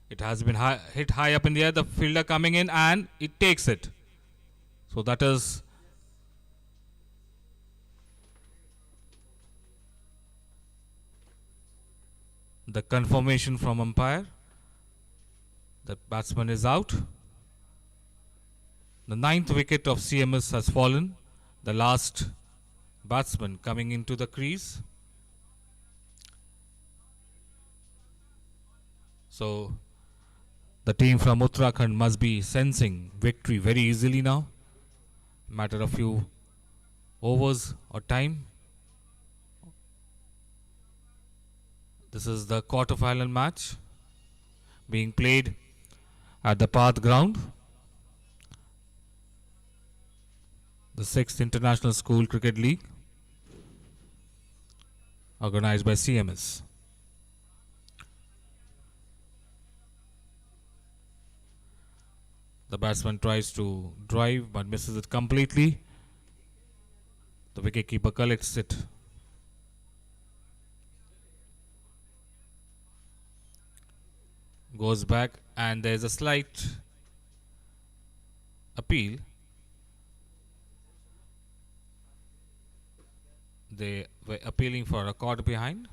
S4: It has been hit high up in the air. The fielder coming in and it takes it. So that is the confirmation from umpire. The batsman is out. The 9th wicket of CMS has fallen. The last batsman coming into the crease. So the team from Uttarakhand must be sensing victory very easily now. Matter of few overs or time. This is the quarter-final match being played at the PARTH ground, the 6th International School Cricket League, organized by CMS. The batsman tries to drive but misses it completely. The wicketkeeper collects it. Goes back and there is a slight appeal. They were appealing for a caught behind.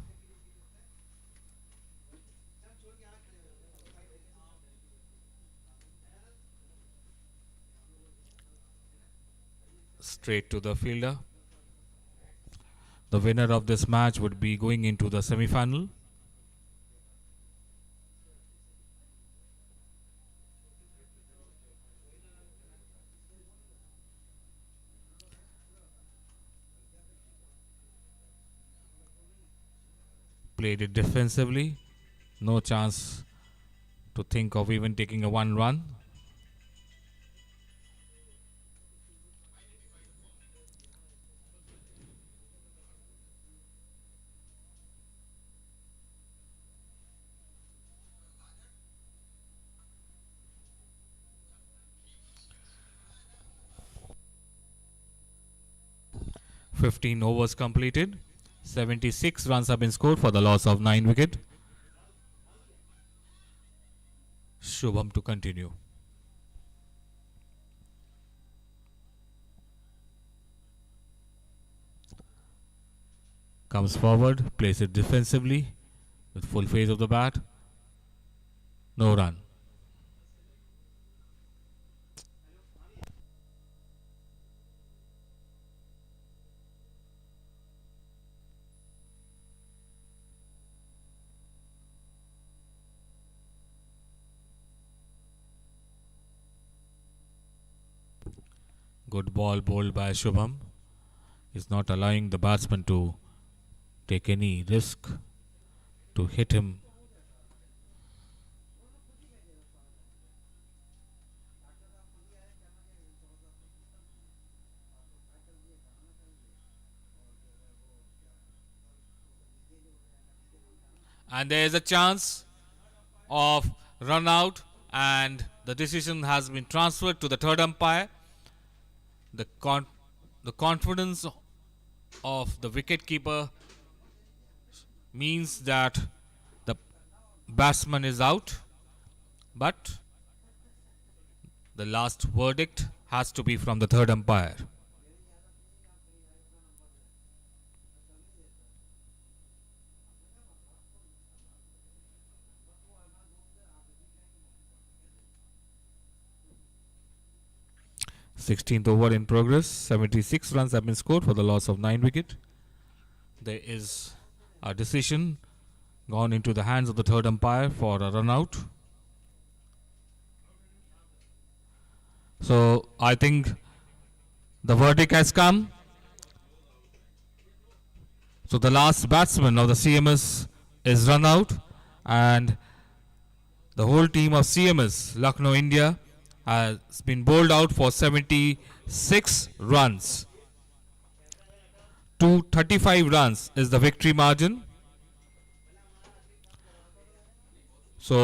S4: Straight to the fielder. The winner of this match would be going into the semi-final. Played it defensively. No chance to think of even taking a one run. "15 overs completed. 76 runs have been scored for the loss of 9 wicket. Shubham to continue. Comes forward, plays it defensively with full phase of the bat. No run. Good ball bowled by Shubham. He's not allowing the batsman to take any risk to hit him. And there is a chance of run out, and the decision has been transferred to the third umpire. The confidence of the wicketkeeper means that the batsman is out, but the last verdict has to be from the third umpire. "16th over in progress. 76 runs have been scored for the loss of 9 wicket. There is a decision gone into the hands of the third umpire for a run out. So I think the verdict has come. So the last batsman of the CMS is run out, and the whole team of CMS, Lucknow, India, has been bowled out for 76 runs. 235 runs is the victory margin. So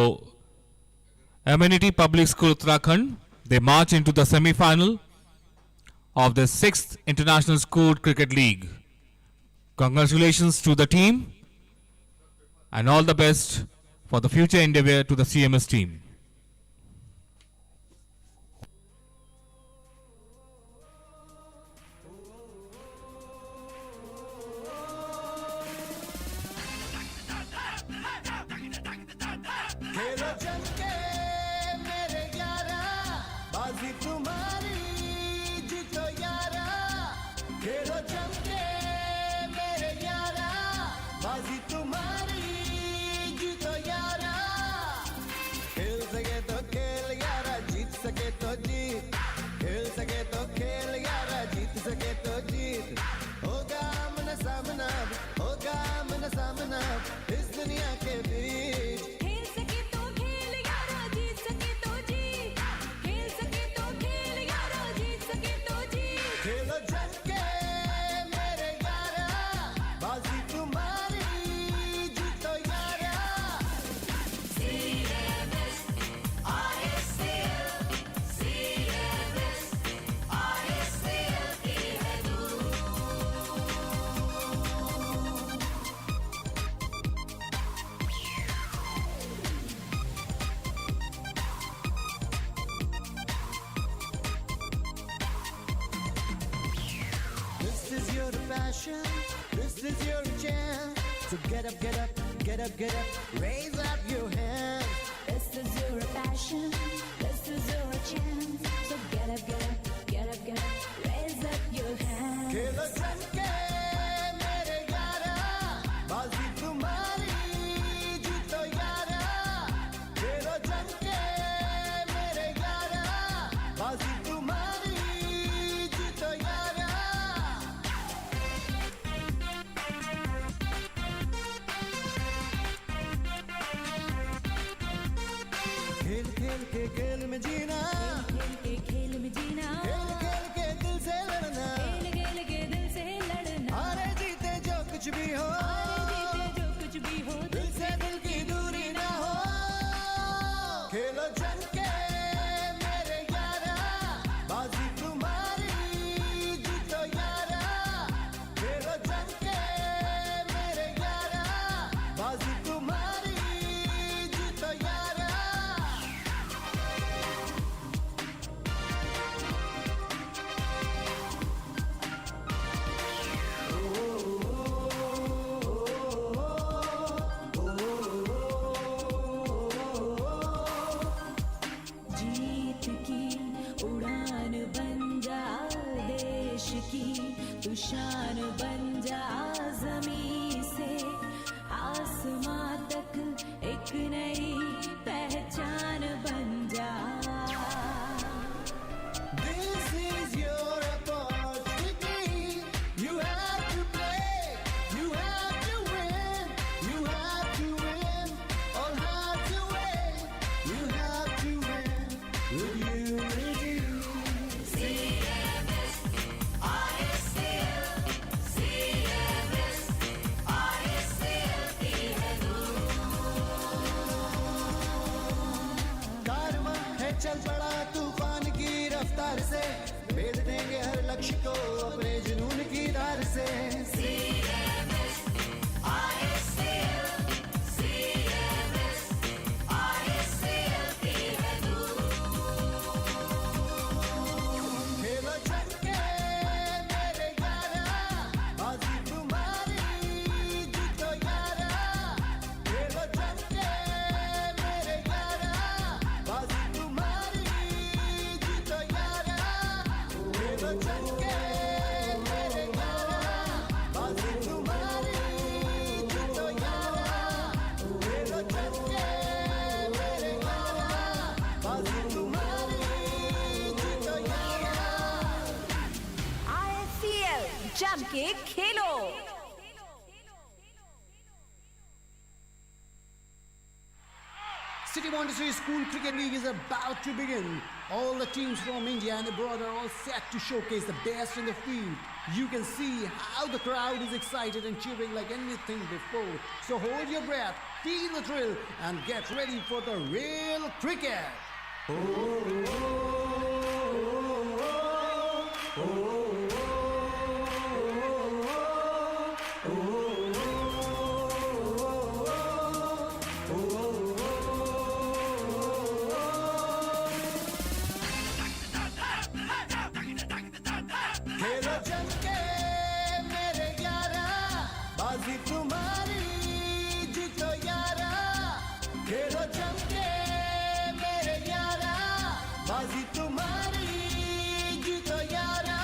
S4: Amenity Public School Uttarakhand, they march into the semi-final of the 6th International School Cricket League. Congratulations to the team and all the best for the future endeavor to the CMS team.
S2: खेलो जम के मेरे यारा, बाजी तुम्हारी जीतो यारा। खेलो जम के मेरे यारा, बाजी तुम्हारी जीतो यारा। passion. This is your chance. So get up, get up, get up, get up. Raise up your hands.
S3: This is your passion. This is your chance. So get up, get up, get up, get up. Raise up your hands.
S2: खेलो जम के मेरे यारा, बाजी तुम्हारी जीतो यारा. खेलो जम के मेरे यारा, बाजी तुम्हारी जीतो यारा. खेल खेल के खेल में जीना,
S3: खेल के खेल में जीना,
S2: खेल खेल के दिल से लड़ना.
S3: खेल खेल के दिल से लड़ना.
S2: हारे जीते जो कुछ भी हो,
S3: जीते जो कुछ भी हो,
S2: दिल से दिल की दूरी ना हो. खेलो जम के मेरे यारा, बाजी तुम्हारी जीतो यारा. खेलो जम के मेरे यारा, बाजी तुम्हारी जीतो यारा.
S3: जीत की उड़ान बन जा देश की, तू शान बन जा जमीन से आसमां तक एक नई पहचान बन जा.
S2: This is your opportunity. You have to play. You have to win. You have to win. All have to win. You have to win. With unity. कारवां है चल पड़ा तूफान की रफ्तार से, भेद देंगे हर लक्ष्य को अपने जुनून की धार से. खेलो जम के मेरे यारा, बाजी तुम्हारी जीतो यारा. खेलो जम के मेरे यारा, बाजी तुम्हारी जीतो यारा. खेलो जम के मेरे यारा, बाजी तुम्हारी जीतो यारा. खेलो जम के मेरे यारा, बाजी तुम्हारी जीतो यारा.
S6: ISCL जम के खेलो.
S2: City Montessori School Cricket League is about to begin. All the teams from India and abroad are all set to showcase the best in the field. You can see how the crowd is excited and cheering like anything before. So hold your breath, feel the thrill, and get ready for the real cricket. खेलो जम के मेरे यारा, बाजी तुम्हारी जीतो यारा. खेलो जम के मेरे यारा, बाजी तुम्हारी जीतो यारा.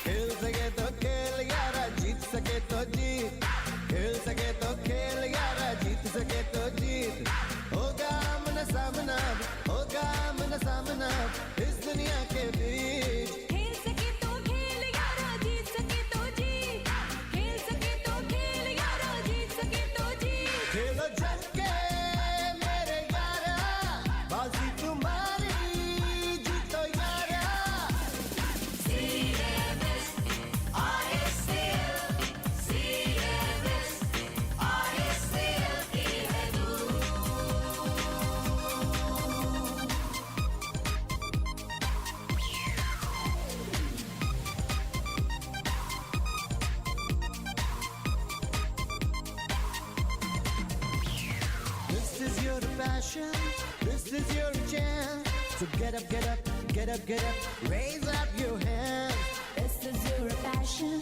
S2: खेल सके तो खेल यारा, जीत सके तो जीत. खेल सके तो खेल यारा, जीत सके तो जीत. होगा आमना सामना, होगा आमना सामना इस दुनिया के बीच.
S6: खेल सके तो खेल यारा, जीत सके तो जीत. खेल सके तो खेल यारा, जीत सके तो जीत.
S2: खेलो जम के मेरे यारा, बाजी तुम्हारी जीतो यारा. passion. This is your chance. So get up, get up, get up, get up. Raise up your hands.
S3: This is your passion.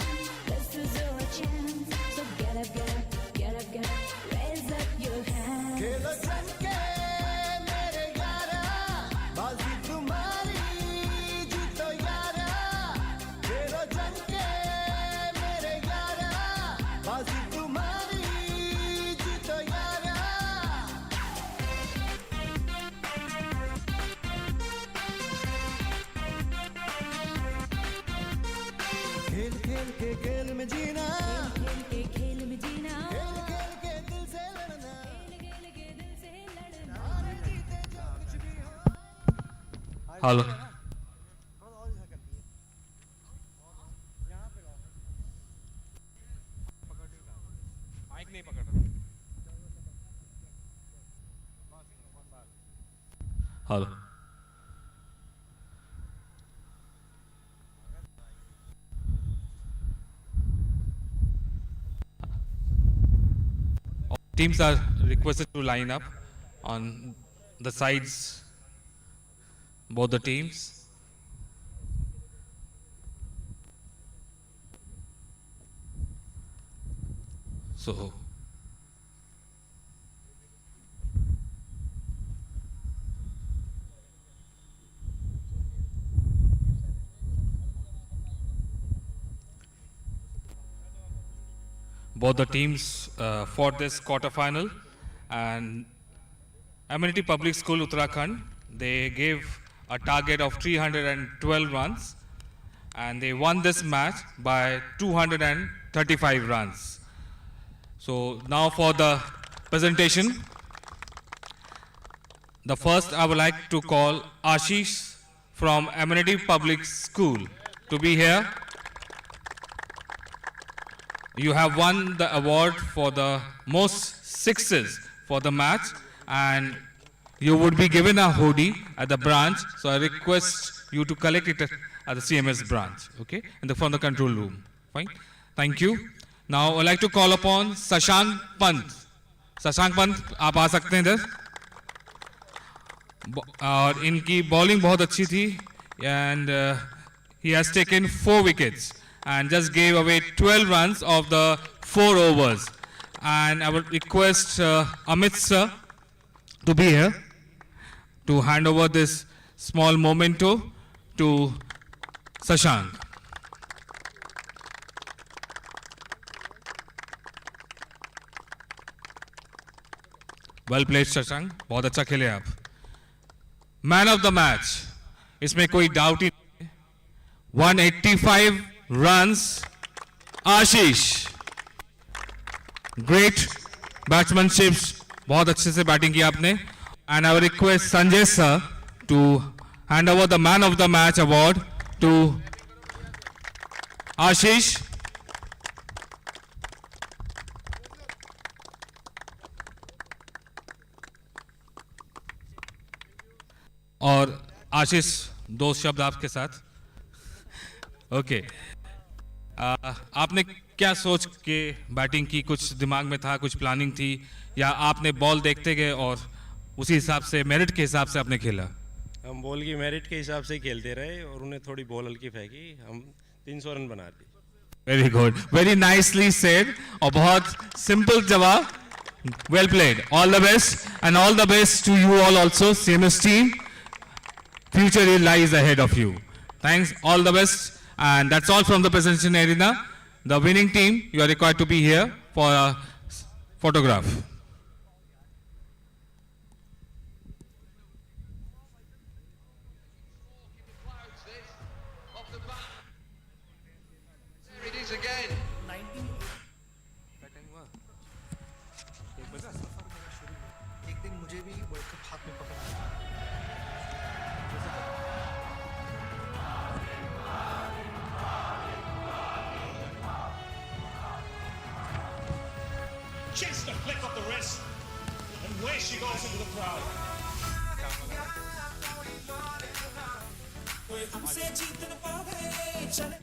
S3: chance. So get up, get up, get up, get up, raise up your hands.
S2: खेलो जम के मेरे यारा, बाजी तुम्हारी जीतो यारा। खेलो जम के मेरे यारा, बाजी तुम्हारी जीतो यारा। खेल खेल के खेल में जीना,
S3: खेल के खेल में जीना,
S2: खेल खेल के दिल से लड़ना।
S3: खेल के दिल से लड़ना।
S2: हारे जीते जो कुछ भी हो।
S4: Hello hello teams are requested to line up on the sides, both the teams. So both the teams for this quarter-final, and Amenity Public School Uttarakhand, they gave a target of 312 runs and they won this match by 235 runs. So now for the presentation, the first I would like to call Ashish from Amenity Public School to be here. You have won the award for the most sixes for the match, and you would be given a hoodie at the branch. So I request you to collect it at the CMS branch, okay, from the control room. Fine. Thank you. Now I'd like to call upon Sashank Pant. Sashank Pant, आप आ सकते हैं इधर. और इनकी bowling बहुत अच्छी थी, and he has taken 4 wickets and just gave away 12 runs of the 4 overs. And I would request Amit sir to be here to hand over this small memento to Sashank. Well played Sashank, बहुत अच्छा खेले आप. Man of the match, इसमें कोई doubt ही नहीं. 185 runs, Ashish. Great batsmanship, बहुत अच्छे से बैटिंग की आपने. And I will request Sanjay sir to hand over the man of the match award to Ashish. और आशीष 2 शब्द आपके साथ. ओके. आपने क्या सोच के बैटिंग की? कुछ दिमाग में था, कुछ प्लानिंग थी, या आपने बॉल देखते गए और उसी हिसाब से मेरिट के हिसाब से आपने खेला?
S7: हम बॉल की मेरिट के हिसाब से खेलते रहे और उन्हें थोड़ी बॉल हल्की फेंकी, हम 300 रन बना दिए.
S4: Very good, very nicely said. और बहुत सिंपल जवाब. Well played. All the best, and all the best to you all also, CMS team. Future lies ahead of you. Thanks, all the best. And that's all from the presentation arena. The winning team, you are required to be here for a photograph.
S8: There it is again.
S9: एक दिन मुझे भी world cup हाथ में पकड़ना है.
S10: Just a flick of the wrist, and where she goes into the crowd. हमसे जीत न पावे चले